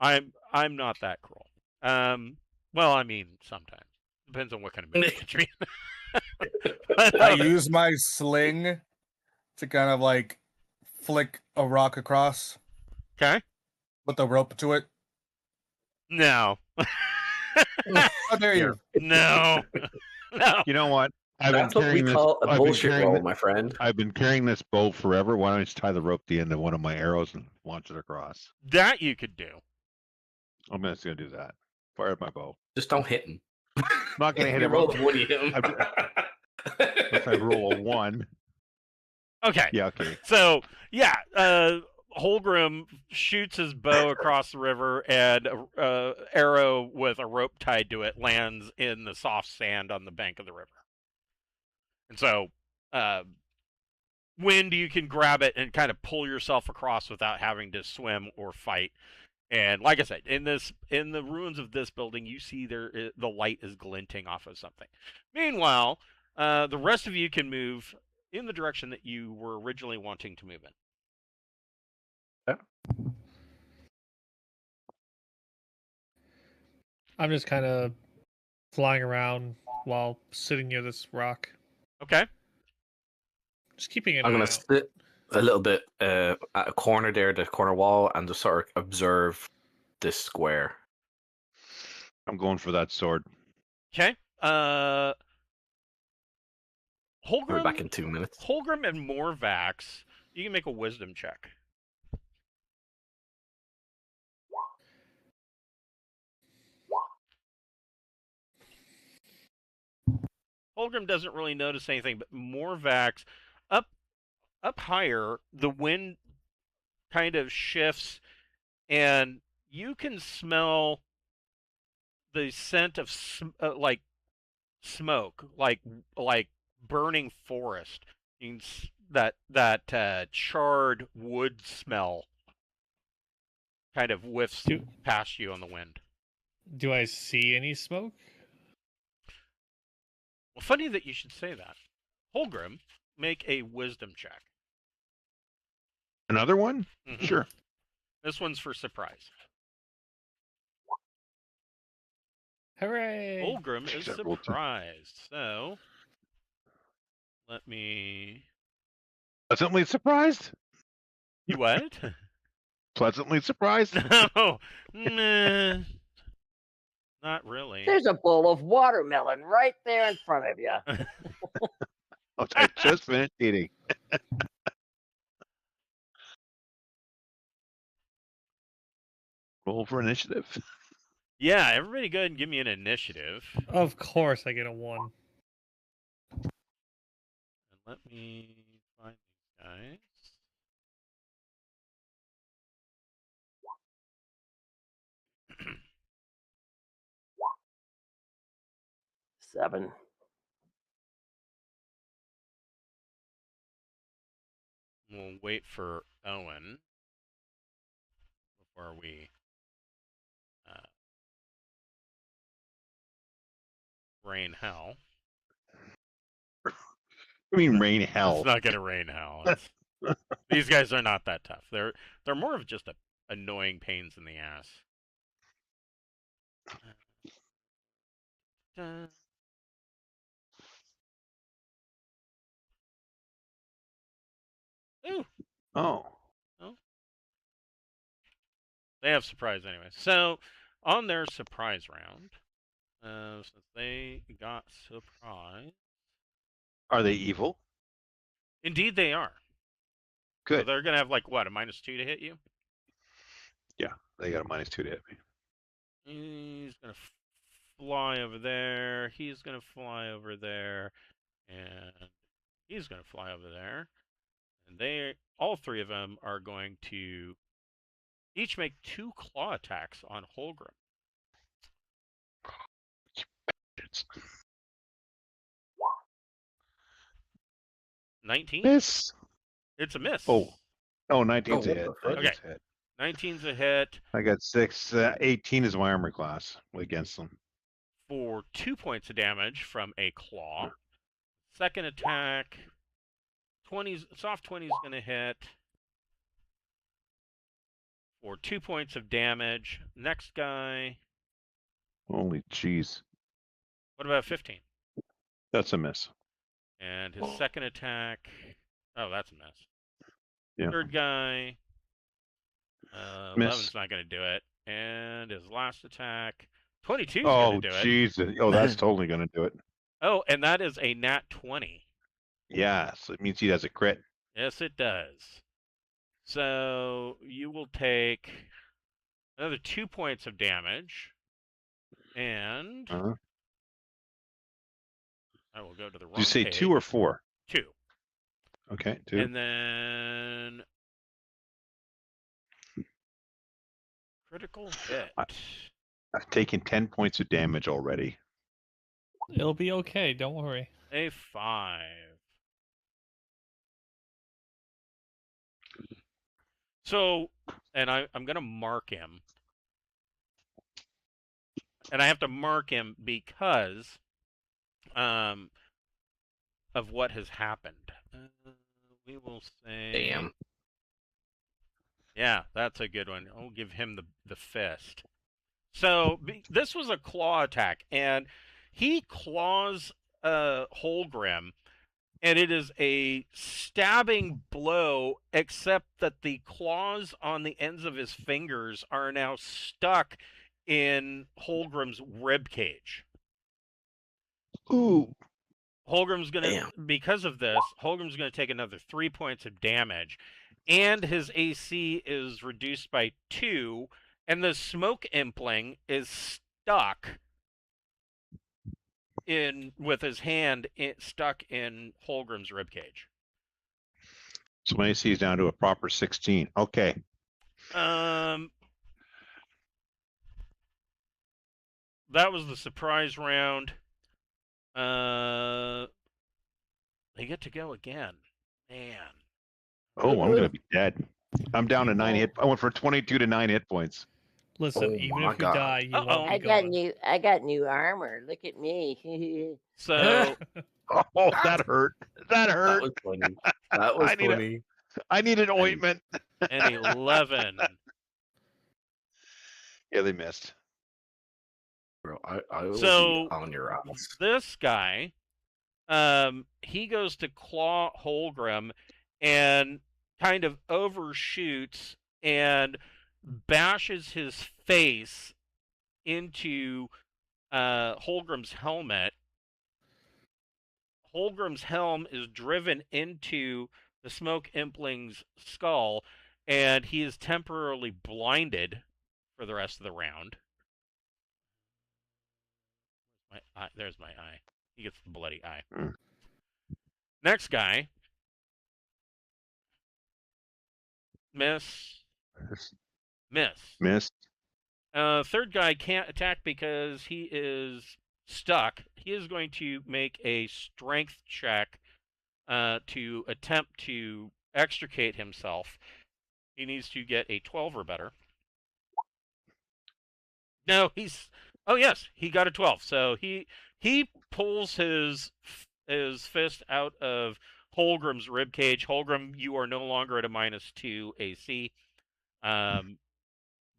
Speaker 2: I'm not that cruel. Well, I mean, sometimes. Depends on what kind of movie you're in.
Speaker 5: I use my sling to kind of like flick a rock across.
Speaker 2: Okay.
Speaker 5: With a rope to it.
Speaker 2: No.
Speaker 5: How dare you?
Speaker 2: No. No.
Speaker 1: You know what?
Speaker 4: That's what we call a bullshit roll, my friend.
Speaker 1: I've been carrying this bow forever. Why don't I just tie the rope to the end of one of my arrows and launch it across?
Speaker 2: That you could do.
Speaker 1: I'm just going to do that. Fire my bow.
Speaker 4: Just don't hit him.
Speaker 1: I'm not going to hit him.
Speaker 4: Roll a 1, you hit him.
Speaker 1: If I roll a 1.
Speaker 2: Okay.
Speaker 1: Yeah, okay.
Speaker 2: So, yeah, Holgrim shoots his bow across the river, and an arrow with a rope tied to it lands in the soft sand on the bank of the river. And so, Wind, you can grab it and kind of pull yourself across without having to swim or fight. And like I said, in the ruins of this building, you see the light is glinting off of something. Meanwhile, the rest of you can move in the direction that you were originally wanting to move in.
Speaker 4: Yeah.
Speaker 6: I'm just kind of flying around while sitting near this rock.
Speaker 2: Okay.
Speaker 6: Just keeping an
Speaker 4: I'm
Speaker 6: eye
Speaker 4: gonna
Speaker 6: out.
Speaker 4: sit a little bit at a corner there, the corner wall, and just sort of observe this square.
Speaker 1: I'm going for that sword.
Speaker 2: Okay.
Speaker 4: I'll be back
Speaker 2: Holgrim,
Speaker 4: in 2 minutes.
Speaker 2: Holgrim and Morvax, you can make a wisdom check. Holgrim doesn't really notice anything, but Morvax, up higher, the wind kind of shifts, and you can smell the scent of like smoke, like burning forest. You can that charred wood smell kind of whiffs past you on the wind.
Speaker 6: Do I see any smoke?
Speaker 2: Well, funny that you should say that. Holgrim, make a wisdom check.
Speaker 1: Another one?
Speaker 2: Mhm.
Speaker 1: Sure.
Speaker 2: This one's for surprise.
Speaker 6: Hooray!
Speaker 2: Holgrim is
Speaker 1: Jeez, I rolled two.
Speaker 2: surprised. So, let me...
Speaker 1: Pleasantly surprised?
Speaker 2: You what?
Speaker 1: Pleasantly surprised?
Speaker 2: No, nah, not really.
Speaker 3: There's a bowl of watermelon right there in front of you.
Speaker 1: Which I just finished eating. Roll for initiative.
Speaker 2: Yeah, everybody go ahead and give me an initiative.
Speaker 6: Of course, I get a 1.
Speaker 2: And let me find these guys.
Speaker 3: Seven.
Speaker 2: We'll wait for Owen before we rain hell.
Speaker 1: I mean, rain hell.
Speaker 2: It's not gonna rain hell. These guys are not that tough. They're more of just annoying pains in the ass. Ooh.
Speaker 1: Oh.
Speaker 2: They have surprise anyway. So, on their surprise round, since they got surprise...
Speaker 1: Are they evil?
Speaker 2: Indeed they are.
Speaker 1: Good.
Speaker 2: So they're going to have, like, what, a -2 to hit you?
Speaker 1: Yeah, they got a -2 to hit me.
Speaker 2: He's going to fly over there. He's going to fly over there. And he's going to fly over there. And all three of them are going to each make 2 claw attacks on Holgrim. 19?
Speaker 1: Miss.
Speaker 2: It's a miss.
Speaker 1: Oh, 19's a
Speaker 4: what
Speaker 1: hit.
Speaker 4: the fuck?
Speaker 1: 19's
Speaker 2: Okay.
Speaker 1: a hit.
Speaker 2: 19's a hit
Speaker 1: I got 6. 18 is my armor class against them.
Speaker 2: for 2 points of damage from a claw. Second attack, soft 20 is going to hit for 2 points of damage. Next guy,
Speaker 1: Holy jeez.
Speaker 2: what about 15?
Speaker 1: That's a miss.
Speaker 2: And his second attack, oh, that's a miss.
Speaker 1: Yeah.
Speaker 2: Third guy,
Speaker 1: Miss.
Speaker 2: 11's not going to do it. And his last attack, 22 is
Speaker 1: Oh,
Speaker 2: going to do it.
Speaker 1: Jesus. Oh, that's totally going to do it.
Speaker 2: Oh, and that is a nat 20.
Speaker 1: Yeah, so it means he has a crit.
Speaker 2: Yes, it does. So you will take another 2 points of damage. And
Speaker 1: Uh-huh.
Speaker 2: I will go to the wrong
Speaker 1: Did you say
Speaker 2: page.
Speaker 1: 2 or 4?
Speaker 2: 2.
Speaker 1: Okay, 2.
Speaker 2: And then critical hit.
Speaker 1: I've taken 10 points of damage already.
Speaker 6: It'll be okay. Don't worry.
Speaker 2: A 5. So, and I'm going to mark him. And I have to mark him because of what has happened. We will say...
Speaker 4: Damn.
Speaker 2: Yeah, that's a good one. I'll give him the fist. So, this was a claw attack, and he claws Holgrim, and it is a stabbing blow, except that the claws on the ends of his fingers are now stuck in Holgrim's rib cage.
Speaker 1: Ooh.
Speaker 2: Holgrim's gonna,
Speaker 4: Damn.
Speaker 2: because of this, Holgrim's gonna take another 3 points of damage, and his AC is reduced by 2, and the smoke impling is stuck in with his hand stuck in Holgrim's ribcage.
Speaker 1: So my AC is down to a proper 16. Okay.
Speaker 2: That was the surprise round. They get to go again. Man.
Speaker 1: Oh, I'm gonna be dead. I'm down to 9 hit. I went from 22 to 9 hit points.
Speaker 6: Listen,
Speaker 4: Oh
Speaker 6: even
Speaker 4: my
Speaker 6: if you
Speaker 4: God.
Speaker 6: die, you
Speaker 2: Uh-oh.
Speaker 6: won't
Speaker 3: I
Speaker 6: be
Speaker 3: got
Speaker 6: gone.
Speaker 3: I got new armor. Look at me.
Speaker 2: So
Speaker 1: Oh, that hurt. That
Speaker 4: That
Speaker 1: hurt.
Speaker 4: was funny. That was
Speaker 1: I need a-
Speaker 4: funny.
Speaker 1: I need an ointment.
Speaker 2: an 11.
Speaker 1: Yeah, they missed.
Speaker 4: Bro, I will
Speaker 2: So-
Speaker 4: be on your ass.
Speaker 2: This guy, he goes to claw Holgrim and kind of overshoots and bashes his face into Holgrim's helmet. Holgrim's helm is driven into the smoke impling's skull, and he is temporarily blinded for the rest of the round. My eye, there's my eye. He gets the bloody eye.
Speaker 1: Mm.
Speaker 2: Next guy. Miss.
Speaker 1: Missed.
Speaker 2: Third guy can't attack because he is stuck. He is going to make a strength check to attempt to extricate himself. He needs to get a 12 or better. No, he's... Oh, yes, he got a 12. So he pulls his fist out of Holgrim's ribcage. Holgrim, you are no longer at a -2 AC.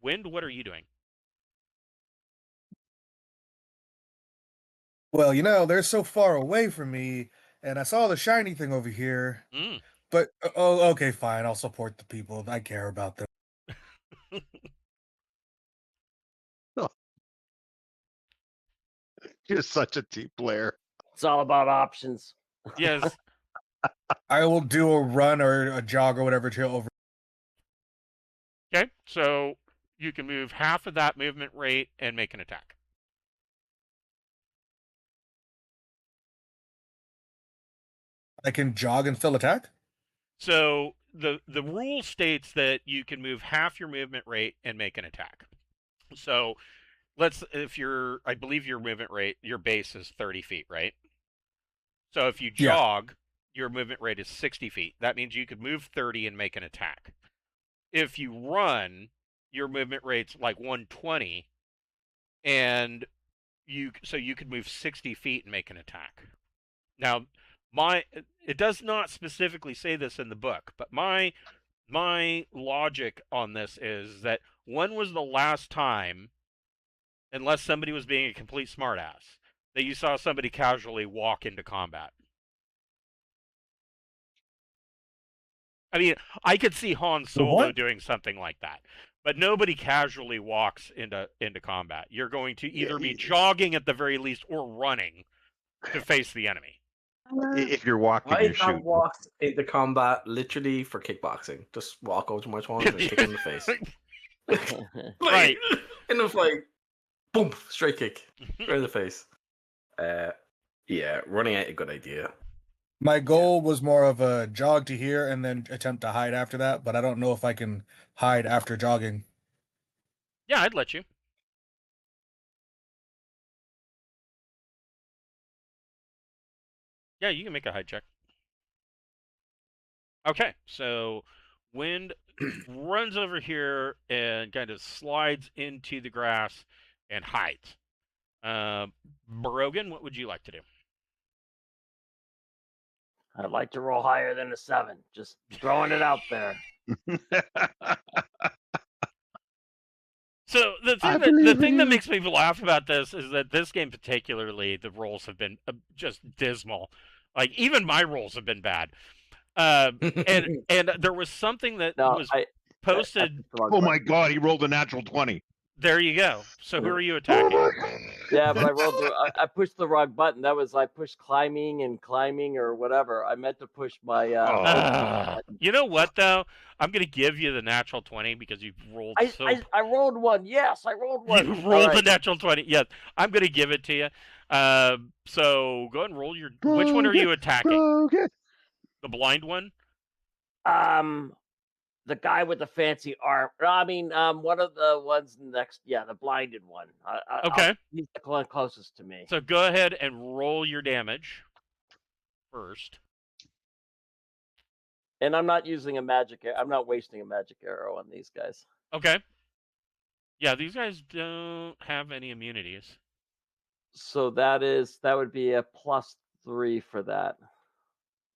Speaker 2: Wind, what are you doing?
Speaker 7: Well, they're so far away from me, and I saw the shiny thing over here.
Speaker 2: Mm.
Speaker 7: But oh, okay, fine. I'll support the people. I care about them.
Speaker 1: You're such a team player.
Speaker 3: It's all about options.
Speaker 2: Yes.
Speaker 7: I will do a run or a jog or whatever to over.
Speaker 2: Okay, so you can move half of that movement rate and make an attack.
Speaker 7: I can jog and still attack.
Speaker 2: So the rule states that you can move half your movement rate and make an attack. So I believe your movement rate, your base is 30 feet, right? So if you
Speaker 7: Yeah.
Speaker 2: jog, your movement rate is 60 feet. That means you could move 30 and make an attack. If you run, your movement rate's like 120, and you could move 60 feet and make an attack. Now, it does not specifically say this in the book, but my logic on this is that when was the last time, unless somebody was being a complete smartass, that you saw somebody casually walk into combat? I mean, I could see Han Solo
Speaker 7: What?
Speaker 2: doing something like that, but nobody casually walks into combat. You're going to either be jogging at the very least or running to face the enemy.
Speaker 1: If you're walking,
Speaker 4: I
Speaker 1: you're
Speaker 4: have
Speaker 1: shooting.
Speaker 4: walked into combat literally for kickboxing. Just walk over to my opponent and kick him in the face.
Speaker 2: Right.
Speaker 4: In the fight, boom, straight kick, right in the face. Yeah, running ain't a good idea.
Speaker 7: My goal was more of a jog to here and then attempt to hide after that, but I don't know if I can hide after jogging.
Speaker 2: Yeah, I'd let you. Yeah, you can make a hide check. Okay, so Wind runs over here and kind of slides into the grass and hides. Brogan, what would you like to do?
Speaker 3: I'd like to roll higher than a 7. Just throwing it out there.
Speaker 2: So the thing that makes me laugh about this is that this game particularly, the rolls have been just dismal. Like even my rolls have been bad. And there was something that
Speaker 3: No,
Speaker 2: was
Speaker 3: I
Speaker 2: posted.
Speaker 3: pushed the wrong
Speaker 1: Oh my
Speaker 3: button.
Speaker 1: god, he rolled a natural 20.
Speaker 2: There you go. So who are you
Speaker 1: Oh
Speaker 2: attacking?
Speaker 1: my god.
Speaker 3: Yeah, but I pushed the wrong button. That was I pushed climbing or whatever. I meant to push my
Speaker 2: You know what though? I'm gonna give you the natural 20 because you've rolled
Speaker 3: I rolled one. Yes, I rolled one.
Speaker 2: You
Speaker 3: All
Speaker 2: rolled
Speaker 3: right.
Speaker 2: the natural 20. Yes, I'm gonna give it to you. So go ahead and roll your. Which one are you attacking?
Speaker 1: Okay.
Speaker 2: The blind one.
Speaker 3: The guy with the fancy arm. I mean, one of the ones next. Yeah, the blinded one.
Speaker 2: Okay.
Speaker 3: He's the one closest to me.
Speaker 2: So go ahead and roll your damage first.
Speaker 3: And I'm not using a magic. I'm not wasting a magic arrow on these guys.
Speaker 2: Okay. Yeah, these guys don't have any immunities.
Speaker 3: So that would be a +3 for that.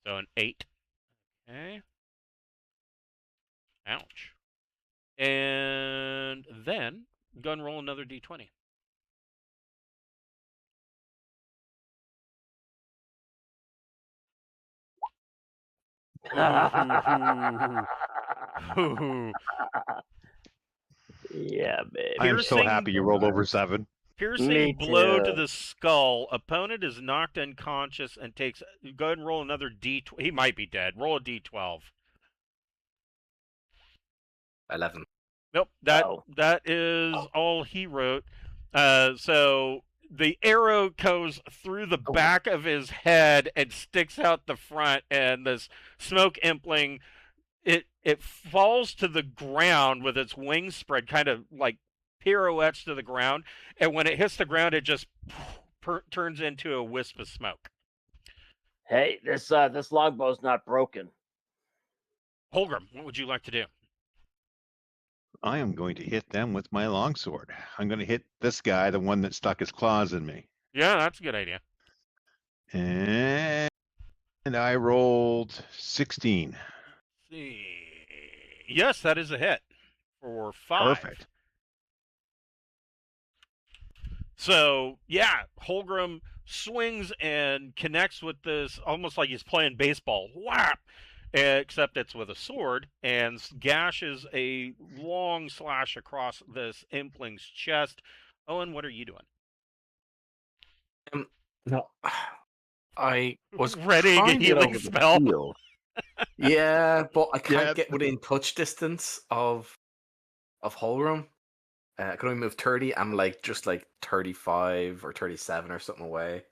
Speaker 2: So an 8. Okay. Ouch. And then go and roll another d20.
Speaker 3: Yeah, baby.
Speaker 1: I am so
Speaker 2: Piercing-
Speaker 1: happy you rolled over 7.
Speaker 2: Piercing
Speaker 3: Me
Speaker 2: blow to
Speaker 3: too.
Speaker 2: the skull. Opponent is knocked unconscious and takes. Go ahead and roll another d12. He might be dead. Roll a d12.
Speaker 4: 11.
Speaker 2: Nope. That
Speaker 3: Oh.
Speaker 2: that is all he wrote. So the arrow goes through the back of his head and sticks out the front, and this smoke impling it falls to the ground with its wings spread, kind of like pirouettes to the ground, and when it hits the ground, it just turns into a wisp of smoke.
Speaker 3: Hey, this longbow's not broken.
Speaker 2: Holgrim, what would you like to do?
Speaker 1: I am going to hit them with my longsword. I'm going to hit this guy, the one that stuck his claws in me.
Speaker 2: Yeah, that's a good idea.
Speaker 1: And I rolled 16.
Speaker 2: Let's see. Yes, that is a hit for 5.
Speaker 1: Perfect.
Speaker 2: So, yeah, Holgrim swings and connects with this almost like he's playing baseball. Whap! Except it's with a sword, and gashes a long slash across this impling's chest. Owen, what are you doing?
Speaker 4: No, I was
Speaker 2: Ready to
Speaker 4: trying get
Speaker 2: healing
Speaker 4: over the
Speaker 2: spell.
Speaker 4: field. Yeah, but I can't
Speaker 1: Yeah.
Speaker 4: get within touch distance of Holgram. I can only move 30. I'm just like 35 or 37 or something away.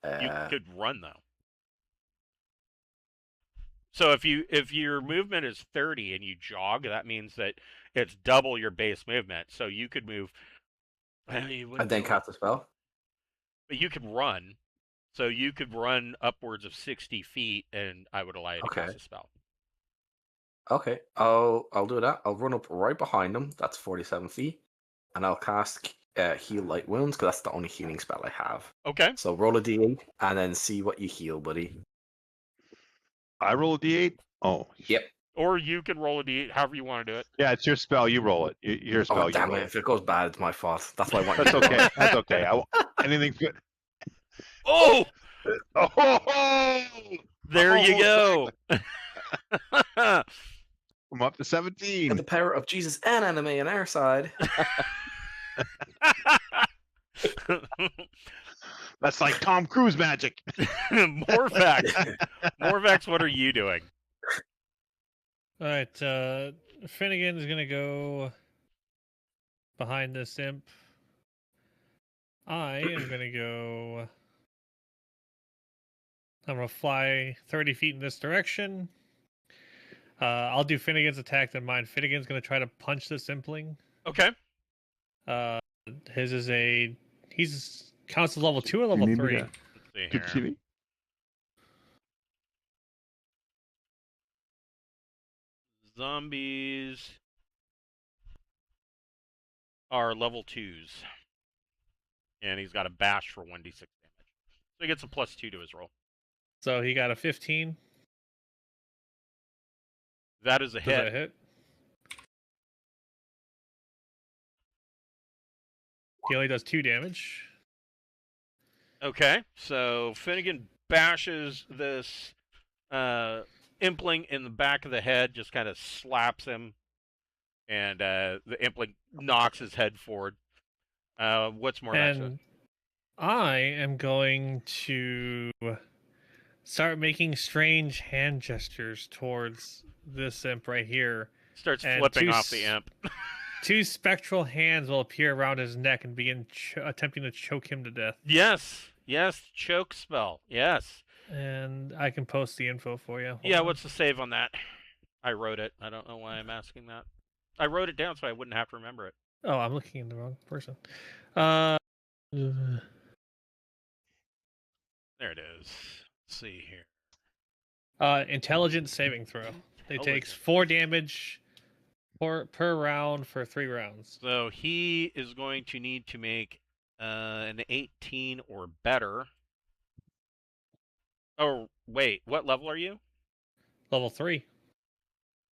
Speaker 2: You could run though. So if your movement is 30 and you jog, that means that it's double your base movement. So you could move.
Speaker 4: and then cast a spell.
Speaker 2: But you could run. So you could run upwards of 60 feet, and I would allow you to cast a spell.
Speaker 4: Okay, I'll do that. I'll run up right behind him. That's 47 feet, and I'll cast Heal Light Wounds because that's the only healing spell I have.
Speaker 2: Okay.
Speaker 4: So roll a d8 and then see what you heal, buddy.
Speaker 1: I roll a d8? Oh.
Speaker 4: Yep.
Speaker 2: Or you can roll a d8, however you want to do it.
Speaker 1: Yeah, it's your spell. You roll it. Your spell.
Speaker 4: Oh,
Speaker 1: You
Speaker 4: damn
Speaker 1: roll
Speaker 4: it. If it goes bad, it's my fault. That's why I want
Speaker 1: That's okay. That's okay. Anything good.
Speaker 2: Oh!
Speaker 1: Oh!
Speaker 2: There you go.
Speaker 1: I'm up to 17.
Speaker 4: And the power of Jesus and anime on our side.
Speaker 1: That's like Tom Cruise magic.
Speaker 2: Morvax. Morvax, what are you doing?
Speaker 6: All right, Finnegan is gonna go behind this imp. I am gonna go. I'm gonna fly 30 feet in this direction. I'll do Finnegan's attack then mine. Finnegan's gonna try to punch this impling.
Speaker 2: Okay.
Speaker 6: His is he's counts as level 2 or level 3.
Speaker 2: Let's see
Speaker 1: Good
Speaker 2: here.
Speaker 1: kitty.
Speaker 2: Zombies are level 2s. And he's got a bash for 1d6 damage. So he gets a +2 to his roll.
Speaker 6: So he got a 15.
Speaker 2: That is a
Speaker 6: Does
Speaker 2: hit.
Speaker 6: that hit? He only does 2 damage.
Speaker 2: Okay, so Finnegan bashes this Impling in the back of the head, just kind of slaps him, and the Impling knocks his head forward. What's more next?
Speaker 6: And I am going to start making strange hand gestures towards this imp right here.
Speaker 2: Starts
Speaker 6: and
Speaker 2: flipping off the imp.
Speaker 6: 2 spectral hands will appear around his neck and begin attempting to choke him to death.
Speaker 2: Yes, choke spell. Yes.
Speaker 6: And I can post the info for you. Hold
Speaker 2: Yeah,
Speaker 6: on.
Speaker 2: what's the save on that? I wrote it. I don't know why I'm asking that. I wrote it down so I wouldn't have to remember it.
Speaker 6: Oh, I'm looking in the wrong person. Uh,
Speaker 2: There it is. Let's see here.
Speaker 6: intelligence saving throw. It takes
Speaker 2: Intelligence.
Speaker 6: 4 damage per round for 3 rounds.
Speaker 2: So he is going to need to make an 18 or better. Oh, wait. What level are you?
Speaker 6: Level 3.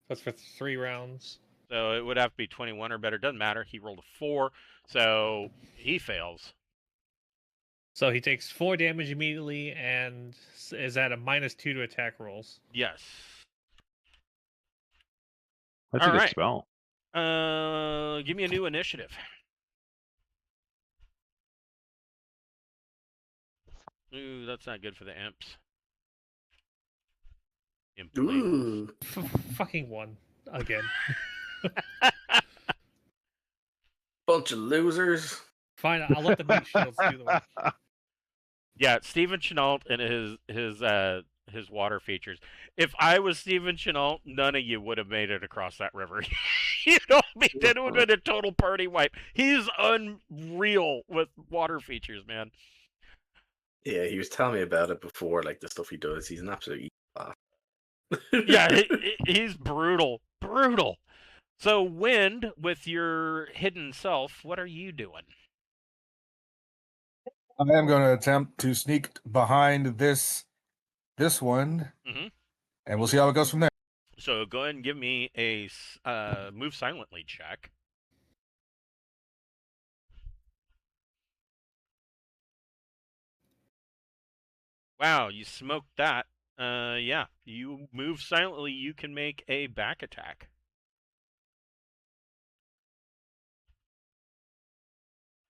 Speaker 6: That's for 3 rounds.
Speaker 2: So it would have to be 21 or better. Doesn't matter. He rolled a 4, so he fails.
Speaker 6: So he takes 4 damage immediately and is at a -2 to attack rolls.
Speaker 2: Yes.
Speaker 1: That's a
Speaker 2: All
Speaker 1: good
Speaker 2: right.
Speaker 1: spell.
Speaker 2: Give me a new initiative. Ooh, that's not good for the imps.
Speaker 4: Ooh.
Speaker 6: Fucking 1 again.
Speaker 4: Bunch of losers.
Speaker 6: Fine, I'll let the meat shields do the work.
Speaker 2: Yeah, Stephen Chenault and his water features. If I was Stephen Chenault, none of you would have made it across that river. You know, it would have been a total party wipe. He's unreal with water features, man.
Speaker 4: Yeah, he was telling me about it before, like the stuff he does. He's an absolute evil.
Speaker 2: Yeah, he's brutal. Brutal. So, Wind, with your hidden self, what are you doing?
Speaker 7: I am going to attempt to sneak behind this one,
Speaker 2: Mhm.
Speaker 7: and we'll see how it goes from there.
Speaker 2: So, go ahead and give me a move silently check. Wow, you smoked that. Yeah, you move silently. You can make a back attack.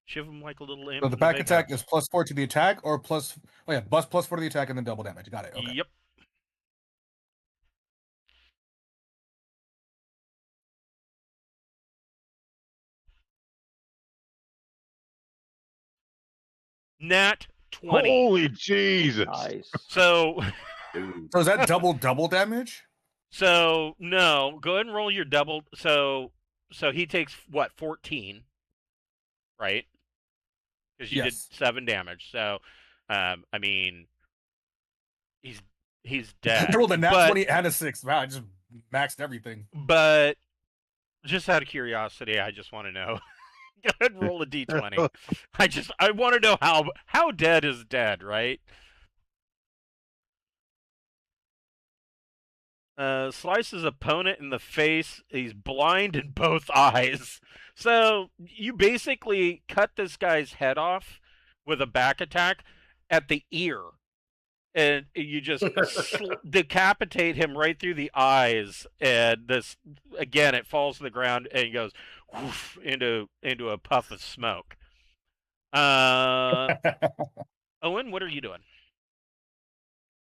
Speaker 2: Shiv him like a little imp.
Speaker 7: So the
Speaker 2: in
Speaker 7: back
Speaker 2: big
Speaker 7: attack
Speaker 2: house.
Speaker 7: is +4 to the attack, or +4 to the attack and then double damage. Got it. Okay.
Speaker 2: Yep. Nat 20.
Speaker 1: Holy Jesus!
Speaker 3: Nice.
Speaker 2: So,
Speaker 4: Dude.
Speaker 7: So is that double damage?
Speaker 2: so no. Go ahead and roll your double. So he takes what, 14, right? Because you
Speaker 7: Yes.
Speaker 2: did 7 damage. So, I mean, he's dead.
Speaker 7: I rolled a nat
Speaker 2: but,
Speaker 7: 20 and a 6. Wow, I just maxed everything.
Speaker 2: But just out of curiosity, I just want to know. Go ahead and roll a d20. I want to know how dead is dead, right? Slices opponent in the face. He's blind in both eyes. So you basically cut this guy's head off with a back attack at the ear. And you just decapitate him right through the eyes. And this, again, it falls to the ground and he goes whoosh, into a puff of smoke. Owen, what are you doing?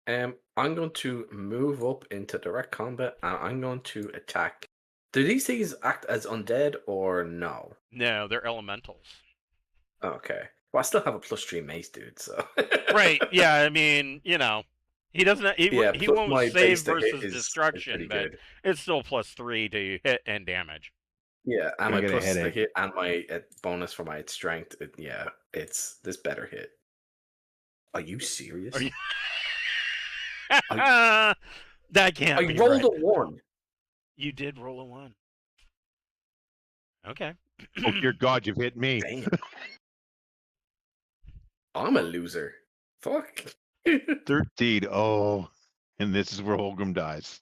Speaker 4: I'm going to move up into direct combat and I'm going to attack. Do these things act as undead or no?
Speaker 2: No, they're elementals.
Speaker 4: Okay. Well, I still have a +3 mace, dude, so.
Speaker 2: Right, yeah, I mean, you know, he doesn't. He
Speaker 4: plus
Speaker 2: won't
Speaker 4: my
Speaker 2: save
Speaker 4: base to hit
Speaker 2: versus
Speaker 4: is
Speaker 2: destruction,
Speaker 4: pretty
Speaker 2: but
Speaker 4: good.
Speaker 2: it's still +3 to hit and damage.
Speaker 4: Yeah, and
Speaker 1: Gonna
Speaker 4: my
Speaker 1: get a
Speaker 4: plus to
Speaker 1: headache.
Speaker 4: hit and my bonus for my strength. It's this better hit. Are you serious?
Speaker 2: Are you? That can't
Speaker 4: I
Speaker 2: be
Speaker 4: rolled
Speaker 2: right.
Speaker 4: a 1.
Speaker 2: You did roll a 1. Okay.
Speaker 1: Oh dear God, you've hit me.
Speaker 4: Damn. I'm a loser. Fuck.
Speaker 1: 13. Oh, and this is where Holgram dies.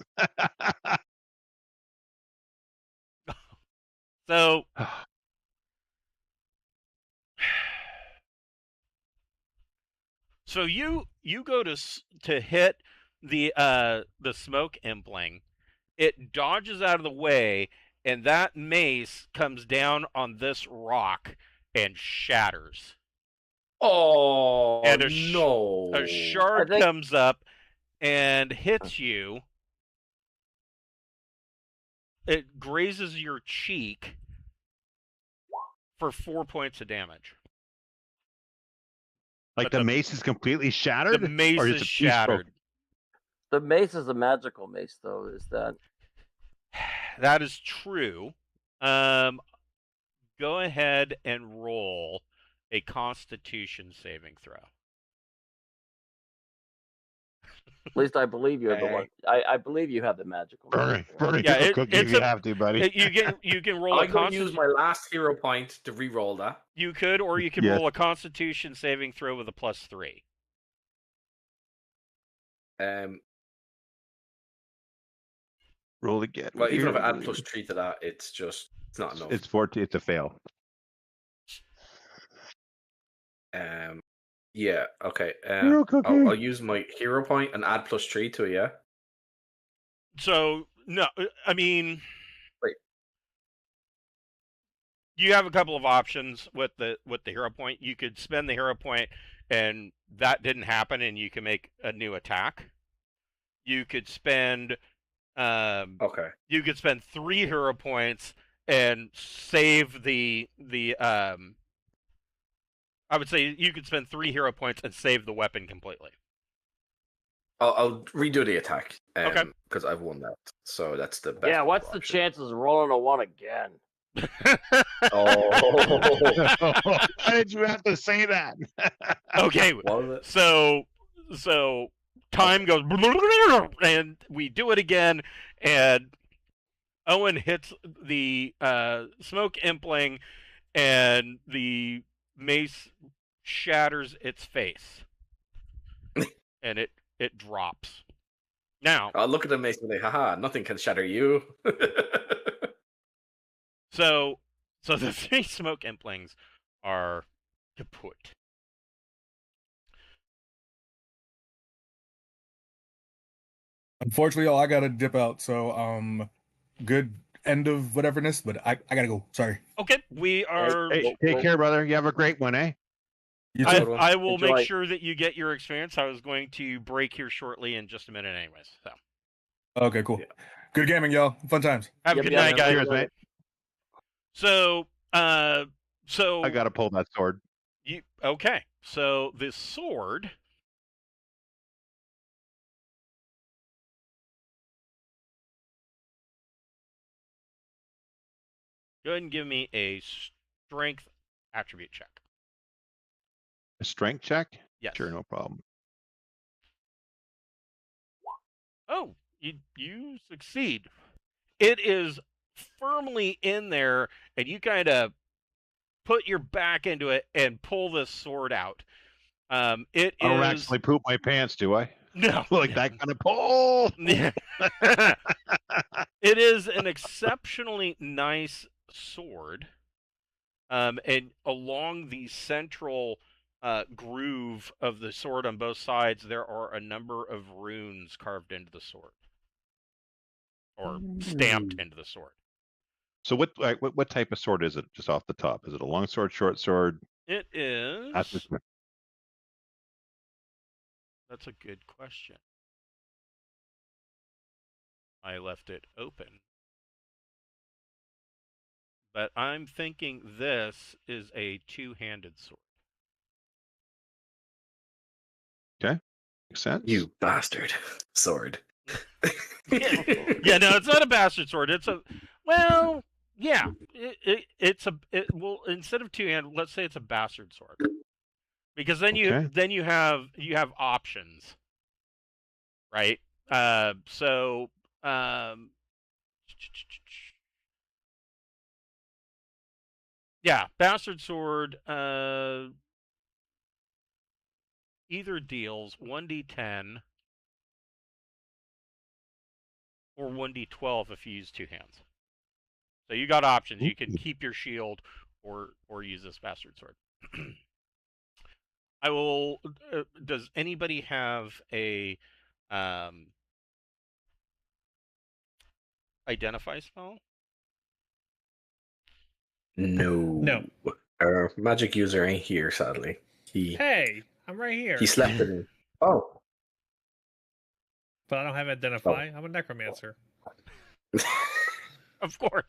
Speaker 2: So So you go to hit the smoke impling. It dodges out of the way, and that mace comes down on this rock and shatters.
Speaker 4: Oh
Speaker 2: And
Speaker 4: no!
Speaker 2: a shard comes up and hits you. It grazes your cheek for 4 points of damage.
Speaker 1: Like
Speaker 2: But
Speaker 1: the mace is completely shattered?
Speaker 2: The mace
Speaker 1: or
Speaker 2: is
Speaker 1: just a piece
Speaker 2: shattered.
Speaker 3: The mace is a magical mace, though. Is that?
Speaker 2: That is true. Go ahead and roll a Constitution saving throw.
Speaker 3: At least I believe you're the
Speaker 4: Okay.
Speaker 3: one. I believe you have the magical.
Speaker 1: Burn it.
Speaker 2: Yeah,
Speaker 1: Yeah, cookie if
Speaker 2: it's
Speaker 1: you
Speaker 2: a-
Speaker 1: have to, buddy.
Speaker 2: You can roll a
Speaker 4: I'm going to use
Speaker 2: Constitution.
Speaker 4: my last hero point to re-roll that.
Speaker 2: You could, or you could
Speaker 1: Yes.
Speaker 2: roll a Constitution saving throw with a +3.
Speaker 1: Roll again.
Speaker 4: Well, even if I add +3 to that, it's not enough.
Speaker 1: It's 14. It's a fail.
Speaker 4: Yeah. Okay.
Speaker 1: Hero cookie.
Speaker 4: I'll use my hero point and add +3 to it. Yeah.
Speaker 2: So no, I mean,
Speaker 4: Wait.
Speaker 2: You have a couple of options with the hero point. You could spend the hero point, and that didn't happen, and you can make a new attack. You could spend
Speaker 4: Okay.
Speaker 2: You could spend 3 hero points and save the I would say you could spend 3 hero points and save the weapon completely.
Speaker 4: I'll redo the attack.
Speaker 2: Okay.
Speaker 4: Because I've won that, so that's the best.
Speaker 3: Yeah. What's the
Speaker 4: option.
Speaker 3: chances of rolling a 1 again?
Speaker 4: Oh.
Speaker 1: Why did you have to say that?
Speaker 2: Okay.
Speaker 4: What was it?
Speaker 2: So time goes and we do it again, and Owen hits the smoke impling, and the mace shatters its face, and it drops. Now,
Speaker 4: I'll look at the mace and say, haha, nothing can shatter you.
Speaker 2: so the 3 smoke implings are kaput.
Speaker 5: Unfortunately, I gotta dip out. So, good end of whateverness, but I gotta go. Sorry.
Speaker 2: Okay, we are.
Speaker 1: Hey, take care, brother. You have a great one, eh?
Speaker 5: You too.
Speaker 2: I will
Speaker 3: Enjoy.
Speaker 2: make sure that you get your experience. I was going to break here shortly in just a minute, anyways. So
Speaker 5: Okay, cool.
Speaker 4: Yeah.
Speaker 5: Good gaming, y'all. Fun times.
Speaker 2: have a
Speaker 3: Yep,
Speaker 2: good
Speaker 3: yep,
Speaker 2: night,
Speaker 3: yep.
Speaker 2: guys.
Speaker 1: Cheers, mate.
Speaker 2: So
Speaker 1: I gotta pull that sword.
Speaker 2: okay? So this sword. Go ahead and give me a strength attribute check.
Speaker 1: A strength check?
Speaker 2: Yes.
Speaker 1: Sure, no problem.
Speaker 2: Oh, you succeed. It is firmly in there, and you kind of put your back into it and pull this sword out. It
Speaker 1: I don't
Speaker 2: is
Speaker 1: actually poop my pants, do I?
Speaker 2: no
Speaker 1: Like that kind of pull.
Speaker 2: It is an exceptionally nice sword, and along the central groove of the sword on both sides, there are a number of runes carved into the sword, or stamped into the sword.
Speaker 1: So what type of sword is it? Just off the top, is it a long sword, short sword?
Speaker 2: It is. That's a good question. I left it open. But I'm thinking this is a two-handed sword.
Speaker 1: Okay, makes sense.
Speaker 4: You bastard. Sword.
Speaker 2: Yeah, no, it's not a bastard sword. It's a, well, yeah, well, instead of two-handed, let's say it's a bastard sword, because then you have options, right? Yeah, bastard sword either deals 1d10 or 1d12 if you use two hands. So you got options. You can keep your shield or use this bastard sword. I will. Does anybody have a identify spell?
Speaker 4: No.
Speaker 6: No.
Speaker 4: Our magic user ain't here, sadly.
Speaker 6: Hey, I'm right here.
Speaker 4: He slept in. Oh.
Speaker 6: But I don't have identify. I'm a necromancer.
Speaker 2: Of course.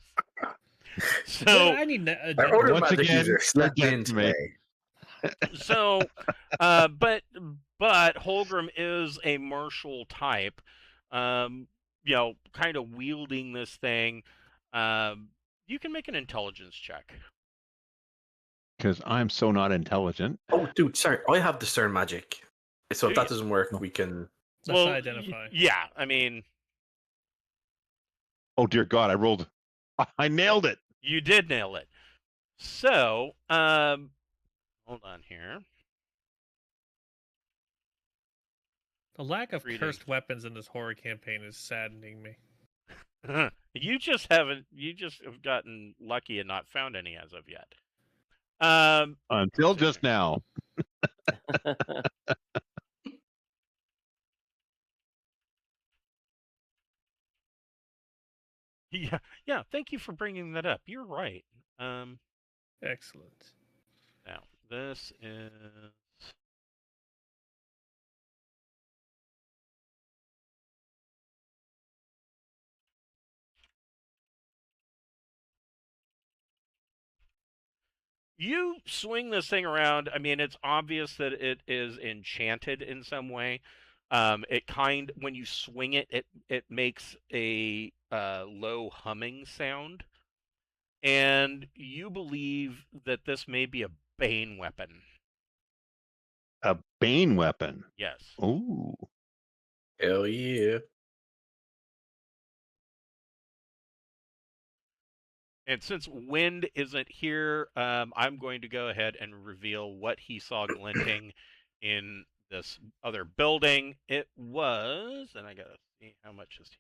Speaker 6: So
Speaker 2: So
Speaker 6: I need
Speaker 4: Our
Speaker 6: identify.
Speaker 4: other
Speaker 1: Once
Speaker 4: magic
Speaker 1: again,
Speaker 4: user
Speaker 1: you're
Speaker 4: slept
Speaker 1: dead
Speaker 4: in
Speaker 1: to me.
Speaker 4: today.
Speaker 2: so, but Holgrim is a martial type. Kind of wielding this thing. You can make an intelligence check.
Speaker 1: Because I'm so not intelligent.
Speaker 4: Oh, dude, sorry. I have discern magic. So if that doesn't work, we can.
Speaker 6: That's not identify.
Speaker 2: Yeah, I mean,
Speaker 1: Oh dear God, I rolled. I nailed it.
Speaker 2: you did nail it. So, hold on here.
Speaker 6: The lack of
Speaker 2: Reading.
Speaker 6: cursed weapons in this horror campaign is saddening me.
Speaker 2: You just have gotten lucky and not found any as of yet.
Speaker 1: Until just now.
Speaker 2: Yeah. Thank you for bringing that up. You're right.
Speaker 6: Excellent.
Speaker 2: Now this is. You swing this thing around. I mean, it's obvious that it is enchanted in some way. When you swing it, it makes a low humming sound, and you believe that this may be a bane weapon.
Speaker 1: A bane weapon.
Speaker 2: Yes.
Speaker 1: Ooh.
Speaker 4: Hell yeah.
Speaker 2: And since Wind isn't here, I'm going to go ahead and reveal what he saw glinting in this other building. It was, and I gotta see how much is here.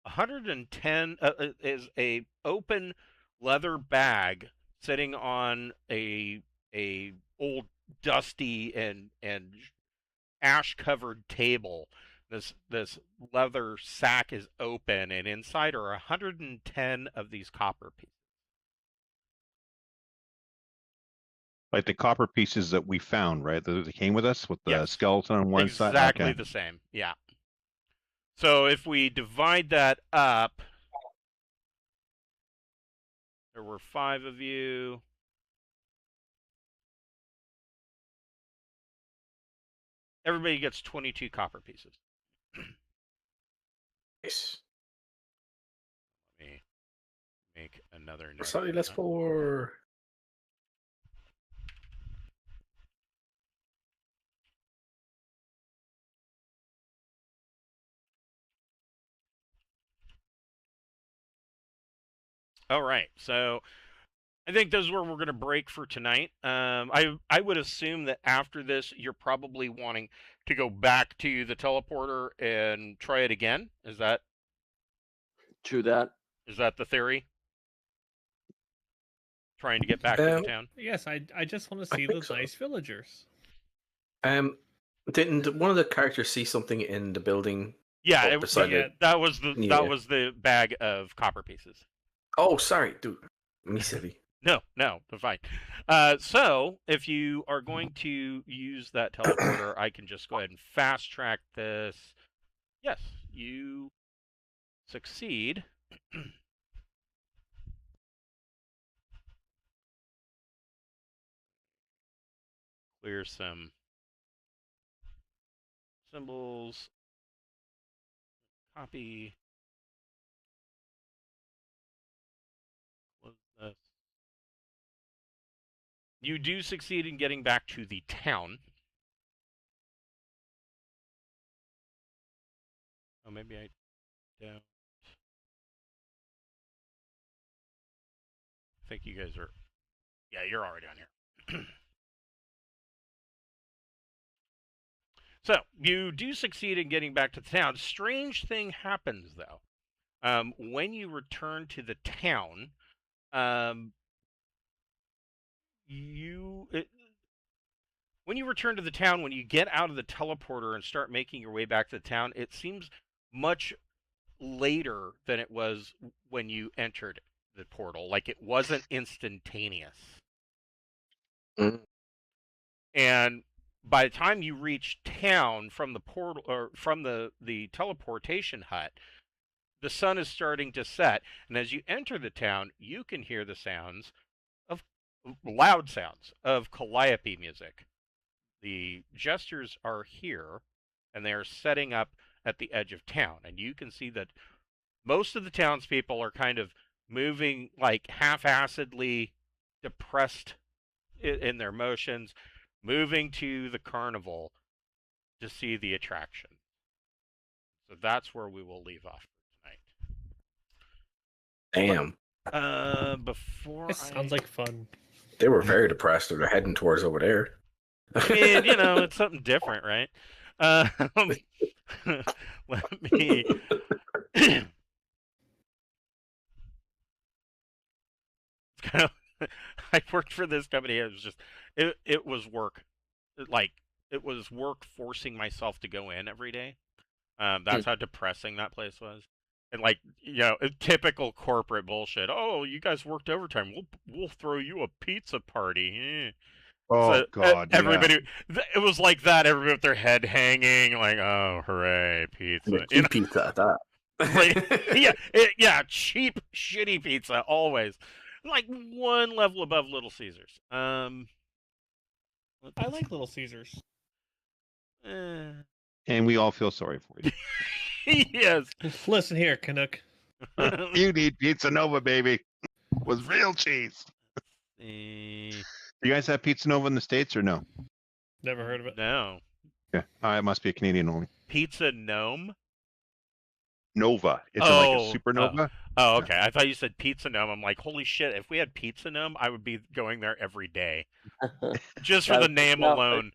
Speaker 2: $110 is a open leather bag sitting on a old dusty and ash covered table. This leather sack is open, and inside are 110 of these copper pieces.
Speaker 1: Like the copper pieces that we found, right? That came with us with the
Speaker 2: Yes.
Speaker 1: skeleton on one side.
Speaker 2: Exactly
Speaker 1: Okay.
Speaker 2: the same. Yeah. So if we divide that up, there were 5 of you. Everybody gets 22 copper pieces.
Speaker 4: Nice.
Speaker 2: Let me make another note.
Speaker 4: Sorry, let's for.
Speaker 2: All right, so I think this is where we're going to break for tonight. I would assume that after this, you're probably wanting to go back to the teleporter and try it again. Is that
Speaker 3: True that.
Speaker 2: the theory? Trying to get back to the town.
Speaker 6: Yes, I just want to
Speaker 4: I
Speaker 6: see
Speaker 4: think
Speaker 6: those
Speaker 4: so.
Speaker 6: nice villagers.
Speaker 4: Didn't one of the characters see something in the building?
Speaker 2: Yeah,
Speaker 4: beside it?
Speaker 2: that was the
Speaker 4: Yeah.
Speaker 2: bag of copper pieces.
Speaker 4: Oh, sorry, dude. Me silly.
Speaker 2: No, they're fine. So if you are going to use that teleporter, I can just go ahead and fast track this. Yes, you succeed. Clear some symbols. Copy. Close this. You do succeed in getting back to the town. Oh, maybe I don't. I think you guys are. Yeah, you're already on here. So you do succeed in getting back to the town. Strange thing happens though. When you return to the town, when you return to the town, when you get out of the teleporter and start making your way back to the town, it seems much later than it was when you entered the portal. Like, it wasn't instantaneous.
Speaker 4: Mm.
Speaker 2: And by the time you reach town from the portal or from the teleportation hut, the sun is starting to set. And as you enter the town, you can hear the sounds of loud sounds of calliope music. The jesters are here, and they are setting up at the edge of town. And you can see that most of the townspeople are kind of moving like half-assedly, depressed in their motions, moving to the carnival to see the attraction. So that's where we will leave off for tonight.
Speaker 4: Damn.
Speaker 2: Before
Speaker 6: It sounds like fun.
Speaker 4: They were very depressed. They're heading towards over there.
Speaker 2: I mean, it's something different, right? Let me. I worked for this company. It was just, it was work. It was work forcing myself to go in every day. That's how depressing that place was. And typical corporate bullshit. Oh, you guys worked overtime. We'll throw you a pizza party.
Speaker 1: Oh,
Speaker 2: So,
Speaker 1: God.
Speaker 2: everybody, it was like that. Everybody with their head hanging, like, oh, hooray, pizza.
Speaker 4: Pizza at that.
Speaker 2: Cheap, shitty pizza, always. Like one level above Little Caesars.
Speaker 6: I like Little Caesars.
Speaker 1: And we all feel sorry for you.
Speaker 2: Yes.
Speaker 6: Listen here, Canuck.
Speaker 1: You need Pizza Nova, baby. With real cheese. Do you guys have Pizza Nova in the States or no?
Speaker 6: Never heard of it.
Speaker 2: No.
Speaker 1: Yeah. It must be a Canadian only.
Speaker 2: Pizza Gnome?
Speaker 1: Nova. It's like a supernova.
Speaker 2: Oh, okay. I thought you said Pizza Gnome. I'm like, holy shit, if we had Pizza Gnome, I would be going there every day. Just for the name alone.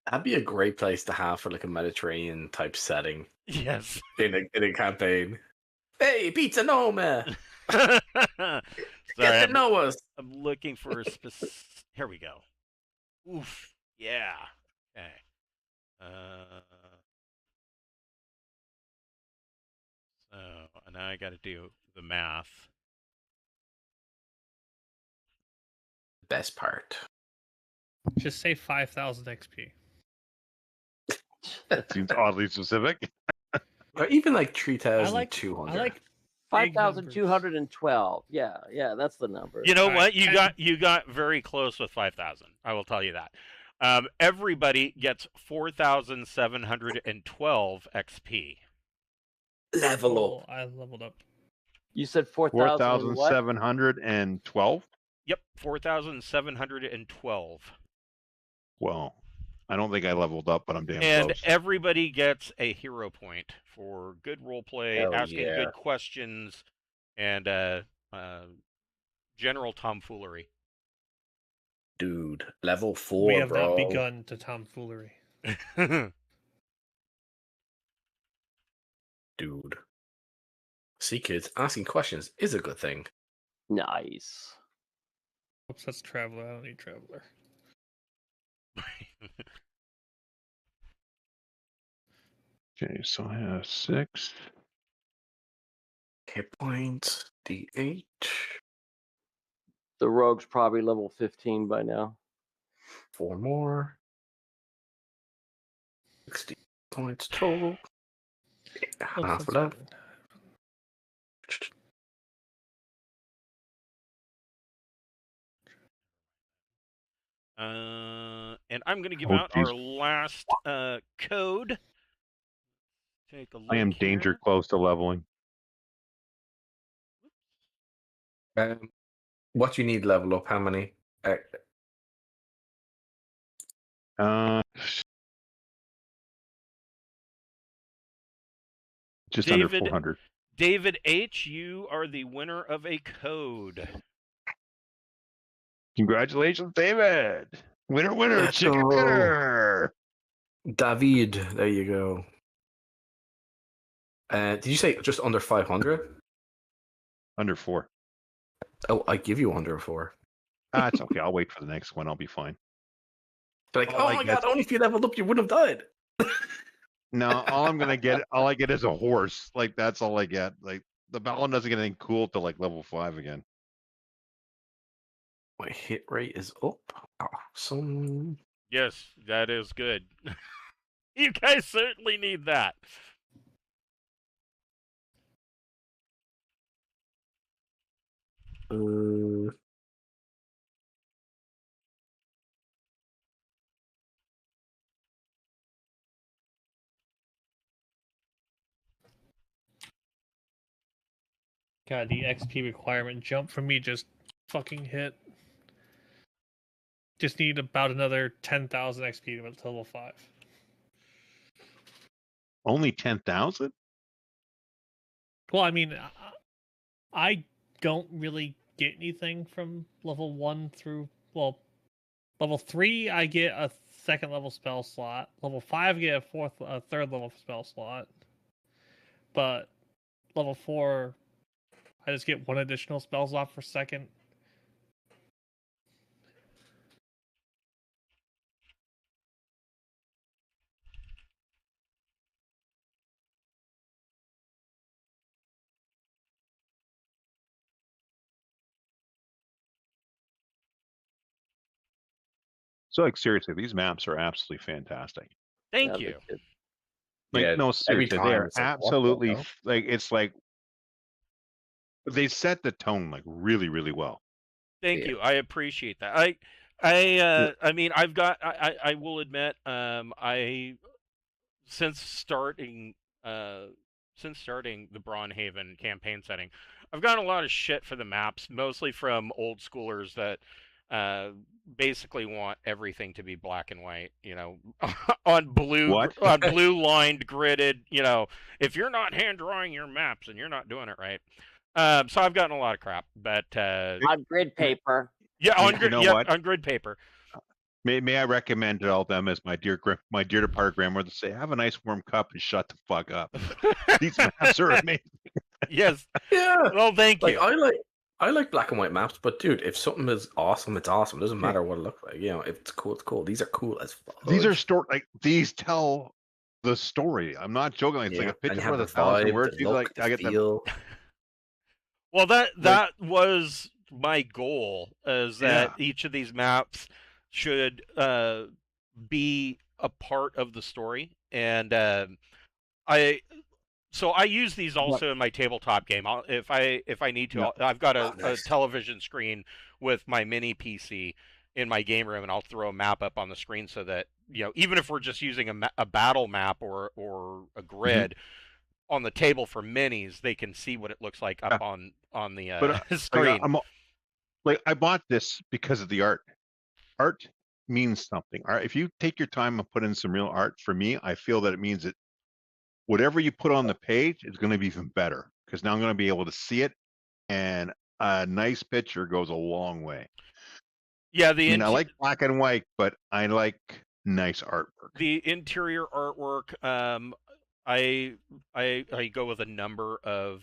Speaker 4: That'd be a great place to have for like a Mediterranean type setting.
Speaker 2: Yes.
Speaker 4: In a campaign. Hey, Pizza Gnome!
Speaker 2: Sorry,
Speaker 4: Get to know us.
Speaker 2: I'm looking for a specific. Here we go. Oof. Yeah. Okay. So now I got to do the math.
Speaker 4: Best part.
Speaker 6: Just say 5,000 XP.
Speaker 1: That seems oddly specific.
Speaker 4: Or even like
Speaker 6: I
Speaker 4: 3,200.
Speaker 6: like
Speaker 3: 5,212. Yeah, that's the number.
Speaker 2: You know
Speaker 6: All
Speaker 2: what?
Speaker 6: right,
Speaker 2: You got very close with 5,000. I will tell you that. Everybody gets 4,712 XP.
Speaker 4: Level
Speaker 6: Cool.
Speaker 4: up.
Speaker 6: I leveled up.
Speaker 3: You said 4,000.
Speaker 1: 4,712.
Speaker 2: Yep, 4,712.
Speaker 1: Well, I don't think I leveled up, but I'm damn
Speaker 2: And
Speaker 1: close.
Speaker 2: everybody gets a hero point for good role play,
Speaker 4: Hell
Speaker 2: asking
Speaker 4: yeah.
Speaker 2: good questions, and general tomfoolery.
Speaker 4: Dude, level 4,
Speaker 6: We have
Speaker 4: bro.
Speaker 6: not begun to tomfoolery.
Speaker 4: Dude. See, kids, asking questions is a good thing.
Speaker 3: Nice.
Speaker 6: Oops, that's Traveler. I don't need Traveler.
Speaker 1: Okay, so I have 6.
Speaker 4: Hit points, D8.
Speaker 3: The rogue's probably level 15 by now.
Speaker 4: 4 more. 60 points total.
Speaker 6: Oops,
Speaker 4: Half
Speaker 6: that's
Speaker 4: left.
Speaker 6: fine.
Speaker 2: And I'm going to give
Speaker 1: Oh,
Speaker 2: out
Speaker 1: geez.
Speaker 2: our last code. Take a look.
Speaker 1: I am danger
Speaker 2: here.
Speaker 1: close to leveling.
Speaker 4: What you need level up? How many?
Speaker 1: Just under
Speaker 2: David-
Speaker 1: 400.
Speaker 2: David H., you are the winner of a code.
Speaker 1: Congratulations, David! Winner,
Speaker 4: Let's
Speaker 1: chicken
Speaker 4: go.
Speaker 1: dinner!
Speaker 4: David, there you go. Did you say just under 500?
Speaker 1: Under 4.
Speaker 4: Oh, I give you under 4.
Speaker 1: It's okay. I'll wait for the next one. I'll be fine.
Speaker 4: Like,
Speaker 1: All
Speaker 4: oh
Speaker 1: I
Speaker 4: my
Speaker 1: get-
Speaker 4: god, only if you leveled up, you wouldn't have died.
Speaker 1: No, all I get is a horse. Like that's all I get. Like the Balan doesn't get anything cool till like level 5 again.
Speaker 4: My hit rate is up. Awesome.
Speaker 2: Yes, that is good. You guys certainly need that.
Speaker 6: God, the XP requirement jump for me just fucking hit. Just need about another 10,000 XP to get to level 5.
Speaker 1: Only 10,000?
Speaker 6: Well, I mean, I don't really get anything from level 1 through, well, level 3, I get a second level spell slot. Level 5, I get a third level spell slot. But level 4, I just get one additional spell slot for second.
Speaker 1: So like seriously, these maps are absolutely fantastic.
Speaker 2: Thank
Speaker 3: Yeah,
Speaker 2: you.
Speaker 3: they did.
Speaker 1: Like
Speaker 4: Yeah,
Speaker 1: no,
Speaker 4: every
Speaker 1: seriously, they
Speaker 4: time
Speaker 1: are
Speaker 4: it's like, what the
Speaker 1: absolutely
Speaker 4: hell?
Speaker 1: like it's like they set the tone like really, really well.
Speaker 2: Thank
Speaker 4: Yeah.
Speaker 2: you. I appreciate that. I mean, I've got. I will admit. I since starting. Since starting the Braunhaven campaign setting, I've gotten a lot of shit for the maps, mostly from old schoolers that basically want everything to be black and white. You know, on blue
Speaker 1: What?
Speaker 2: on blue lined gridded. You know, if you're not hand drawing your maps and you're not doing it right. So I've gotten a lot of crap, but
Speaker 3: On grid paper.
Speaker 2: yeah, on
Speaker 1: You
Speaker 2: grid,
Speaker 1: know
Speaker 2: yep,
Speaker 1: what?
Speaker 2: on grid paper.
Speaker 1: May I recommend to all them as my dear departed grandmother say, have a nice warm cup and shut the fuck up. These maps are amazing.
Speaker 2: Yes.
Speaker 4: Yeah.
Speaker 2: Well, thank
Speaker 4: Like
Speaker 2: you.
Speaker 4: I like black and white maps, but dude, if something is awesome, it's awesome. It doesn't matter what it looks like. You know, if it's cool, it's cool. These are cool as fuck.
Speaker 1: These are these tell the story. I'm not joking. It's like a
Speaker 4: and
Speaker 1: picture
Speaker 4: you
Speaker 1: for
Speaker 4: have
Speaker 1: the
Speaker 4: the
Speaker 1: 1,000
Speaker 4: vibe,
Speaker 1: words.
Speaker 4: the
Speaker 1: These are
Speaker 4: look,
Speaker 1: like
Speaker 4: the
Speaker 1: I get them.
Speaker 4: feel.
Speaker 2: Well, that was my goal, is that
Speaker 1: Yeah.
Speaker 2: each of these maps should be a part of the story, and I use these also in my tabletop game. If I need to,
Speaker 1: Yeah.
Speaker 2: I've got
Speaker 4: Oh,
Speaker 2: a
Speaker 4: nice.
Speaker 2: television screen with my mini PC in my game room, and I'll throw a map up on the screen so that, you know, even if we're just using a battle map or a grid on the table for minis, they can see what it looks like up on the
Speaker 1: But
Speaker 2: screen.
Speaker 1: I bought this because of the art. Art means something. All right, if you take your time and put in some real art, for me, I feel that it means that whatever you put on the page is going to be even better because now I'm going to be able to see it, and a nice picture goes a long way.
Speaker 2: Yeah,
Speaker 1: I mean, I like black and white, but I like nice artwork.
Speaker 2: The interior artwork, I go with a number of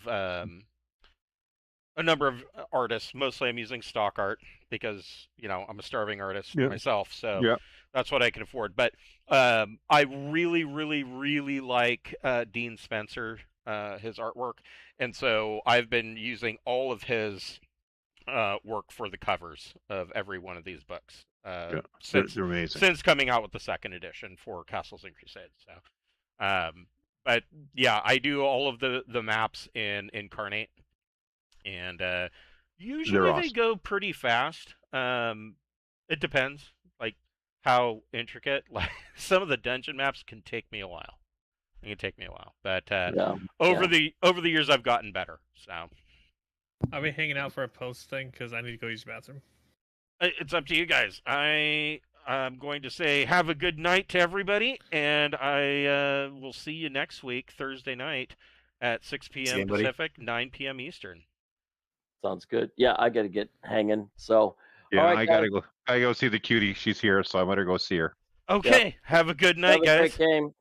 Speaker 2: artists. Mostly, I'm using stock art because, you know, I'm a starving artist myself, so
Speaker 1: Yeah.
Speaker 2: that's what I can afford. But I really, really, really like Dean Spencer, his artwork, and so I've been using all of his work for the covers of every one of these books since
Speaker 1: They're amazing.
Speaker 2: since coming out with the second edition for Castles and Crusades. So, but yeah, I do all of the maps in Incarnate, and usually they
Speaker 1: awesome.
Speaker 2: go pretty fast. It depends, like how intricate. Like some of the dungeon maps can take me a while. It can take me a while, but over the years I've gotten better. So.
Speaker 6: Are we hanging out for a post thing? Because I need to go use the bathroom.
Speaker 2: It's up to you guys. I'm going to say have a good night to everybody, and I will see you next week, Thursday night, at 6 p.m. Pacific, 9 p.m. Eastern.
Speaker 3: Sounds good. Yeah, I got to get hanging. So,
Speaker 1: Yeah,
Speaker 3: all right,
Speaker 1: I gotta go see the cutie. She's here, so I better go see her.
Speaker 2: Okay, have a good night,
Speaker 3: Have a
Speaker 2: guys.
Speaker 3: great game.